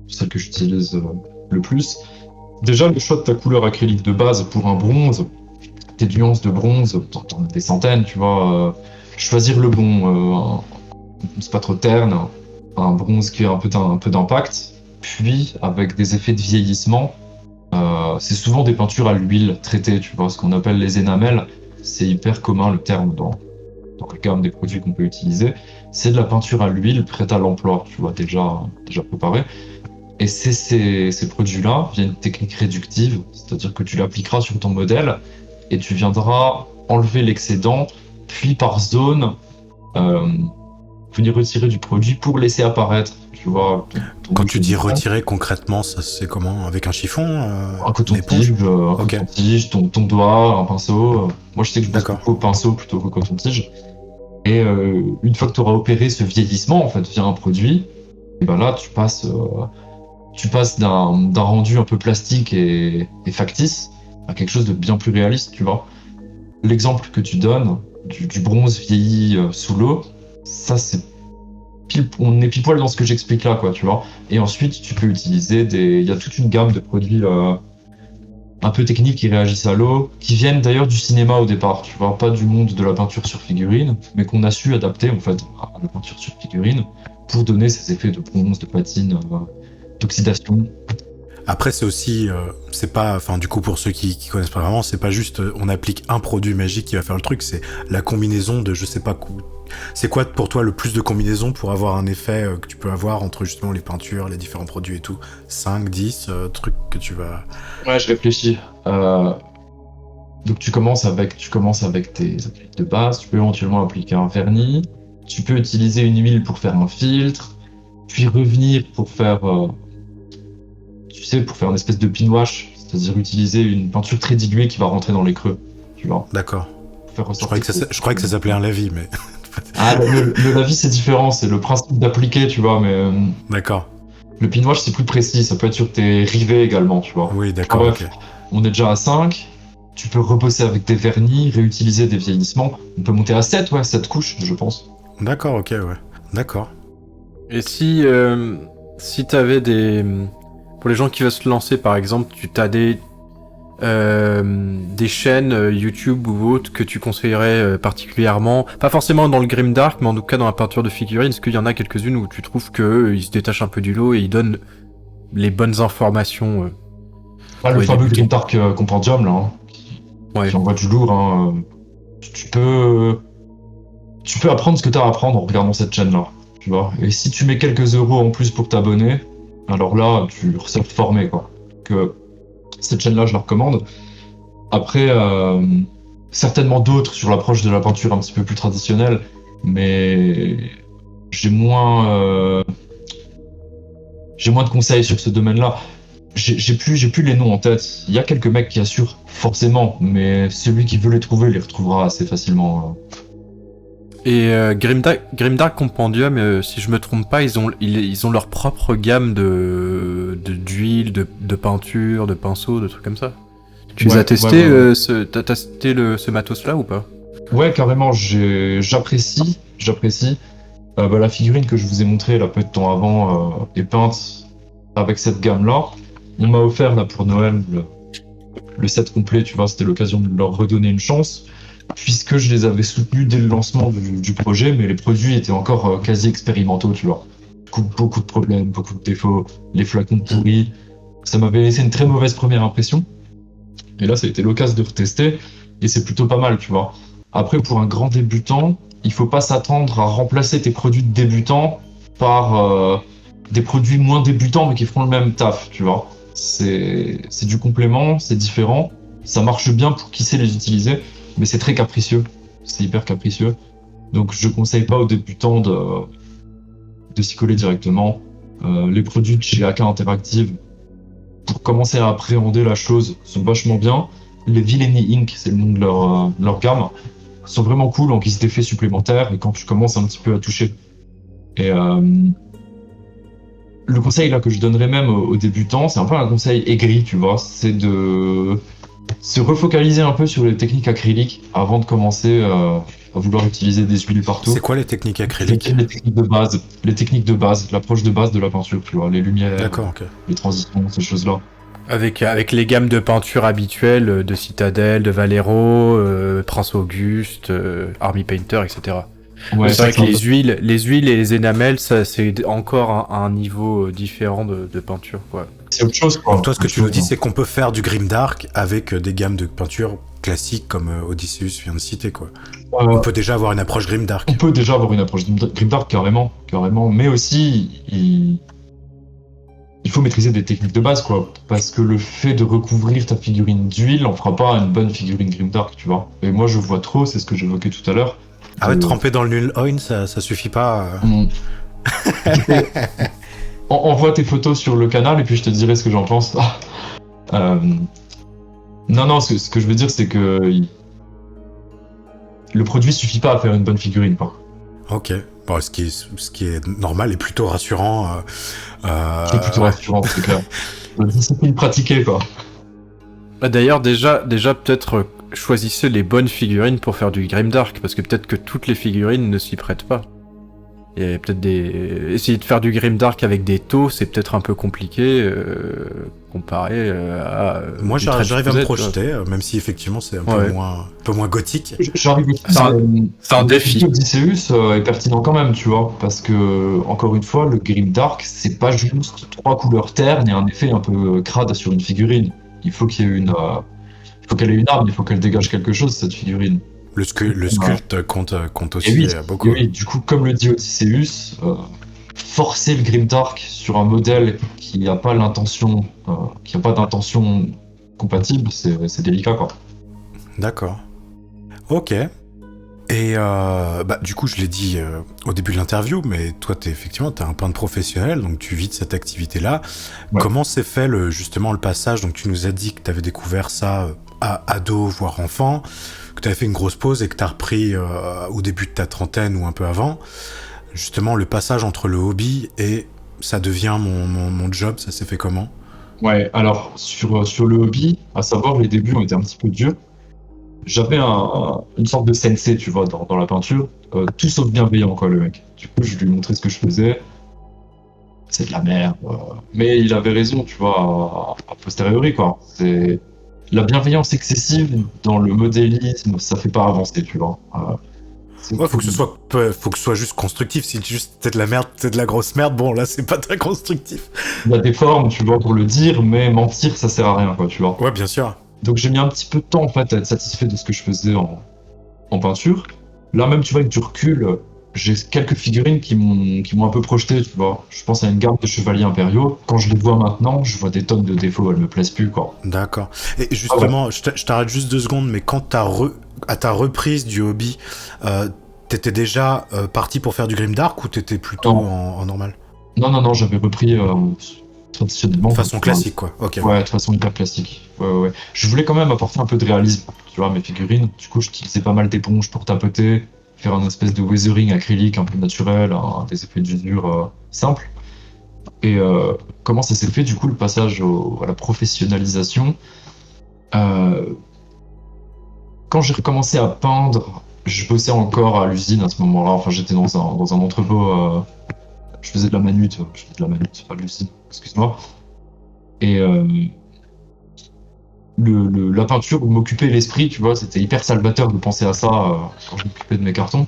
celles que j'utilise le plus. Déjà, le choix de ta couleur acrylique de base pour un bronze, tes nuances de bronze, t'en as des centaines, tu vois. Choisir le bon, c'est pas trop terne, un bronze qui a un peu d'impact, puis avec des effets de vieillissement. C'est souvent des peintures à l'huile traitées, tu vois, ce qu'on appelle les énamels. C'est hyper commun le terme dans la gamme des produits qu'on peut utiliser. C'est de la peinture à l'huile prête à l'emploi, tu vois, déjà préparée. Et ces produits-là via une technique réductive, c'est-à-dire que tu l'appliqueras sur ton modèle et tu viendras enlever l'excédent, puis par zone, venir retirer du produit pour laisser apparaître, tu vois. Quand tu dis retirer concrètement, ça c'est comment? Avec un chiffon? Un coton-tige, ton doigt, un pinceau. Moi je sais que je passe beaucoup au pinceau plutôt qu'au coton-tige. Et une fois que tu auras opéré ce vieillissement en fait via un produit, et ben là tu passes d'un rendu un peu plastique et factice à quelque chose de bien plus réaliste, tu vois. L'exemple que tu donnes du bronze vieilli sous l'eau, ça c'est on est pile poil dans ce que j'explique là, quoi, tu vois. Et ensuite, tu peux utiliser il y a toute une gamme de produits un peu techniques qui réagissent à l'eau, qui viennent d'ailleurs du cinéma au départ, tu vois, pas du monde de la peinture sur figurine, mais qu'on a su adapter en fait à la peinture sur figurine pour donner ces effets de bronze, de patine, d'oxydation. Après, c'est aussi, c'est pas, enfin, du coup, pour ceux qui connaissent pas vraiment, c'est pas juste, on applique un produit magique qui va faire le truc, c'est la combinaison de, je sais pas, c'est quoi pour toi le plus de combinaisons pour avoir un effet que tu peux avoir entre justement les peintures, les différents produits et tout? 5, 10 trucs que tu vas... Ouais, je réfléchis. Donc tu commences avec tes acryliques de base, tu peux éventuellement appliquer un vernis, tu peux utiliser une huile pour faire un filtre, puis revenir pour faire... pour faire une espèce de pin wash, c'est-à-dire utiliser une peinture très diluée qui va rentrer dans les creux, tu vois. D'accord. Je croyais que ça s'appelait un lavis, mais... Ah, le lavis c'est différent, c'est le principe d'appliquer, tu vois, mais... D'accord. Le pin wash c'est plus précis, ça peut être sur tes rivets également, tu vois. Oui, d'accord, bref, ok. On est déjà à 5, tu peux rebosser avec des vernis, réutiliser des vieillissements, on peut monter à 7, ouais, 7 couches, je pense. D'accord, ok, ouais. D'accord. Et si t'avais des... Pour les gens qui veulent se lancer, par exemple, tu as des chaînes YouTube ou autres que tu conseillerais particulièrement, pas forcément dans le grimdark, mais en tout cas dans la peinture de figurines. Est-ce qu'il y en a quelques-unes où tu trouves qu'ils se détachent un peu du lot et ils donnent les bonnes informations le fameux grimdark compendium, là, hein, qui envoie du lourd. Hein, tu peux apprendre ce que tu as à apprendre en regardant cette chaîne-là, tu vois. Et si tu mets quelques euros en plus pour t'abonner, alors là, tu ressors formé, quoi. Que cette chaîne-là, je la recommande. Après, certainement d'autres sur l'approche de la peinture un petit peu plus traditionnelle, mais j'ai moins de conseils sur ce domaine-là. J'ai plus les noms en tête. Il y a quelques mecs qui assurent forcément, mais celui qui veut les trouver les retrouvera assez facilement. Et Grimdark Compendium, si je me trompe pas, ils ont leur propre gamme d'huile, de peinture, de pinceaux, de trucs comme ça. Tu les as testés, t'as testé ce matos-là ou pas? Ouais, carrément, j'apprécie. La figurine que je vous ai montrée là peu de temps avant est peinte avec cette gamme-là. On m'a offert là pour Noël le set complet, tu vois, c'était l'occasion de leur redonner une chance. Puisque je les avais soutenus dès le lancement du projet, mais les produits étaient encore quasi expérimentaux, tu vois. Beaucoup de problèmes, beaucoup de défauts, les flacons pourris. Ça m'avait laissé une très mauvaise première impression. Et là, ça a été l'occasion de retester, et c'est plutôt pas mal, tu vois. Après, pour un grand débutant, il faut pas s'attendre à remplacer tes produits de débutants par des produits moins débutants mais qui feront le même taf, tu vois. C'est du complément, c'est différent, ça marche bien pour qui sait les utiliser, mais c'est très capricieux, c'est hyper capricieux. Donc je conseille pas aux débutants de s'y coller directement. Les produits de chez AK Interactive, pour commencer à appréhender la chose, sont vachement bien. Les Villainy Inc., c'est le nom de leur gamme, sont vraiment cool en guise d'effets supplémentaires et quand tu commences un petit peu à toucher. Et le conseil là que je donnerais même aux débutants, c'est un peu un conseil aigri, tu vois, c'est de se refocaliser un peu sur les techniques acryliques avant de commencer à vouloir utiliser des huiles partout. C'est quoi les techniques acryliques? Les techniques de base, l'approche de base de la peinture, tu vois, les lumières, D'accord, ok. les transitions, ces choses-là. Avec les gammes de peinture habituelles de Citadel, de Valero, Prince Auguste, Army Painter, etc. Ouais, c'est vrai que un les huiles et les énamels, ça c'est encore un niveau différent de peinture, quoi. c'est autre chose, quoi. Donc toi, ce que Autre tu nous chose, dis, hein. c'est qu'on peut faire du grimdark avec des gammes de peinture classiques comme Odysseus vient de citer, quoi. On peut déjà avoir une approche grimdark. On peut déjà avoir une approche grimdark carrément, mais aussi il faut maîtriser des techniques de base, quoi, parce que le fait de recouvrir ta figurine d'huile en fera pas une bonne figurine grimdark, tu vois. Et moi je vois trop, c'est ce que j'évoquais tout à l'heure. Ah ouais, tremper dans le Null Oin, ça suffit pas. On... Envoie tes photos sur le canal et puis je te dirai ce que j'en pense. Non, ce que je veux dire, c'est que le produit suffit pas à faire une bonne figurine, quoi. Ok. Bon, ce qui est normal et plutôt rassurant. C'est plutôt rassurant, c'est clair. La discipline pratiquée, quoi. D'ailleurs, déjà peut-être choisissez les bonnes figurines pour faire du grimdark, parce que peut-être que toutes les figurines ne s'y prêtent pas. Il y a peut-être essayer de faire du grimdark avec des taux, c'est peut-être un peu compliqué comparé à. Moi, j'arrive à me projeter, même si effectivement c'est un peu moins gothique. J'arrive. C'est un défi. Odysseus est pertinent quand même, tu vois, parce que encore une fois, le grimdark, c'est pas juste 3 couleurs ternes et un effet un peu crade sur une figurine. Il faut qu'il y ait il faut qu'elle ait une arme, il faut qu'elle dégage quelque chose, cette figurine. Le sculpte compte aussi beaucoup. Et oui, du coup, comme le dit Odysseus, forcer le grimdark sur un modèle qui n'a pas l'intention, qui n'a pas d'intention compatible, c'est délicat, quoi. D'accord. Ok. Et du coup, je l'ai dit au début de l'interview, mais toi, effectivement, t'es un peintre professionnel, donc tu vis de cette activité-là. Ouais. Comment s'est fait justement le passage? Donc tu nous as dit que t'avais découvert ça à ado, voire enfant, que t'avais fait une grosse pause et que t'as repris au début de ta trentaine ou un peu avant. Justement, le passage entre le hobby et ça devient mon job, ça s'est fait comment? Ouais, alors sur le hobby, à savoir, les débuts ont été un petit peu durs. J'avais une sorte de sensei, tu vois, dans la peinture, tout sauf bienveillant, quoi, le mec. Du coup, je lui montrais ce que je faisais. C'est de la merde. Mais il avait raison, tu vois, a posteriori, quoi. C'est la bienveillance excessive dans le modélisme, ça fait pas avancer, tu vois. Ouais, faut que ce soit juste constructif. Si juste t'es de la merde, t'es de la grosse merde, bon, là, c'est pas très constructif. Il y a des formes, tu vois, pour le dire, mais mentir, ça sert à rien, quoi, tu vois. Ouais, bien sûr. Donc j'ai mis un petit peu de temps en fait à être satisfait de ce que je faisais en peinture. Là même tu vois avec du recul, j'ai quelques figurines qui m'ont un peu projeté, tu vois. Je pense à une garde de chevaliers impériaux. Quand je les vois maintenant, je vois des tonnes de défauts, elles me plaisent plus, quoi. D'accord. Et justement, je t'arrête juste 2 secondes, mais quand à ta reprise du hobby, t'étais déjà parti pour faire du grimdark ou t'étais plutôt en normal? Non, j'avais repris traditionnellement. De façon classique, quoi. Ok. Ouais, de façon hyper classique. Ouais. Je voulais quand même apporter un peu de réalisme, tu vois, à mes figurines. Du coup, j'utilisais pas mal d'éponges pour tapoter, faire un espèce de weathering acrylique un peu naturel, des effets d'usure simples. Et comment ça s'est fait, du coup, le passage à la professionnalisation? Quand j'ai recommencé à peindre, je bossais encore à l'usine à ce moment-là. Enfin, j'étais dans un entrepôt. Je faisais de la manute, pas de l'usine, excuse-moi. Et la peinture m'occupait l'esprit, tu vois, c'était hyper salvateur de penser à ça quand je m'occupais de mes cartons.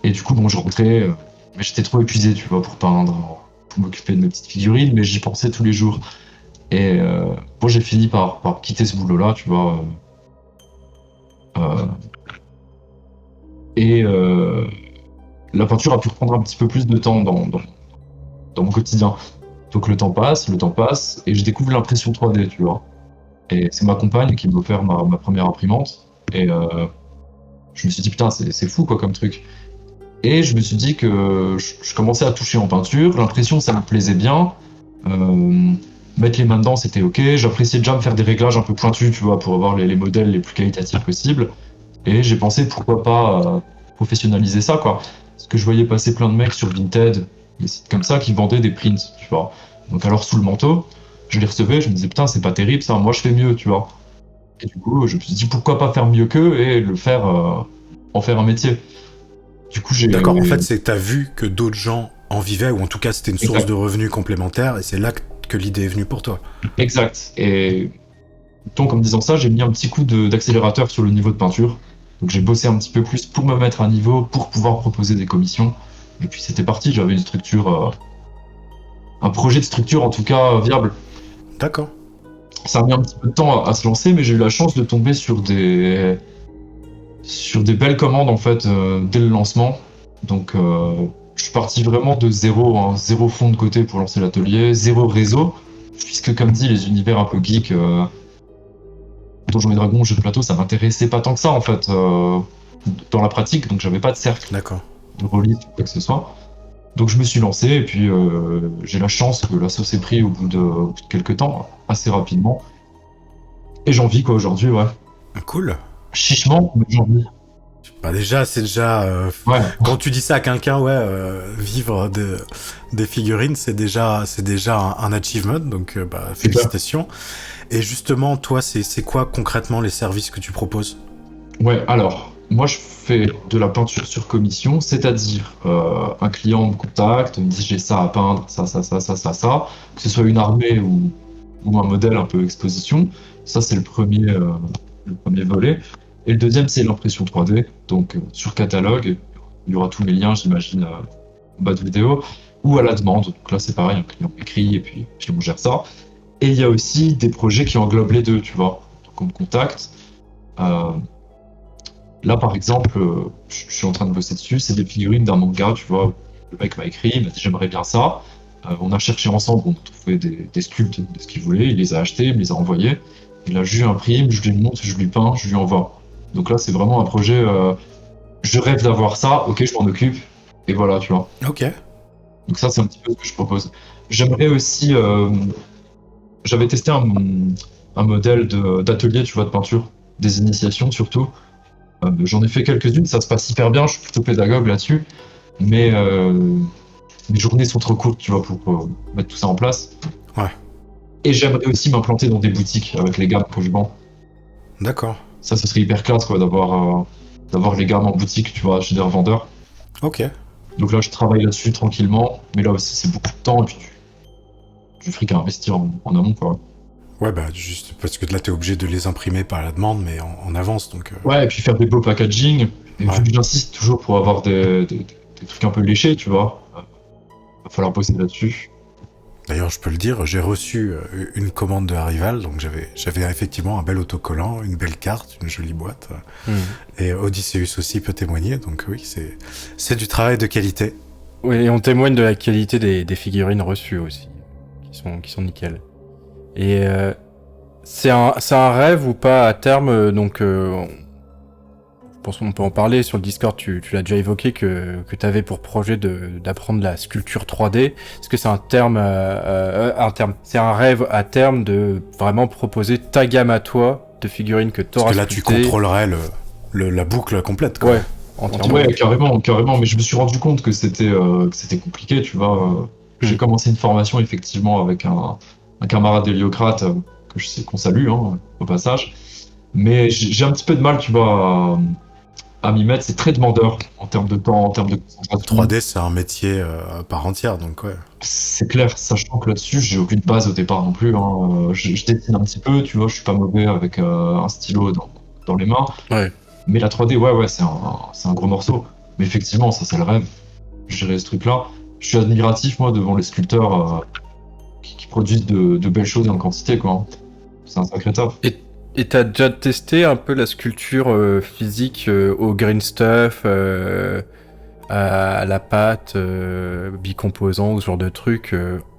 Et du coup, bon, je rentrais, mais j'étais trop épuisé, tu vois, pour peindre, pour m'occuper de mes petites figurines, mais j'y pensais tous les jours. Et bon, j'ai fini par quitter ce boulot-là, tu vois. Et la peinture a pu prendre un petit peu plus de temps dans mon quotidien. Donc le temps passe, et je découvre l'impression 3D, tu vois. Et c'est ma compagne qui m'a offert ma première imprimante. Et je me suis dit, putain, c'est fou, quoi, comme truc. Et je me suis dit que je commençais à toucher en peinture. L'impression, ça me plaisait bien. Mettre les mains dedans, c'était ok. J'appréciais déjà me faire des réglages un peu pointus, tu vois, pour avoir les modèles les plus qualitatifs possibles. Et j'ai pensé, pourquoi pas professionnaliser ça, quoi. Parce que je voyais passer plein de mecs sur Vinted, des sites comme ça, qui vendaient des prints, tu vois. Donc alors, sous le manteau, je les recevais, je me disais, putain, c'est pas terrible, ça, moi je fais mieux, tu vois. Et du coup, je me suis dit, pourquoi pas faire mieux qu'eux et le faire, en faire un métier. Du coup, j'ai... D'accord, en fait, c'est que t'as vu que d'autres gens en vivaient, ou en tout cas, c'était une source Exact. de revenus complémentaire, et c'est là que l'idée est venue pour toi. Exact. Et donc, en me disant ça, j'ai mis un petit coup d'accélérateur sur le niveau de peinture. Donc, j'ai bossé un petit peu plus pour me mettre à niveau, pour pouvoir proposer des commissions. Et puis, c'était parti. J'avais une structure, un projet de structure, en tout cas, viable. D'accord. Ça a mis un petit peu de temps à se lancer, mais j'ai eu la chance de tomber sur des belles commandes, en fait, dès le lancement. Donc, je suis parti vraiment de zéro, hein, zéro fonds de côté pour lancer l'atelier, zéro réseau, puisque comme dit, les univers un peu geeks, Donjons et Dragons, jeux de plateau, ça m'intéressait pas tant que ça en fait dans la pratique, donc j'avais pas de cercle D'accord. de release ou quoi que ce soit. Donc je me suis lancé et puis j'ai la chance que la sauce ait pris au bout de quelques temps, assez rapidement. Et j'en vis quoi aujourd'hui, ouais. Cool. Chichement, mais j'en vis. Bah déjà, c'est déjà... Ouais. Quand tu dis ça à quelqu'un, ouais, vivre des figurines, c'est déjà un achievement, donc bah, félicitations. Et justement, toi, c'est quoi concrètement les services que tu proposes ? Ouais, alors, moi je fais de la peinture sur commission, c'est-à-dire un client me contacte, me dit j'ai ça à peindre, ça, que ce soit une armée ou un modèle un peu exposition. Ça, c'est le premier volet. Et le deuxième, c'est l'impression 3D, donc sur catalogue. Il y aura tous mes liens, j'imagine, en bas de vidéo, ou à la demande. Donc là, c'est pareil, un client écrit et puis on gère ça. Et il y a aussi des projets qui englobent les deux, tu vois. Donc on me contacte. Là, par exemple, je suis en train de bosser dessus, c'est des figurines d'un manga, tu vois. Le mec m'a écrit, il m'a dit j'aimerais bien ça. On a cherché ensemble, on a trouvé des sculptes de ce qu'il voulait, il les a achetés, il me les a envoyés. Et là, je lui imprime, je lui montre, je lui peins, je lui envoie. Donc là, c'est vraiment un projet, je rêve d'avoir ça, ok, je m'en occupe, et voilà, tu vois. Ok. Donc ça, c'est un petit peu ce que je propose. J'aimerais aussi, j'avais testé un modèle d'atelier, tu vois, de peinture, des initiations surtout. J'en ai fait quelques-unes, ça se passe hyper bien, je suis plutôt pédagogue là-dessus, mais mes journées sont trop courtes, tu vois, pour mettre tout ça en place. Ouais. Et j'aimerais aussi m'implanter dans des boutiques avec les gammes que je vends. D'accord. Ça, ce serait hyper classe, quoi, d'avoir les gammes en boutique, tu vois, chez des revendeurs. Ok. Donc là, je travaille là-dessus tranquillement, mais là aussi, c'est beaucoup de temps et puis du fric à investir en amont, quoi. Ouais, bah juste parce que là, t'es obligé de les imprimer par la demande, mais en avance, donc... Ouais, et puis faire des beaux packaging. Et Ouais. vu que j'insiste toujours pour avoir des trucs un peu léchés, tu vois, va falloir bosser là-dessus. D'ailleurs, je peux le dire, j'ai reçu une commande de Arrival, donc j'avais effectivement un bel autocollant, une belle carte, une jolie boîte. Et Odysseus aussi peut témoigner, donc oui, c'est du travail de qualité. Oui, et on témoigne de la qualité des figurines reçues aussi, qui sont nickel. Et c'est un rêve ou pas à terme, donc je pense qu'on peut en parler sur le Discord, tu l'as déjà évoqué, que tu avais pour projet d'apprendre la sculpture 3D. Est-ce que c'est un c'est un rêve à terme de vraiment proposer ta gamme à toi de figurines que tu auras Parce que là, tu contrôlerais la boucle complète, quoi. Ouais, entièrement. Ouais, carrément, mais je me suis rendu compte que c'était compliqué, tu vois. J'ai commencé une formation, effectivement, avec un camarade d'Héliocrate, qu'on salue, hein, au passage. Mais j'ai un petit peu de mal, tu vois, à m'y mettre. C'est très demandeur en termes de temps, en termes de concentration. 3D, c'est un métier à part entière, donc ouais. C'est clair, sachant que là-dessus, j'ai aucune base au départ non plus. Hein. Je dessine un petit peu, tu vois, je suis pas mauvais avec un stylo dans les mains. Ouais. Mais la 3D, ouais, c'est un gros morceau. Mais effectivement, ça, c'est le rêve. Gérer ce truc-là. Je suis admiratif, moi, devant les sculpteurs qui produisent de belles choses en quantité, quoi. C'est un sacré taf. Et Et t'as déjà testé un peu la sculpture physique au green stuff, à la pâte, bicomposant, ou ce genre de truc,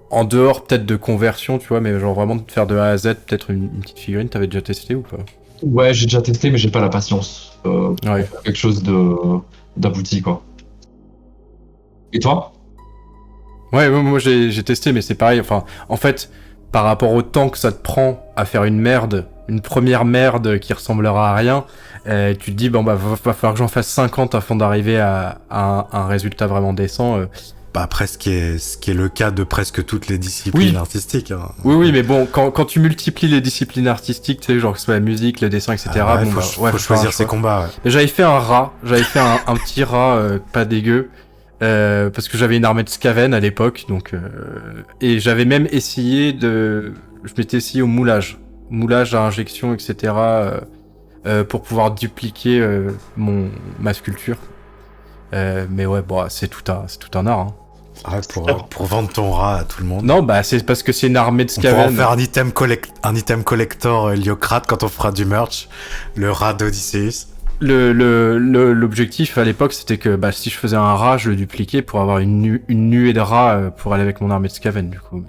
en dehors peut-être de conversion, tu vois, mais genre vraiment de faire de A à Z, peut-être une petite figurine, t'avais déjà testé ou pas? Ouais, j'ai déjà testé, mais j'ai pas la patience. Ouais. Pour faire quelque chose d'abouti, quoi. Et toi? Ouais, moi j'ai testé, mais c'est pareil. Enfin, en fait, par rapport au temps que ça te prend à faire une merde, une première merde qui ressemblera à rien, tu te dis, bon, bah, va falloir que j'en fasse 50 avant d'arriver à un résultat vraiment décent. Bah après, ce qui est le cas de presque toutes les disciplines artistiques. Hein. Oui, mais bon, quand tu multiplies les disciplines artistiques, tu sais, genre que ce soit la musique, le dessin, etc. Ouais, bon, faut choisir ses combats. Ouais. J'avais fait un rat, un petit rat pas dégueu. Parce que j'avais une armée de Skaven à l'époque, donc et j'avais même essayé je m'étais essayé au moulage à injection, etc. Pour pouvoir dupliquer ma sculpture. Mais ouais, bon, c'est tout un art. Hein. Ouais, pour vendre ton rat à tout le monde. Non, bah c'est parce que c'est une armée de Skaven. On pourra en faire un item collector Héliocrate quand on fera du merch, le rat d'Odysseus. L'objectif à l'époque, c'était que bah, si je faisais un rat, je le dupliquais pour avoir une nuée de rats pour aller avec mon armée de Skaven, du coup.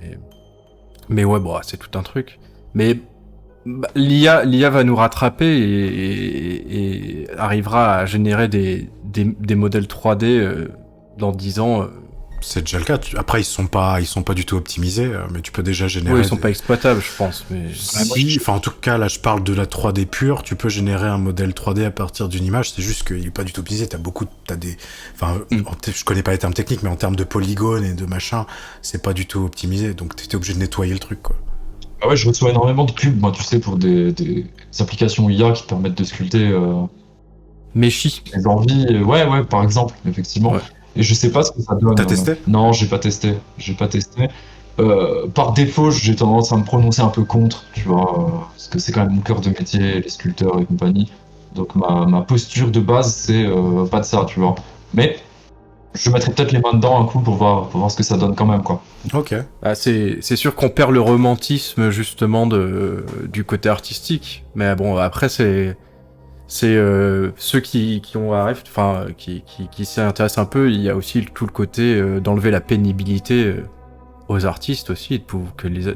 Mais ouais, bon, c'est tout un truc. Mais bah, l'IA va nous rattraper et arrivera à générer des modèles 3D dans 10 ans. C'est déjà le cas. Après, ils sont pas du tout optimisés, mais tu peux déjà générer. Oui, ils sont pas exploitables, je pense. Mais si, enfin, en tout cas, là, je parle de la 3D pure. Tu peux générer un modèle 3D à partir d'une image. C'est juste qu'il est pas du tout optimisé. Je connais pas les termes techniques, mais en termes de polygones et de machin, c'est pas du tout optimisé. Donc, t'es obligé de nettoyer le truc, quoi. Ah ouais, je reçois énormément de pubs, moi, tu sais, pour des applications IA qui te permettent de sculpter Méchi. les envies. Ouais, par exemple, effectivement. Ouais. Et je sais pas ce que ça donne. T'as testé ? Non, j'ai pas testé. Par défaut, j'ai tendance à me prononcer un peu contre, tu vois, parce que c'est quand même mon cœur de métier, les sculpteurs et compagnie. Donc ma posture de base, c'est pas de ça, tu vois. Mais je mettrai peut-être les mains dedans un coup pour voir ce que ça donne quand même, quoi. Ok. Ah, c'est sûr qu'on perd le romantisme justement du côté artistique. Mais bon, après c'est ceux qui ont la ref, enfin qui s'y intéressent un peu. Il y a aussi tout le côté d'enlever la pénibilité aux artistes aussi, pour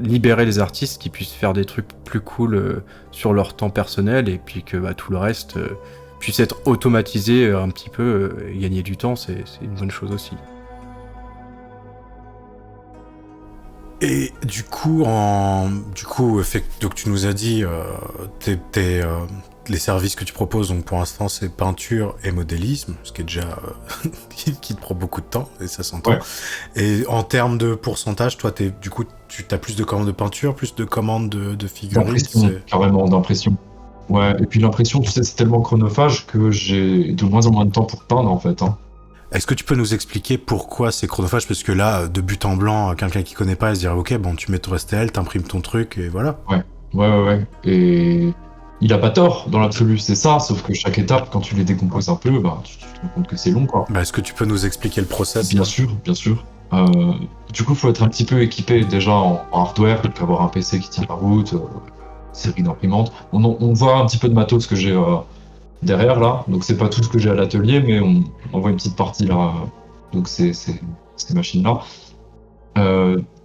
libérer les artistes qui puissent faire des trucs plus cool sur leur temps personnel, et puis que bah, tout le reste puisse être automatisé un petit peu et gagner du temps, c'est une bonne chose aussi. Et du coup, donc tu nous as dit les services que tu proposes, donc pour l'instant c'est peinture et modélisme, ce qui est déjà qui te prend beaucoup de temps, et ça s'entend. Ouais. Et en termes de pourcentage, toi tu as plus de commandes de peinture, plus de commandes de figurines. Carrément d'impression. Ouais, et puis l'impression, tu sais, c'est tellement chronophage que j'ai de moins en moins de temps pour peindre en fait. Hein. Est-ce que tu peux nous expliquer pourquoi c'est chronophage ? Parce que là, de but en blanc, quelqu'un qui connaît pas, il se dirait ok, bon, tu mets ton STL, t'imprimes ton truc et voilà. Ouais. Et il a pas tort dans l'absolu, c'est ça, sauf que chaque étape, quand tu les décomposes un peu, bah, tu te rends compte que c'est long, quoi. Bah, est-ce que tu peux nous expliquer le process ? Bien sûr. Du coup, il faut être un petit peu équipé déjà en hardware, donc avoir un PC qui tient la route, série d'imprimantes. On voit un petit peu de matos que j'ai derrière là, donc c'est pas tout ce que j'ai à l'atelier, mais on voit une petite partie là, donc c'est ces machines-là.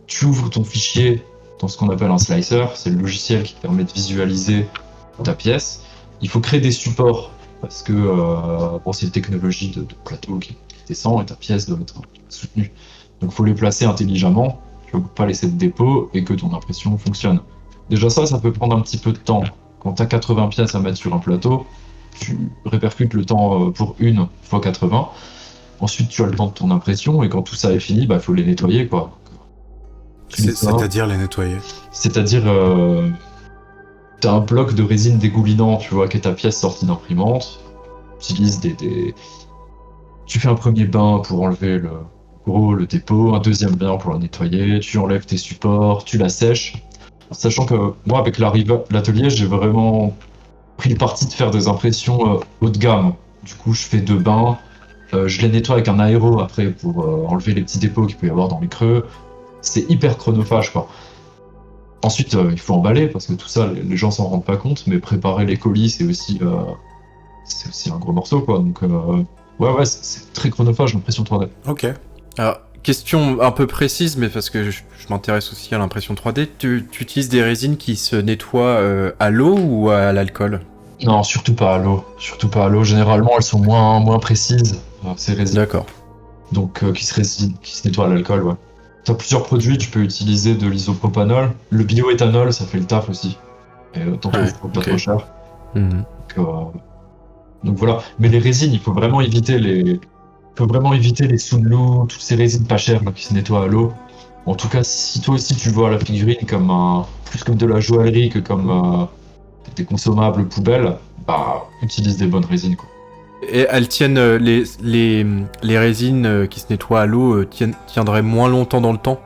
Tu ouvres ton fichier dans ce qu'on appelle un slicer, c'est le logiciel qui te permet de visualiser ta pièce. Il faut créer des supports parce que c'est une technologie de plateau qui descend et ta pièce doit être soutenue. Donc il faut les placer intelligemment, tu ne peux pas laisser de dépôt et que ton impression fonctionne. Déjà ça peut prendre un petit peu de temps. Quand tu as 80 pièces à mettre sur un plateau, tu répercutes le temps pour une fois 80. Ensuite tu as le temps de ton impression et quand tout ça est fini, il faut les nettoyer, quoi. C'est-à-dire les nettoyer. C'est-à-dire, t'as un bloc de résine dégoulinant, tu vois, qui est ta pièce sortie d'imprimante. Tu utilises tu fais un premier bain pour enlever le dépôt, un deuxième bain pour la nettoyer, tu enlèves tes supports, tu la sèches. Sachant que moi, avec l'atelier, j'ai vraiment pris le parti de faire des impressions haut de gamme. Du coup, je fais 2 bains, je les nettoie avec un aéro après pour enlever les petits dépôts qu'il peut y avoir dans les creux. C'est hyper chronophage, quoi. Ensuite, il faut emballer, parce que tout ça, les gens s'en rendent pas compte, mais préparer les colis, c'est aussi un gros morceau, quoi. Donc, ouais, c'est très chronophage, l'impression 3D. Ok. Alors, question un peu précise, mais parce que je m'intéresse aussi à l'impression 3D, tu utilises des résines qui se nettoient à l'eau ou à l'alcool? Non, surtout pas à l'eau. Surtout pas à l'eau. Généralement, elles sont moins précises, ces résines. D'accord. Donc, qui se nettoient à l'alcool, ouais. T'as plusieurs produits, tu peux utiliser de l'isopropanol. Le bioéthanol, ça fait le taf aussi. Et tant que ça coûte pas trop cher. Mhm. Donc voilà. Mais les résines, il faut vraiment éviter les Sunlu, toutes ces résines pas chères là, qui se nettoient à l'eau. En tout cas, si toi aussi tu vois la figurine plus comme de la joaillerie que comme des consommables poubelles, bah utilise des bonnes résines, quoi. Et elles tiennent, les résines qui se nettoient à l'eau tiendraient moins longtemps dans le temps?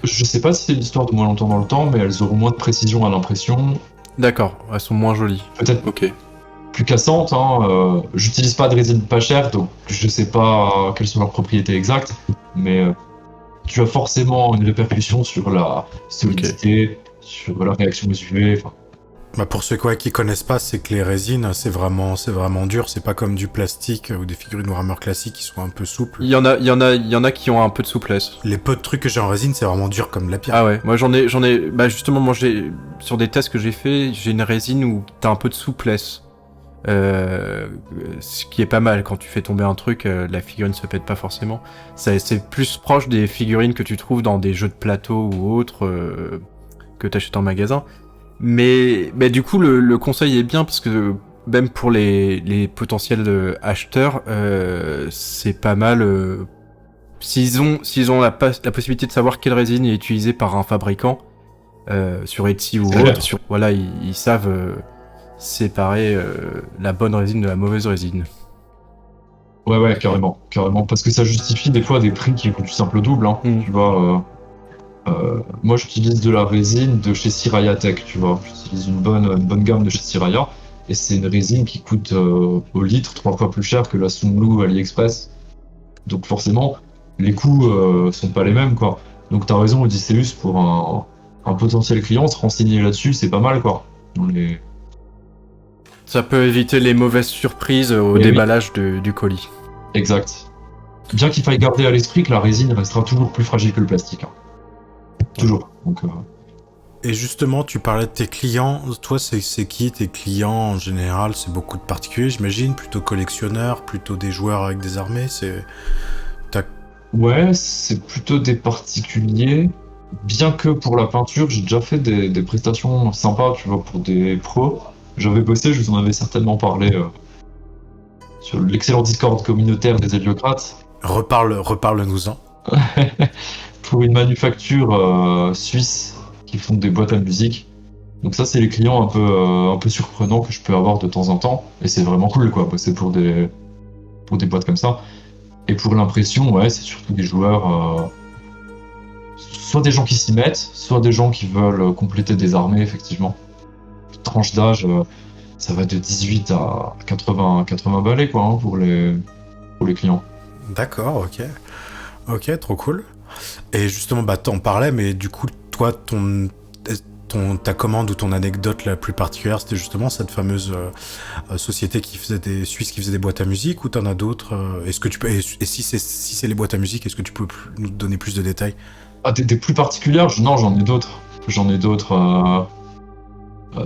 Je sais pas si c'est l'histoire de moins longtemps dans le temps, mais elles auront moins de précision à l'impression. D'accord, elles sont moins jolies. Peut-être Ok. plus cassantes, hein. J'utilise pas de résine pas chère, donc je sais pas quelles sont leurs propriétés exactes, mais tu as forcément une répercussion sur la solidité, sur la réaction aux UV. Enfin, Bah pour ceux qui connaissent pas, c'est que les résines, c'est vraiment dur. C'est pas comme du plastique ou des figurines Warhammer classiques qui sont un peu souples. Il y en a qui ont un peu de souplesse. Les peu de trucs que j'ai en résine, c'est vraiment dur comme de la pierre. Ah ouais, moi j'en ai, bah justement, sur des tests que j'ai fait, j'ai une résine où t'as un peu de souplesse. Ce qui est pas mal quand tu fais tomber un truc, la figurine se pète pas forcément. C'est plus proche des figurines que tu trouves dans des jeux de plateau ou autres que t'achètes en magasin. Mais du coup, le conseil est bien parce que même pour les potentiels acheteurs, c'est pas mal. S'ils ont la possibilité de savoir quelle résine est utilisée par un fabricant sur Etsy ou autre, voilà, ils savent séparer la bonne résine de la mauvaise résine. ouais, carrément, parce que ça justifie des fois des prix qui coûtent du simple double, hein. Tu vois. Moi, j'utilise de la résine de chez Siraya Tech, tu vois. J'utilise une bonne gamme de chez Siraya, et c'est une résine qui coûte au litre 3 fois plus cher que la Sunlu AliExpress. Donc forcément, les coûts sont pas les mêmes, quoi. Donc t'as raison, Odysseus, pour un potentiel client, se renseigner là-dessus, c'est pas mal, quoi. Ça peut éviter les mauvaises surprises au déballage du colis. Exact. Bien qu'il faille garder à l'esprit que la résine restera toujours plus fragile que le plastique, hein. Toujours. Donc, Et justement, tu parlais de tes clients. Toi, c'est qui tes clients en général? C'est beaucoup de particuliers, j'imagine, plutôt collectionneurs, plutôt des joueurs avec des armées. Ouais, c'est plutôt des particuliers. Bien que pour la peinture, j'ai déjà fait des prestations sympas, tu vois, pour des pros. J'avais bossé, je vous en avais certainement parlé sur l'excellent Discord communautaire des Héliocrates. Reparle-nous-en. Pour une manufacture suisse qui font des boîtes à musique. Donc ça, c'est les clients un peu surprenants que je peux avoir de temps en temps. Et c'est vraiment cool, quoi, bosser pour des boîtes comme ça. Et pour l'impression, ouais, c'est surtout des joueurs, soit des gens qui s'y mettent, soit des gens qui veulent compléter des armées, effectivement. Tranche d'âge, ça va de 18 à 80 balais, quoi, hein, pour les clients. D'accord, ok. Ok, trop cool. Et justement, bah t'en parlais, mais du coup, toi, ta commande ou ton anecdote la plus particulière, c'était justement cette fameuse société suisse qui faisait des boîtes à musique, ou t'en as d'autres Est-ce que tu peux, et si c'est les boîtes à musique, est-ce que tu peux nous donner plus de détails? Ah, des plus particulières? Non, j'en ai d'autres.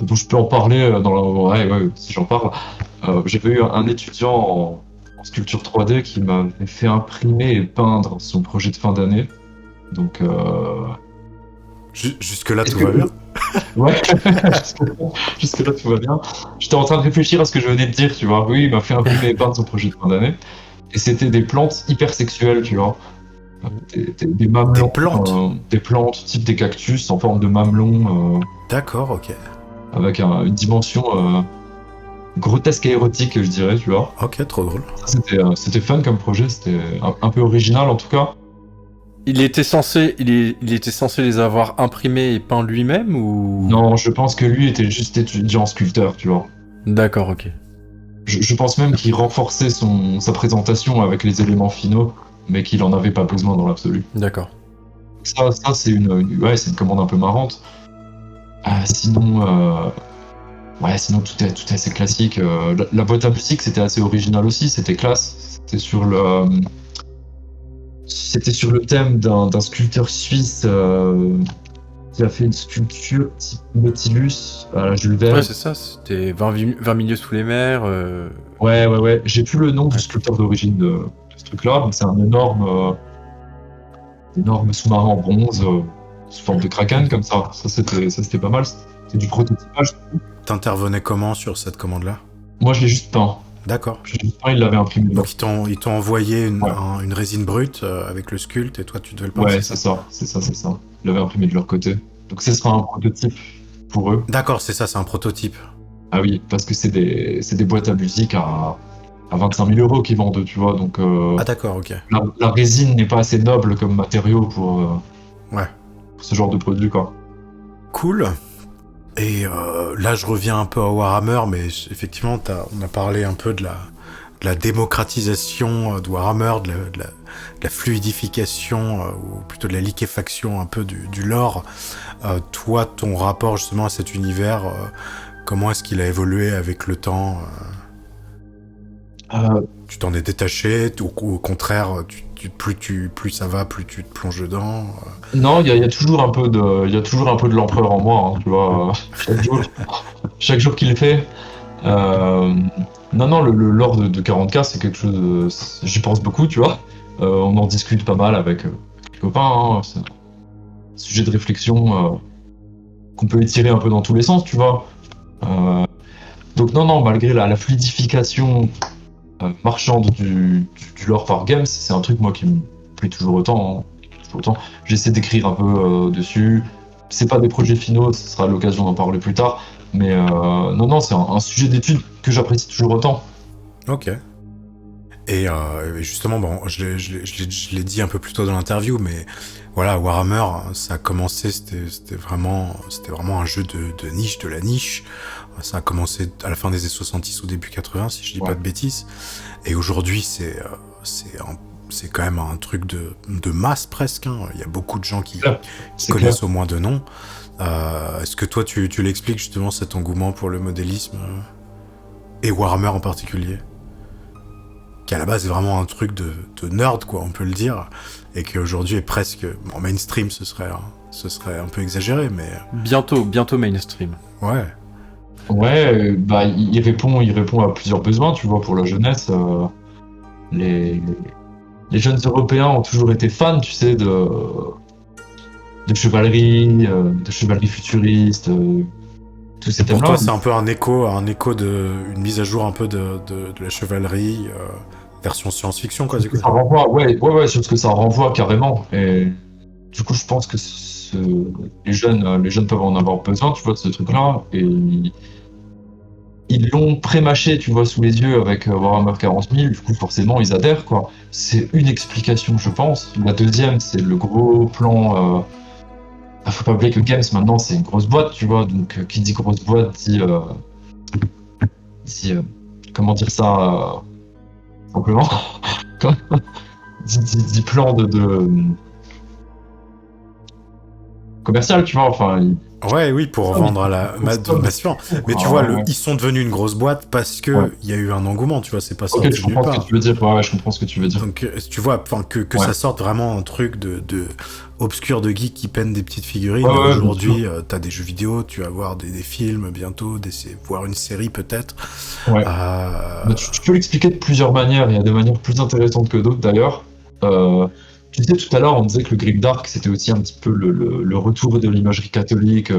Dont je peux en parler ouais, si j'en parle. J'avais eu un étudiant en sculpture 3D qui m'avait fait imprimer et peindre son projet de fin d'année. Donc jusque-là, tout va bien. Ouais, jusque-là tout va bien. J'étais en train de réfléchir à ce que je venais de dire, tu vois. Oui, il m'a fait imprimer et peindre son projet de fin d'année. Et c'était des plantes hyper sexuelles, tu vois. Des mamelons. Des plantes, type des cactus en forme de mamelon. D'accord, ok. Avec une dimension grotesque et érotique, je dirais, tu vois. Ok, trop drôle. C'était fun comme projet, c'était un peu original en tout cas. Il était censé les avoir imprimés et peints lui-même ou... Non, je pense que lui était juste étudiant sculpteur, tu vois. D'accord, ok. Je pense même qu'il renforçait sa présentation avec les éléments finaux, mais qu'il en avait pas besoin dans l'absolu. D'accord. Ça c'est une commande un peu marrante. Sinon tout est assez classique. La boîte à musique, c'était assez original aussi, c'était classe. C'était sur le thème d'un sculpteur suisse qui a fait une sculpture type Nautilus à la Jules Verne. Ouais, c'est ça, c'était 20 milieux sous les mers. Ouais. J'ai plus le nom du sculpteur d'origine de ce truc-là, mais c'est un énorme sous-marin en bronze sous forme de kraken comme ça. Ça c'était pas mal. C'était du prototypage. T'intervenais comment sur cette commande-là? Moi, je l'ai juste peint. D'accord. Il l'avait imprimé. Donc ils t'ont envoyé Ouais. une résine brute avec le sculpte et toi tu devais le peindre. Ouais, c'est ça. Ils l'avaient imprimé de leur côté. Donc ce sera un prototype pour eux. D'accord, c'est ça, c'est un prototype. Ah oui, parce que c'est des boîtes à musique à 25 000 € qu'ils vendent, tu vois. Donc Ah d'accord, ok. la résine n'est pas assez noble comme matériau pour ce genre de produit, quoi. Cool. Et là, je reviens un peu à Warhammer, mais effectivement, on a parlé un peu de la démocratisation de Warhammer, de la fluidification, ou plutôt de la liquéfaction un peu du lore. Toi, ton rapport justement à cet univers, comment est-ce qu'il a évolué avec le temps Tu t'en es détaché, ou au contraire, plus ça va, plus tu te plonges dedans Non, il y a toujours un peu de l'empereur en moi, hein, tu vois. Chaque jour qu'il fait. Non, le lore de 40K, c'est quelque chose. J'y pense beaucoup, tu vois. On en discute pas mal avec les copains. Hein. C'est un sujet de réflexion qu'on peut étirer un peu dans tous les sens, tu vois. Donc non, malgré la fluidification marchande du lore par games, c'est un truc moi qui me plaît toujours autant. J'essaie d'écrire un peu dessus. C'est pas des projets finaux, ce sera l'occasion d'en parler plus tard. Mais non, c'est un sujet d'étude que j'apprécie toujours autant. Ok. Et justement, bon, je l'ai dit un peu plus tôt dans l'interview, mais voilà, Warhammer, ça a commencé, c'était vraiment un jeu de niche, de la niche. Ça a commencé à la fin des années 70 ou début 80, si je dis pas de bêtises. Et aujourd'hui, c'est quand même un truc de masse presque. Hein. Il y a beaucoup de gens qui connaissent au moins de nom. Est-ce que toi, tu l'expliques justement cet engouement pour le modélisme et Warhammer en particulier, qui à la base est vraiment un truc de nerd, quoi, on peut le dire, et qui aujourd'hui est presque en mainstream, ce serait un peu exagéré, mais bientôt mainstream. Ouais. Ouais, il répond à plusieurs besoins, tu vois, pour la jeunesse. Les jeunes Européens ont toujours été fans, tu sais, de chevalerie futuriste, tous ces thèmes-là. Pour toi, c'est un peu un écho une mise à jour un peu de la chevalerie, version science-fiction, quoi. Ça renvoie, ouais, sur ce que ça renvoie carrément. Et du coup, je pense que les jeunes peuvent en avoir besoin, tu vois, de ce truc-là. Et ils l'ont pré-mâché, tu vois, sous les yeux avec Warhammer 40 000. Du coup, forcément, ils adhèrent, quoi. C'est une explication, je pense. La deuxième, c'est le gros plan. Faut pas oublier que Games maintenant c'est une grosse boîte, tu vois, donc qui dit grosse boîte dit comment dire ça simplement dit plan de commercial, tu vois, enfin. Oui, pour vendre à la massivement. Mais tu vois, ils sont devenus une grosse boîte parce que il y a eu un engouement, tu vois, c'est pas ça. Ok, je comprends ce que tu veux dire. Ouais, je comprends ce que tu veux dire. Donc, tu vois, que ça sorte vraiment un truc de obscur de geek qui peignent des petites figurines. Aujourd'hui, t'as des jeux vidéo, tu vas voir des films bientôt, voire une série peut-être. Ouais. Tu peux l'expliquer de plusieurs manières. Il y a des manières plus intéressantes que d'autres d'ailleurs. Tu disais tout à l'heure, on disait que le Grimdark, c'était aussi un petit peu le retour de l'imagerie catholique,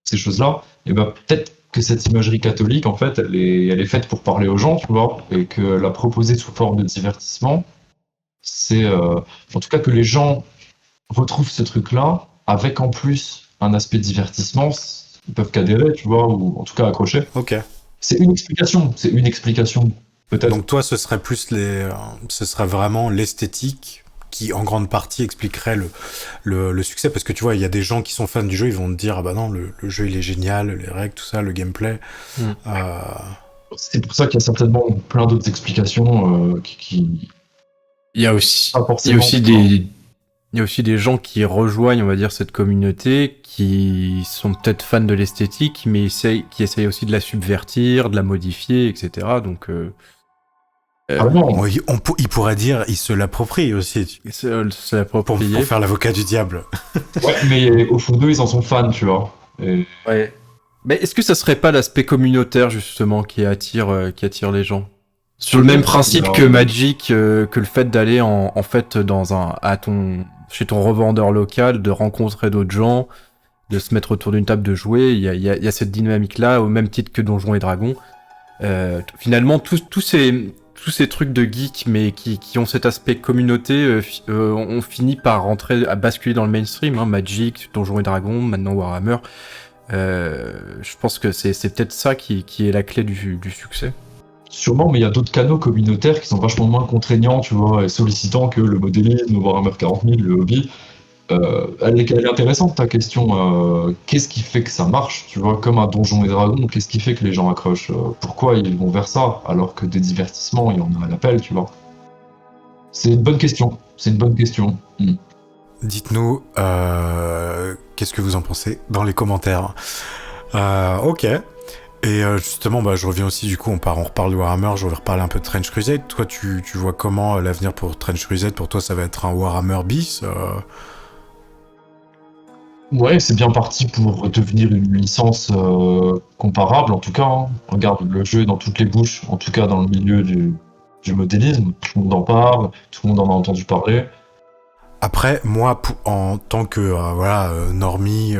ces choses-là. Et peut-être que cette imagerie catholique, en fait, elle est faite pour parler aux gens, tu vois, et que la proposer sous forme de divertissement, c'est en tout cas que les gens retrouvent ce truc-là, avec en plus un aspect divertissement, ils peuvent qu'adhérer, tu vois, ou en tout cas accrocher. Ok. C'est une explication, peut-être. Donc toi, ce serait vraiment l'esthétique qui en grande partie expliquerait le succès, parce que tu vois, il y a des gens qui sont fans du jeu, ils vont te dire ah bah non, le jeu il est génial, les règles, tout ça, le gameplay. C'est pour ça qu'il y a certainement plein d'autres explications qui... Il y a aussi Il y a aussi des gens qui rejoignent, on va dire, cette communauté, qui sont peut-être fans de l'esthétique, mais qui essayent aussi de la subvertir, de la modifier, etc. Donc, Ah non, Oui, il pourrait dire, il se l'approprie aussi, c'est pour approprié. faire l'avocat du diable. ouais, mais au fond d'eux, ils en sont fans, tu vois. Et Ouais. Mais est-ce que ça serait pas l'aspect communautaire, justement, qui attire les gens? Sur le même principe que Magic, que le fait d'aller en fait chez ton revendeur local, de rencontrer d'autres gens, de se mettre autour d'une table de jouer, il y a cette dynamique-là, au même titre que Donjons et Dragons. Finalement, tous ces trucs de geeks, mais qui ont cet aspect communauté, ont fini par rentrer, à basculer dans le mainstream, hein, Magic, Donjons et Dragons, maintenant Warhammer. Je pense que c'est peut-être ça qui est la clé du succès. sûrement, mais il y a d'autres canaux communautaires qui sont vachement moins contraignants, tu vois, et sollicitants que le modélisme, le Warhammer 40 000, le hobby. Elle est intéressante ta question. Qu'est-ce qui fait que ça marche, tu vois, comme un Donjons et Dragons, qu'est-ce qui fait que les gens accrochent pourquoi ils vont vers ça, alors que des divertissements, il y en a à l'appel, tu vois. C'est une bonne question. C'est une bonne question. Dites-nous qu'est-ce que vous en pensez dans les commentaires. Ok. Et justement, je reviens aussi, du coup, on reparle de Warhammer, je vais reparler un peu de Trench Crusade. Toi, tu vois comment l'avenir pour Trench Crusade? Pour toi, ça va être un Warhammer bis Ouais, c'est bien parti pour devenir une licence comparable, en tout cas. Hein. Regarde, le jeu est dans toutes les bouches, en tout cas dans le milieu du modélisme. Tout le monde en parle, tout le monde en a entendu parler. Après, moi, en tant que normie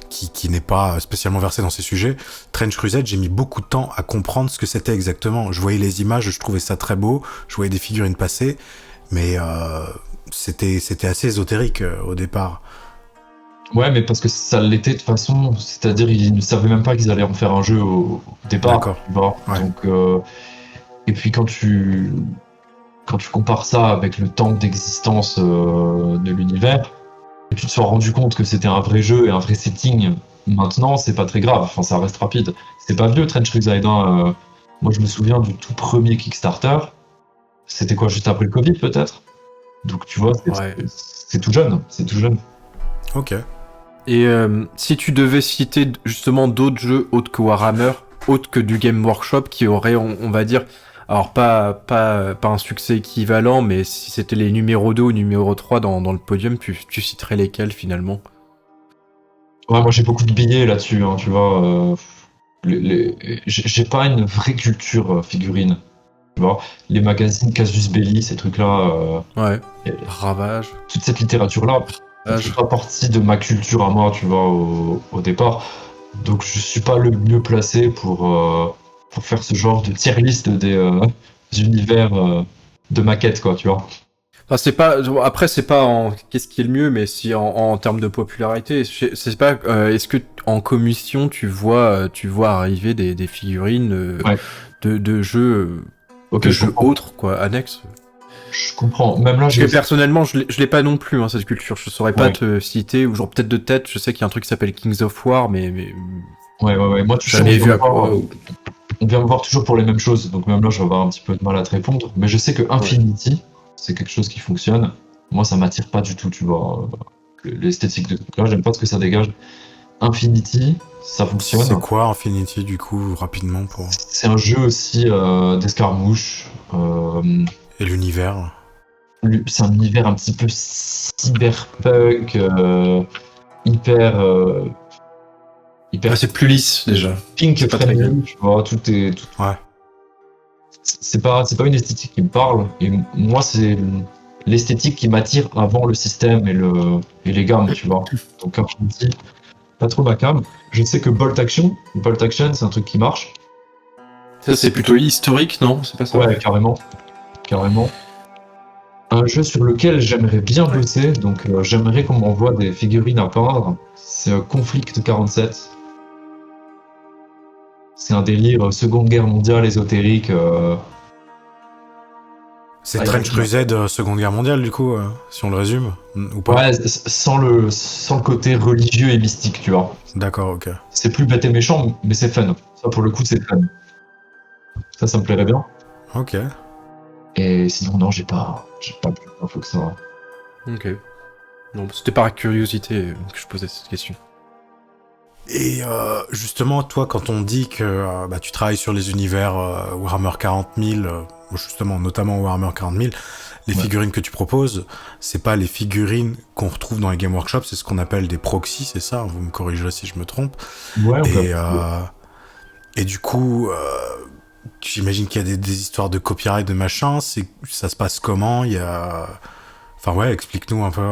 qui n'est pas spécialement versé dans ces sujets, Trench Crusade, j'ai mis beaucoup de temps à comprendre ce que c'était exactement. Je voyais les images, je trouvais ça très beau, je voyais des figurines passer, mais c'était assez ésotérique au départ. Ouais, mais parce que ça l'était de toute façon, c'est-à-dire ils ne savaient même pas qu'ils allaient en faire un jeu au départ. D'accord. Tu vois. Ouais. Donc, et puis quand tu compares ça avec le temps d'existence de l'univers, et tu te sois rendu compte que c'était un vrai jeu et un vrai setting, maintenant c'est pas très grave, enfin ça reste rapide. C'est pas vieux Trench Crusade, hein. Moi je me souviens du tout premier Kickstarter, c'était quoi, juste après le Covid peut-être? Donc tu vois, Ouais. c'est tout jeune, c'est tout jeune. Ok. Et si tu devais citer justement d'autres jeux autres que Warhammer, autres que du Game Workshop, qui auraient, on va dire, alors pas un succès équivalent, mais si c'était les numéro 2 ou numéro 3 dans le podium, tu citerais lesquels finalement? Ouais, moi j'ai beaucoup de billets là-dessus, hein, tu vois. J'ai pas une vraie culture figurine, tu vois. Les magazines Casus Belli, ces trucs-là, Ouais. et Ravage. toute cette littérature-là, ça fait pas partie de ma culture à moi, tu vois, au départ. Donc je suis pas le mieux placé pour faire ce genre de tier list des univers de maquettes, quoi, tu vois. Enfin, c'est pas. Après, c'est pas en qu'est-ce qui est le mieux, mais si en termes de popularité, c'est pas. Est-ce que en commission tu vois arriver des figurines Ouais. de jeux, Ok, de je jeux comprends. autres quoi, annexes? Je comprends. Même là, Parce j'ai que personnellement, je l'ai pas non plus, hein, cette culture. Je saurais pas Ouais. te citer, ou genre peut-être de tête. Je sais qu'il y a un truc qui s'appelle Kings of War, mais Ouais. Moi, tu sais, jamais vu à quoi. on vient me voir toujours pour les mêmes choses, donc même là, je vais avoir un petit peu de mal à te répondre. Mais je sais que Infinity, c'est quelque chose qui fonctionne. Moi, ça m'attire pas du tout, tu vois. L'esthétique de truc là, j'aime pas ce que ça dégage. Infinity, ça fonctionne. C'est quoi Infinity, du coup, rapidement pour... C'est un jeu aussi d'escarmouche. Et l'univers? C'est un univers un petit peu cyberpunk, hyper C'est plus lisse déjà. pink c'est pas très friendly, tu vois. Tout. Ouais. C'est pas une esthétique qui me parle. Et moi, c'est l'esthétique qui m'attire avant le système et les gammes, tu vois. Donc Infinity, pas trop ma cam. Je sais que Bolt Action, c'est un truc qui marche. Ça, c'est plutôt historique, non? C'est pas ça? Ouais, carrément. Un jeu sur lequel j'aimerais bien bosser, donc j'aimerais qu'on m'envoie des figurines à peindre, c'est Conflict 47. C'est un délire Seconde Guerre mondiale ésotérique. C'est Ah, Trench il y a- Crusade Seconde Guerre mondiale, du coup, si on le résume, ou pas? Ouais, sans le côté religieux et mystique, tu vois. D'accord, ok. C'est plus bête et méchant, mais c'est fun. Ça, pour le coup, c'est fun. Ça me plairait bien. Ok. Et sinon, non, j'ai pas plus d'infos que ça. Ok. Non, c'était par curiosité que je posais cette question. Et justement, toi, quand on dit que tu travailles sur les univers Warhammer 40 000, justement, notamment Warhammer 40 000, les figurines que tu proposes, c'est pas les figurines qu'on retrouve dans les Game Workshop, c'est ce qu'on appelle des proxys, c'est ça? Vous me corrigerez si je me trompe. Ouais, Et du coup, j'imagine qu'il y a des histoires de copyright, de machin. Ça se passe comment? Il y a... Enfin ouais, explique-nous un peu.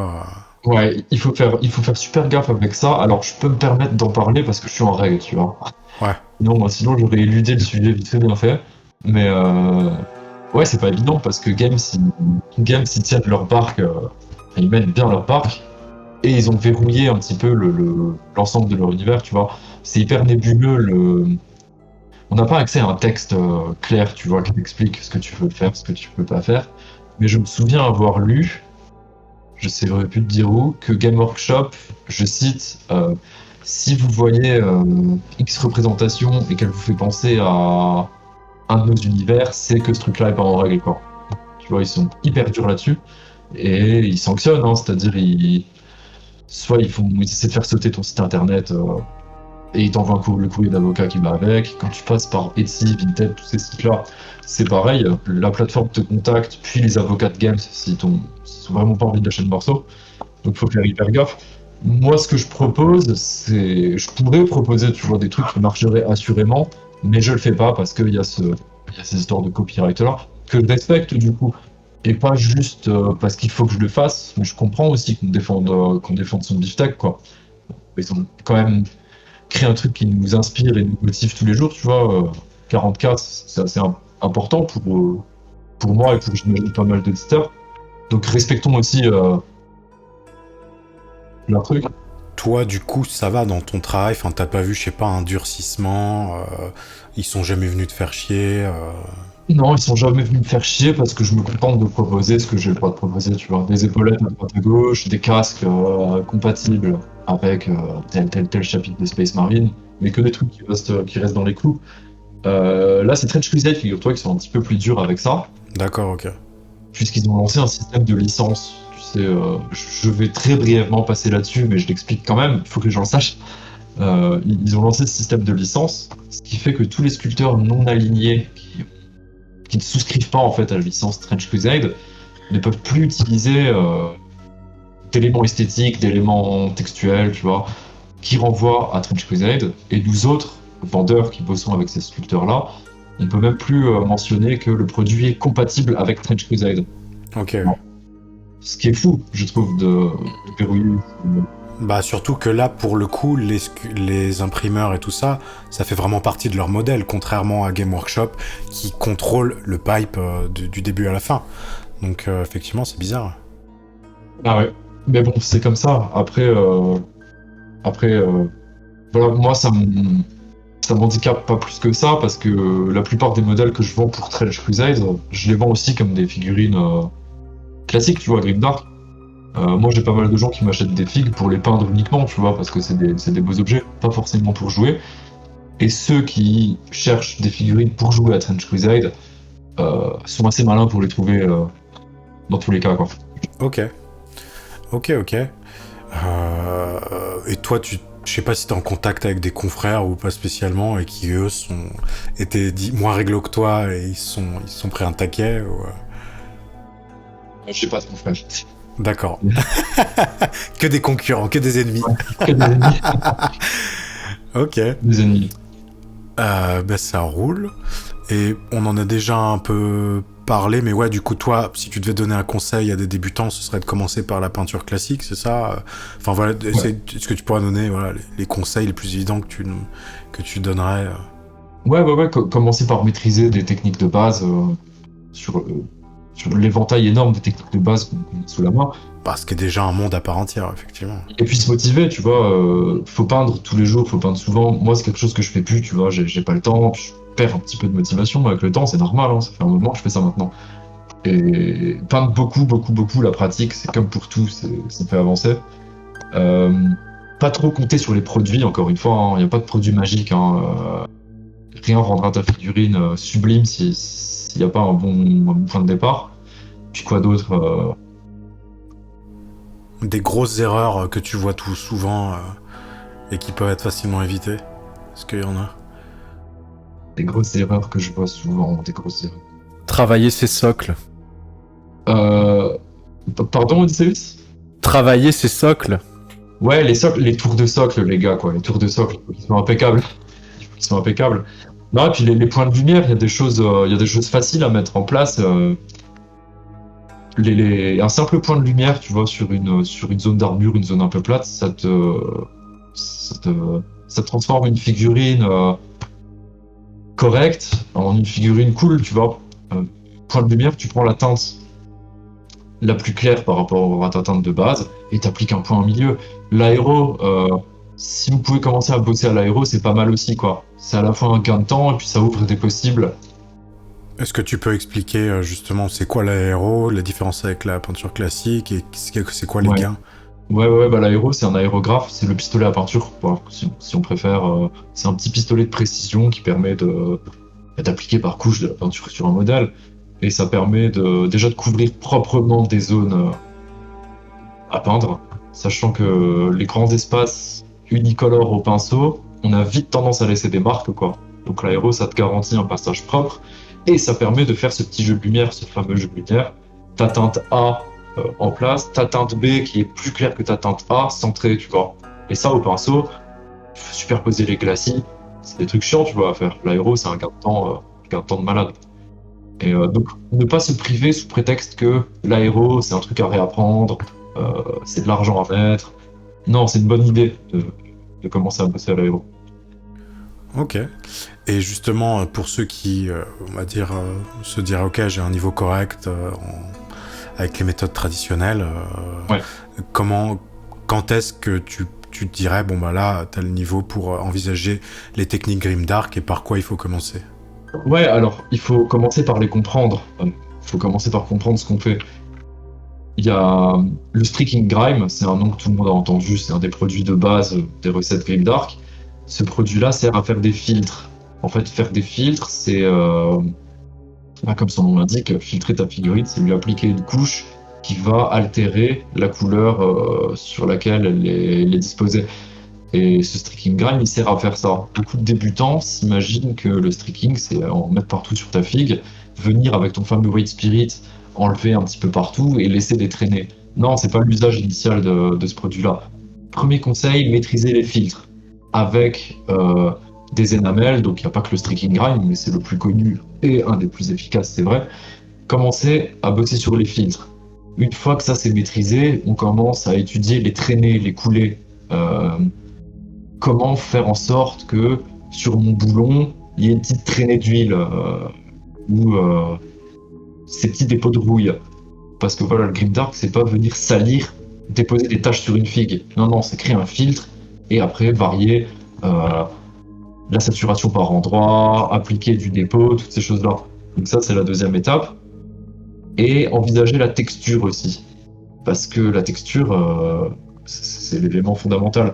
Ouais, il faut faire super gaffe avec ça. Alors, je peux me permettre d'en parler parce que je suis en règle, tu vois. Ouais. Non, sinon j'aurais éludé le sujet vite fait bien fait. Mais ouais, c'est pas évident parce que Games, ils tiennent leur barque, ils mènent bien leur barque et ils ont verrouillé un petit peu l'ensemble de leur univers, tu vois. C'est hyper nébuleux. On n'a pas accès à un texte clair, tu vois, qui t'explique ce que tu peux faire, ce que tu peux pas faire. Mais je me souviens avoir lu, je sais plus te dire où, que Game Workshop, je cite, si vous voyez X représentation et qu'elle vous fait penser à un de nos univers, c'est que ce truc-là est pas en règle, quoi. Tu vois, ils sont hyper durs là-dessus et ils sanctionnent, hein, c'est-à-dire soit ils essaient de faire sauter ton site internet et ils t'envoient le courrier d'avocat qui va avec. Quand tu passes par Etsy, Vinted, tous ces sites-là, c'est pareil. La plateforme te contacte, puis les avocats de Games s'ils ont vraiment pas envie de lâcher le morceau. Donc faut faire hyper gaffe. Moi, ce que je propose, je pourrais proposer toujours des trucs qui marcheraient assurément, mais je le fais pas parce qu'il y a ces histoires de copyright là que je respecte du coup, et pas juste parce qu'il faut que je le fasse. Mais je comprends aussi qu'on défende son beefsteak, quoi. Ils ont quand même créé un truc qui nous inspire et nous motive tous les jours, tu vois. 44, c'est assez important pour moi et pour, j'imagine, pas mal d'éditeurs. Donc respectons aussi leur truc. Toi, du coup, ça va dans ton travail. Enfin, t'as pas vu, je sais pas, un durcissement. Ils sont jamais venus te faire chier. Non, ils sont jamais venus me faire chier parce que je me contente de proposer ce que j'ai le droit de proposer, tu vois. Des épaulettes à droite à gauche, des casques compatibles avec tel chapitre de Space Marine, mais que des trucs qui restent dans les clous. Là, c'est Trench Crusade, figure-toi, qui sont un petit peu plus durs avec ça, D'accord, ok. puisqu'ils ont lancé un système de licence. Tu sais, je vais très brièvement passer là-dessus, mais je l'explique quand même, il faut que les gens le sachent. Ils ont lancé ce système de licence, ce qui fait que tous les sculpteurs non alignés qui ne souscrivent pas en fait à la licence Trench Crusade ne peuvent plus utiliser d'éléments esthétiques, d'éléments textuels, tu vois, qui renvoient à Trench Crusade. Et nous autres, vendeurs qui bossons avec ces sculpteurs-là, on peut même plus mentionner que le produit est compatible avec Trench Crusade. Ok. Bon. Ce qui est fou, je trouve, de verrouiller. Bah surtout que là, pour le coup, les imprimeurs et tout ça, ça fait vraiment partie de leur modèle, contrairement à Game Workshop, qui contrôle le pipe du début à la fin. Donc effectivement, c'est bizarre. Ah ouais. Mais bon, c'est comme ça. Après, voilà, moi, ça m'handicape pas plus que ça, parce que la plupart des modèles que je vends pour Trench Crusade, je les vends aussi comme des figurines classiques, tu vois, Grimdark. Moi, j'ai pas mal de gens qui m'achètent des figues pour les peindre uniquement, tu vois, parce que c'est des beaux objets, pas forcément pour jouer. Et ceux qui cherchent des figurines pour jouer à Trench Crusade sont assez malins pour les trouver dans tous les cas, quoi. Ok. Et toi, je sais pas si t'es en contact avec des confrères ou pas spécialement, et qui eux étaient moins réglo que toi et ils sont pris un taquet ou... Je sais pas ce qu'on ferait. D'accord. Que des concurrents, que des ennemis. Que des ennemis. Ok. Des ennemis. Ça roule. Et on en a déjà un peu parlé, mais ouais, du coup, toi, si tu devais donner un conseil à des débutants, ce serait de commencer par la peinture classique, c'est ça? Enfin voilà, ouais. Est-ce que tu pourrais donner les conseils les plus évidents que tu donnerais? Ouais, commencer par maîtriser des techniques de base sur l'éventail énorme des techniques de base qu'on a sous la main. Parce qu'il y a déjà un monde à part entière, effectivement. Et puis se motiver, tu vois, faut peindre tous les jours, faut peindre souvent. Moi, c'est quelque chose que je fais plus, tu vois, j'ai pas le temps, je perds un petit peu de motivation avec le temps, c'est normal, hein, ça fait un moment que je fais ça maintenant. Et peindre beaucoup, la pratique, c'est comme pour tout, ça fait avancer. Pas trop compter sur les produits, encore une fois, il n'y a pas de produit magique, rien rendra ta figurine sublime s'il n'y a pas un bon point de départ. Puis quoi d'autre Des grosses erreurs que tu vois tout souvent et qui peuvent être facilement évitées. Est-ce qu'il y en a? Des grosses erreurs que je vois souvent, des grosses erreurs. Travailler ses socles. Pardon, Odysseus? Travailler ses socles. Ouais, les socles, les tours de socle, les gars, quoi. Les tours de socle, il faut qu'ils soient impeccables. Il faut qu'ils soient impeccables. Non, et puis les points de lumière, il y a des choses faciles à mettre en place. Un simple point de lumière, tu vois, sur une zone d'armure, une zone un peu plate, ça te transforme une figurine correcte en une figurine cool, tu vois. Point de lumière, tu prends la teinte la plus claire par rapport à ta teinte de base et t'appliques un point au milieu. L'aéro, si vous pouvez commencer à bosser à l'aéro, c'est pas mal aussi, quoi. C'est à la fois un gain de temps et puis ça ouvre des possibles. Est-ce que tu peux expliquer justement c'est quoi l'aéro, la différence avec la peinture classique et c'est quoi les Ouais. gains? Ouais, bah l'aéro, c'est un aérographe, c'est le pistolet à peinture, quoi, si on préfère. C'est un petit pistolet de précision qui permet d'appliquer par couche de la peinture sur un modèle. Et ça permet déjà de couvrir proprement des zones à peindre, sachant que les grands espaces unicolores au pinceau, on a vite tendance à laisser des marques, quoi. Donc l'aéro, ça te garantit un passage propre, et ça permet de faire ce petit jeu de lumière, ce fameux jeu de lumière. Ta teinte A en place, ta teinte B qui est plus claire que ta teinte A, centrée, tu vois. Et ça, au pinceau, tu faut superposer les glacis, c'est des trucs chiants, tu vois, à faire. L'aéro, c'est un gain de temps de malade. Et donc, ne pas se priver sous prétexte que l'aéro, c'est un truc à réapprendre, c'est de l'argent à mettre. Non, c'est une bonne idée de commencer à bosser à l'aéro. Ok. Et justement, pour ceux qui, on va dire, se diraient ok, j'ai un niveau correct avec les méthodes traditionnelles, Ouais. quand est-ce que tu te dirais, bon bah là, t'as le niveau pour envisager les techniques grimdark et par quoi il faut commencer? Ouais, alors, il faut commencer par les comprendre. Il faut commencer par comprendre ce qu'on fait. Il y a le streaking grime, c'est un nom que tout le monde a entendu, c'est un des produits de base des recettes grimdark. Ce produit-là sert à faire des filtres. En fait, faire des filtres, c'est, comme son nom l'indique, filtrer ta figurine, c'est lui appliquer une couche qui va altérer la couleur sur laquelle elle est disposée. Et ce streaking grime, il sert à faire ça. Beaucoup de débutants s'imaginent que le streaking, c'est en mettre partout sur ta figue, venir avec ton fameux white spirit, enlever un petit peu partout et laisser des traînées. Non, c'est pas l'usage initial de ce produit-là. Premier conseil, maîtriser les filtres avec des énamels. Donc il n'y a pas que le streaking grime, mais c'est le plus connu et un des plus efficaces, c'est vrai. Commencez à bosser sur les filtres. Une fois que ça c'est maîtrisé, on commence à étudier les traînées, les coulées. Comment faire en sorte que sur mon boulon, il y ait une petite traînée d'huile ou ces petits dépôts de rouille. Parce que voilà, le grimdark, c'est pas venir salir, déposer des taches sur une figue. Non, c'est créer un filtre et après varier la saturation par endroit, appliquer du dépôt, toutes ces choses-là. Donc ça, c'est la deuxième étape. Et envisager la texture aussi. Parce que la texture, c'est l'élément fondamental.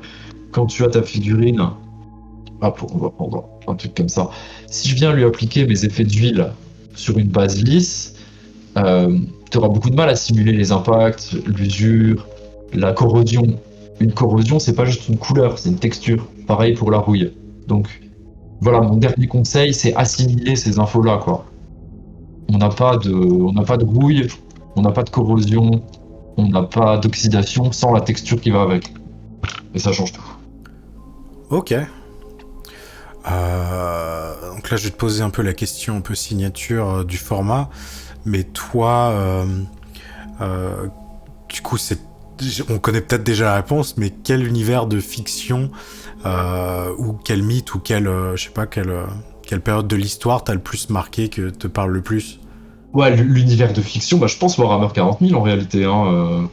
Quand tu as ta figurine, on va prendre un truc comme ça. Si je viens lui appliquer mes effets d'huile sur une base lisse, tu auras beaucoup de mal à simuler les impacts, l'usure, la corrosion. Une corrosion, c'est pas juste une couleur, c'est une texture. Pareil pour la rouille. Donc voilà, mon dernier conseil, c'est assimiler ces infos-là, quoi. On n'a pas de rouille, on n'a pas de corrosion, on n'a pas d'oxydation sans la texture qui va avec. Et ça change tout. Ok. Donc là, je vais te poser un peu la question un peu signature du format. Mais toi, du coup, on connaît peut-être déjà la réponse, mais quel univers de fiction ou quel mythe ou quelle période de l'histoire t'as le plus marqué, que te parle le plus? Ouais, l'univers de fiction, je pense Warhammer 40 000 en réalité. Hein,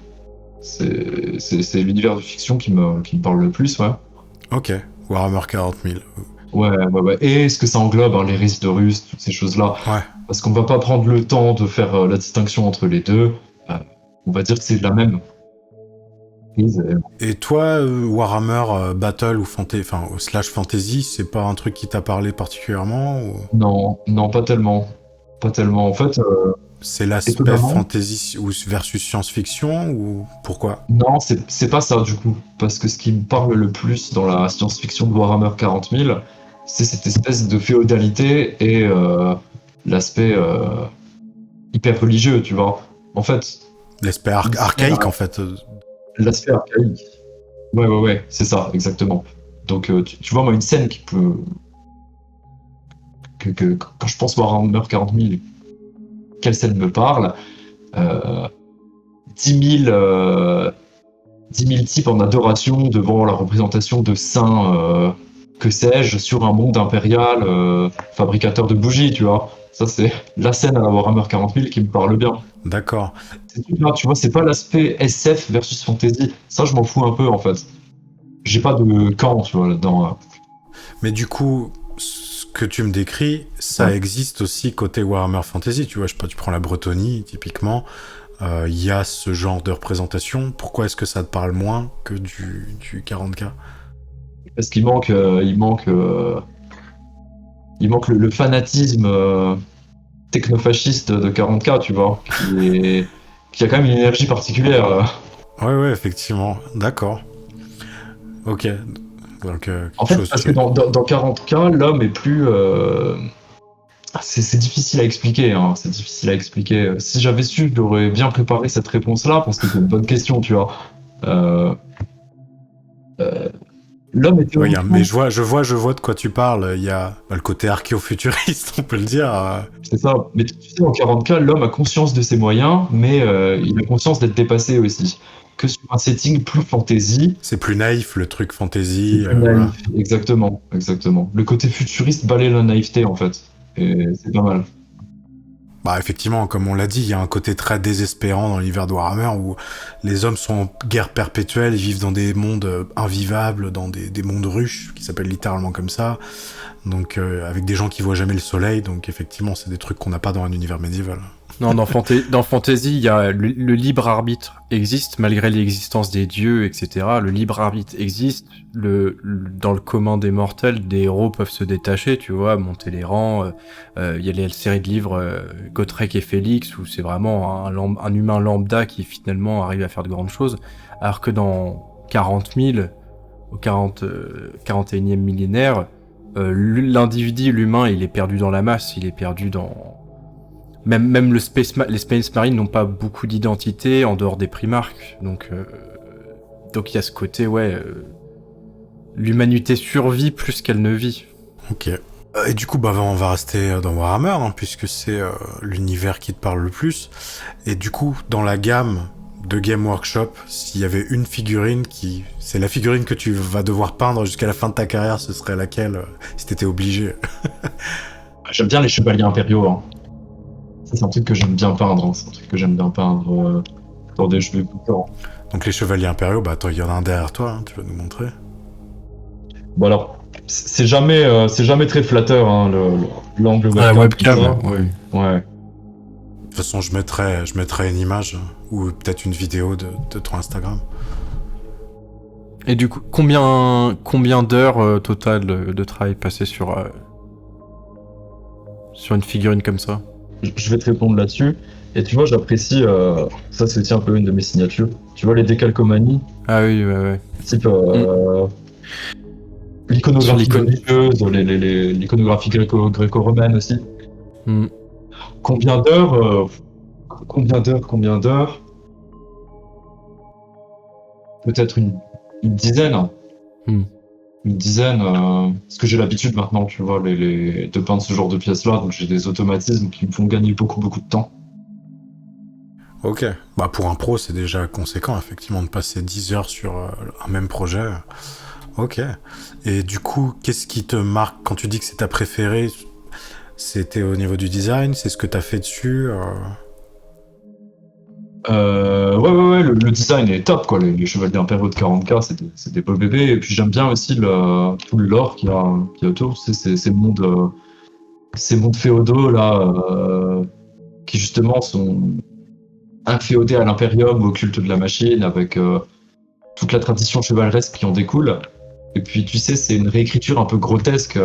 c'est l'univers de fiction qui me parle le plus, ouais. Ok, Warhammer 40 000. Ouais. Et ce que ça englobe, hein, les risques de Rust, toutes ces choses-là. Ouais. Parce qu'on va pas prendre le temps de faire la distinction entre les deux. On va dire que c'est de la même. Et toi, Warhammer Battle ou slash Fantasy, c'est pas un truc qui t'a parlé particulièrement ou... Non, pas tellement. Pas tellement. En fait, c'est l'aspect Étonnamment. fantasy ou versus science-fiction ou pourquoi? Non, c'est pas ça du coup. Parce que ce qui me parle le plus dans la science-fiction de Warhammer 40 000, c'est cette espèce de féodalité et l'aspect hyper religieux, tu vois. En fait, L'aspect archaïque en fait. l'aspect archaïque. Ouais, c'est ça, exactement. Donc, tu vois, moi, une scène qui peut. Quand je pense Warhammer 40 000, quelle scène me parle? euh, 10 000 types en adoration devant la représentation de saints, que sais-je, sur un monde impérial fabricateur de bougies, tu vois. Ça, c'est la scène à la Warhammer 40 000 qui me parle bien. D'accord. Là, tu vois, c'est pas l'aspect SF versus fantasy. Ça, je m'en fous un peu, en fait. J'ai pas de camp, tu vois, là-dedans. Mais du coup, ce que tu me décris, ça Ouais. existe aussi côté Warhammer Fantasy. Tu vois, je sais pas, tu prends la Bretonie, typiquement. Il y a ce genre de représentation. Pourquoi est-ce que ça te parle moins que du 40K? Parce qu'il manque, il manque le fanatisme technofasciste de 40K, tu vois, qui a quand même une énergie particulière. Ouais, effectivement. D'accord. Ok. Donc, En quelque fait, chose parce que... que dans 40K, l'homme est plus. C'est difficile à expliquer, hein, c'est difficile à expliquer. Si j'avais su, j'aurais bien préparé cette réponse-là, parce que c'est une bonne question, tu vois. Euh, euh, L'homme est Ouais, mais théoriquement. je vois de quoi tu parles. Il y a le côté archéofuturiste, on peut le dire. C'est ça. Mais tu sais, en 40K, l'homme a conscience de ses moyens, mais il a conscience d'être dépassé aussi. Que sur un setting plus fantasy, C'est plus naïf, le truc c'est fantasy. plus Voilà. naïf. Exactement, exactement. Le côté futuriste balaie la naïveté, en fait. Et c'est pas mal. Bah effectivement, comme on l'a dit, il y a un côté très désespérant dans l'univers de Warhammer où les hommes sont en guerre perpétuelle, ils vivent dans des mondes invivables, dans des mondes ruches, qui s'appellent littéralement comme ça, donc avec des gens qui voient jamais le soleil, donc effectivement c'est des trucs qu'on n'a pas dans un univers médiéval. Non, dans Fantasy, il y a le libre arbitre existe malgré l'existence des dieux, etc. Le libre arbitre existe. Dans le commun des mortels, des héros peuvent se détacher, tu vois, monter les rangs. Il y a les séries de livres Gotrek et Félix où c'est vraiment un humain lambda qui finalement arrive à faire de grandes choses. Alors que dans 40 000, au 41e millénaire, l'individu, l'humain, il est perdu dans la masse, il est perdu dans... Même les Space Marines n'ont pas beaucoup d'identité en dehors des Primarques, donc il y a ce côté, l'humanité survit plus qu'elle ne vit. Ok. Et du coup, bah, on va rester dans Warhammer, hein, puisque c'est l'univers qui te parle le plus. Et du coup, dans la gamme de Game Workshop, s'il y avait une figurine qui... C'est la figurine que tu vas devoir peindre jusqu'à la fin de ta carrière, ce serait laquelle, si t'étais obligé? J'aime bien les chevaliers impériaux, hein. Ça, c'est un truc que j'aime bien peindre, hein. C'est un truc que j'aime bien peindre. Attendez, je vais vous faire. Donc les chevaliers impériaux, bah attends, il y en a un derrière toi, hein, tu vas nous montrer. Bon alors, c'est jamais très flatteur, hein, l'angle Ah, la webcam. webcam, tout ça. oui. Ouais. De toute façon, je mettrai une image, ou peut-être une vidéo de ton Instagram. Et du coup, combien d'heures total de travail passé sur une figurine comme ça? Je vais te répondre là-dessus. Et tu vois, j'apprécie, ça c'est aussi un peu une de mes signatures. Tu vois les décalcomanies, Ah oui, ouais. type Sur l'iconographie l'icône. religieuse, l'iconographie gréco-romaine aussi. Mm. Combien d'heures Combien d'heures Peut-être une dizaine, hein. Hmm. Une dizaine, parce que j'ai l'habitude maintenant, tu vois, de peindre ce genre de pièces-là, donc j'ai des automatismes qui me font gagner beaucoup de temps. Ok. Bah pour un pro, c'est déjà conséquent, effectivement, de passer 10 heures sur un même projet. Ok. Et du coup, qu'est-ce qui te marque quand tu dis que c'est ta préférée? C'était au niveau du design? C'est ce que t'as fait dessus? Ouais, le design est top, quoi. Les chevaliers impériaux de 40K, c'est des beaux bébés. Et puis j'aime bien aussi tout le lore qu'il y a autour. C'est ces mondes féodaux, là, qui justement sont inféodés à l'impérium, au culte de la machine, avec toute la tradition chevaleresque qui en découle. Et puis, tu sais, c'est une réécriture un peu grotesque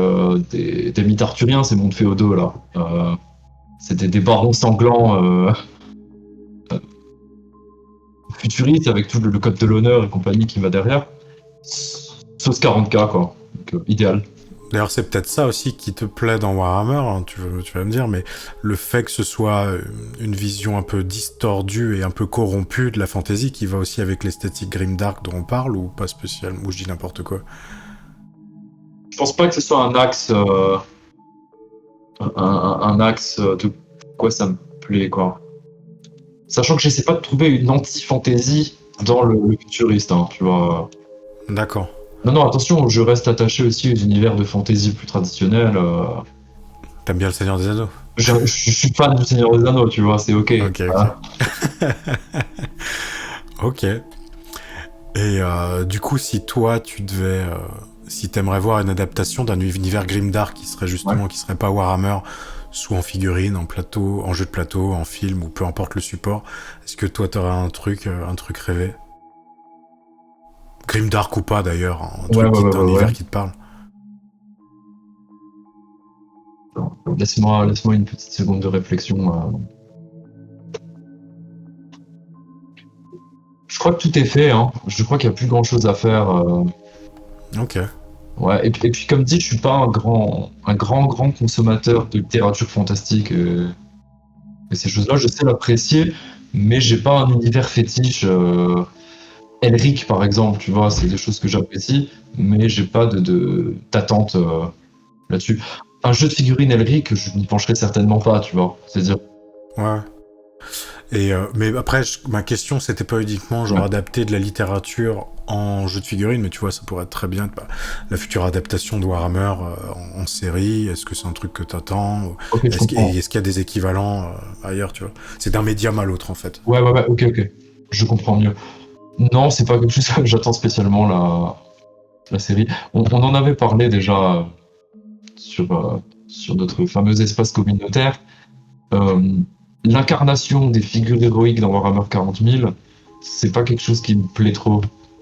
des mythes arthuriens, ces mondes féodaux, là. c'était des barons sanglants futuristes avec tout le code de l'honneur et compagnie qui va derrière. Sauce 40K, quoi. Donc, idéal. D'ailleurs, c'est peut-être ça aussi qui te plaît dans Warhammer, hein, tu vas me dire, mais le fait que ce soit une vision un peu distordue et un peu corrompue de la fantasy qui va aussi avec l'esthétique grimdark dont on parle, ou pas spécialement, ou je dis n'importe quoi. Je pense pas que ce soit un axe, un axe de quoi ça me plaît, quoi. Sachant que j'essaie pas de trouver une anti-fantasy dans le futuriste, hein, tu vois. D'accord. Non, attention, je reste attaché aussi aux univers de fantasy plus traditionnels. T'aimes bien le Seigneur des Anneaux? Je suis fan du Seigneur des Anneaux, tu vois, c'est ok. Ok. Ok. Et du coup, si toi, tu devais... si t'aimerais voir une adaptation d'un univers grimdark qui serait justement, qui serait pas Warhammer, soit en figurine, en plateau, en jeu de plateau, en film, ou peu importe le support, est-ce que toi, t'aurais un truc rêvé? Grimdark ou pas, d'ailleurs, un univers qui te parle. Laisse-moi une petite seconde de réflexion. Je crois que tout est fait, hein. Je crois qu'il n'y a plus grand-chose à faire. Ok. Ouais, et puis comme dit, je suis pas un grand consommateur de littérature fantastique et ces choses-là, je sais l'apprécier, mais j'ai pas un univers fétiche. Elric, par exemple, tu vois, c'est des choses que j'apprécie, mais j'ai pas d'attente là-dessus. Un jeu de figurines Elric, je n'y pencherai certainement pas, tu vois. C'est-à-dire. Ouais. Et mais après, ma question, c'était pas uniquement genre adapter de la littérature en jeu de figurines, mais tu vois, ça pourrait être très bien la future adaptation de Warhammer en série. Est-ce que c'est un truc que t'attends? Okay, est-ce qu'il y a des équivalents ailleurs, tu vois? C'est d'un médium à l'autre, en fait. Ouais, ok. Je comprends mieux. Non, c'est pas quelque chose que j'attends spécialement, la série. On en avait parlé déjà sur notre fameux espace communautaire. L'incarnation des figures héroïques dans Warhammer 40 000, c'est pas quelque chose qui me plaît trop.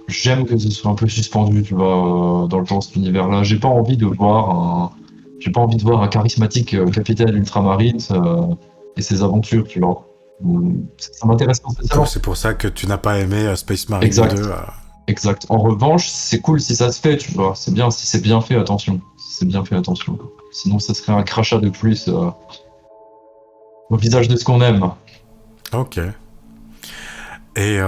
J'aime que ce soit un peu suspendu, tu vois, dans cet univers-là. J'ai pas envie de voir un charismatique capitaine ultramarine et ses aventures, tu vois. Ça m'intéresse pas spécialement. C'est pour ça que tu n'as pas aimé Space Marine 2. Exact. En revanche, c'est cool si ça se fait, tu vois. C'est bien si c'est bien fait, attention. Si c'est bien fait, attention. Sinon, ça serait un crachat de plus au visage de ce qu'on aime. Ok. Et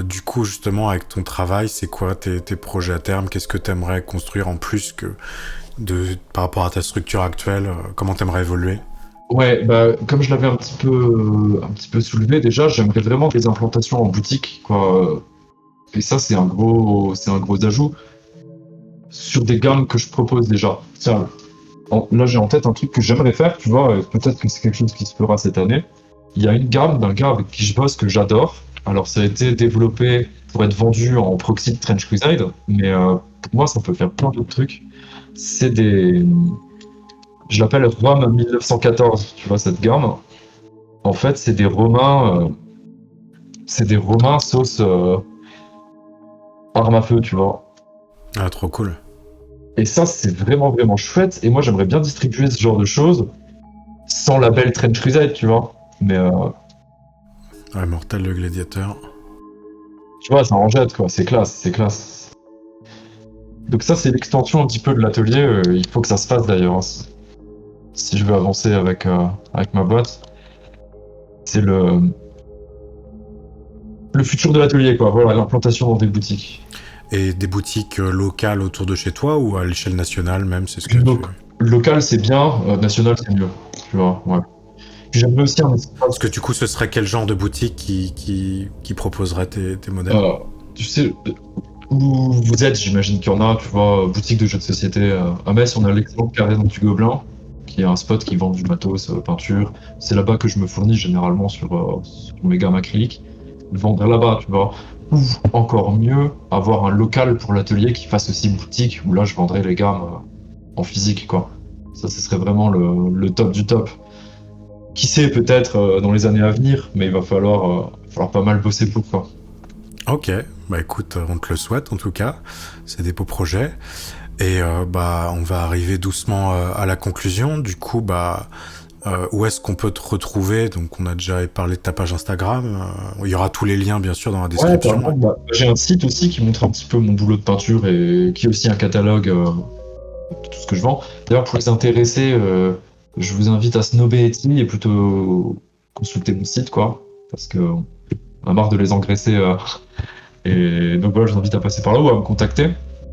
du coup, justement, avec ton travail, c'est quoi tes projets à terme? Qu'est-ce que tu aimerais construire en plus par rapport à ta structure actuelle? Comment tu aimerais évoluer? Ouais, bah, comme je l'avais un petit peu soulevé déjà, j'aimerais vraiment des implantations en boutique, quoi. Et ça, c'est un gros ajout sur des gammes que je propose déjà. Tiens, là, j'ai en tête un truc que j'aimerais faire, tu vois, peut-être que c'est quelque chose qui se fera cette année. Il y a une gamme d'un gars avec qui je bosse que j'adore. Alors, ça a été développé pour être vendu en proxy de Trench Crusade, mais pour moi, ça peut faire plein d'autres trucs. C'est des... Je l'appelle Rome 1914, tu vois, cette gamme. En fait, c'est des Romains sauce arme à feu, tu vois. Ah, trop cool. Et ça, c'est vraiment, vraiment chouette. Et moi, j'aimerais bien distribuer ce genre de choses sans label Trench Crusade, tu vois. Mais... Ouais, Mortal le Gladiateur. Tu vois, ça en jette, quoi. C'est classe. Donc ça, c'est l'extension un petit peu de l'atelier. Il faut que ça se fasse, d'ailleurs. Hein. Si je veux avancer avec ma boîte. C'est le futur de l'atelier, quoi. Voilà, l'implantation dans des boutiques. Et des boutiques locales autour de chez toi ou à l'échelle nationale même, c'est ce que Local, c'est bien. National, c'est mieux. Tu vois, ouais. Puis j'aimerais aussi un espace... Parce que du coup, ce serait quel genre de boutique qui proposerait tes modèles? Tu sais, où vous êtes, j'imagine qu'il y en a, tu vois, boutique de jeux de société. À Metz, on a l'excellent Carré du Gobelin, qui est un spot qui vend du matos, peinture. C'est là-bas que je me fournis généralement sur mes gammes acryliques. Vendre là-bas, tu vois. Ou encore mieux, avoir un local pour l'atelier qui fasse aussi boutique, où là je vendrais les gammes en physique, quoi. Ça, ce serait vraiment le top du top. Qui sait, peut-être dans les années à venir, mais il va falloir pas mal bosser pour, quoi. Ok, bah écoute, on te le souhaite en tout cas. C'est des beaux projets. Et on va arriver doucement à la conclusion. Du coup, où est-ce qu'on peut te retrouver? Donc on a déjà parlé de ta page Instagram. Il y aura tous les liens bien sûr dans la Ouais, description. carrément, bah, j'ai un site aussi qui montre un petit peu mon boulot de peinture et qui est aussi un catalogue de tout ce que je vends. D'ailleurs, pour les intéressés, je vous invite à snobber Etsy et plutôt consulter mon site, quoi. Parce que on a marre de les engraisser. Et donc voilà, je vous invite à passer par là ou à me contacter.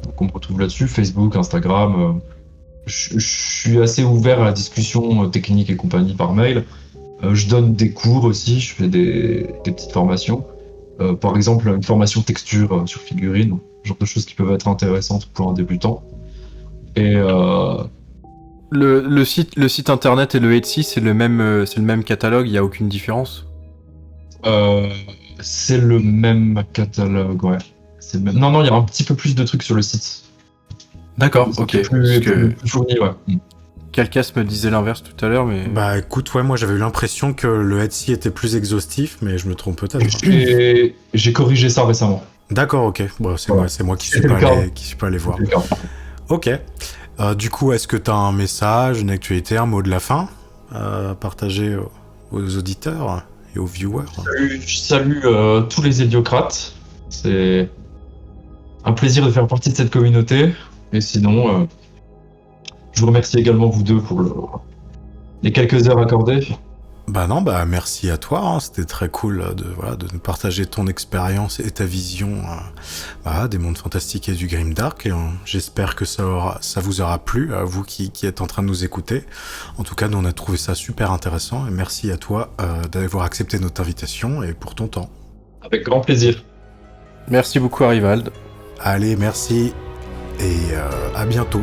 Donc on me retrouve là-dessus, Facebook, Instagram. Je suis assez ouvert à la discussion technique et compagnie par mail. Je donne des cours aussi, je fais des petites formations. Par exemple, une formation texture sur figurine, genre de choses qui peuvent être intéressantes pour un débutant. Et Le site internet et le Etsy, c'est le même catalogue, il n'y a aucune différence? c'est le même catalogue, ouais. C'est le même. Non, il y a un petit peu plus de trucs sur le site. D'accord, C'est ok. plus Parce que fourni, ouais. Calcas me disait l'inverse tout à l'heure, mais... Bah écoute, ouais, moi j'avais eu l'impression que le Etsy était plus exhaustif, mais je me trompe peut-être. J'ai corrigé ça récemment. D'accord, ok. Bon, c'est Voilà. moi qui suis C'était pas le cas. allé, qui suis pas allé voir. D'accord. Ok. Du coup, est-ce que tu as un message, une actualité, un mot de la fin à partager aux auditeurs et aux viewers? Je salue tous les idiocrates. C'est un plaisir de faire partie de cette communauté. Et sinon, je vous remercie également vous deux pour les quelques heures accordées. Bah non, bah merci à toi, hein. C'était très cool de nous partager ton expérience et ta vision des mondes fantastiques et du grimdark. Et j'espère que ça vous aura plu, à vous qui êtes en train de nous écouter. En tout cas, nous on a trouvé ça super intéressant et merci à toi d'avoir accepté notre invitation et pour ton temps. Avec grand plaisir. Merci beaucoup, Arivald. Allez, merci et à bientôt.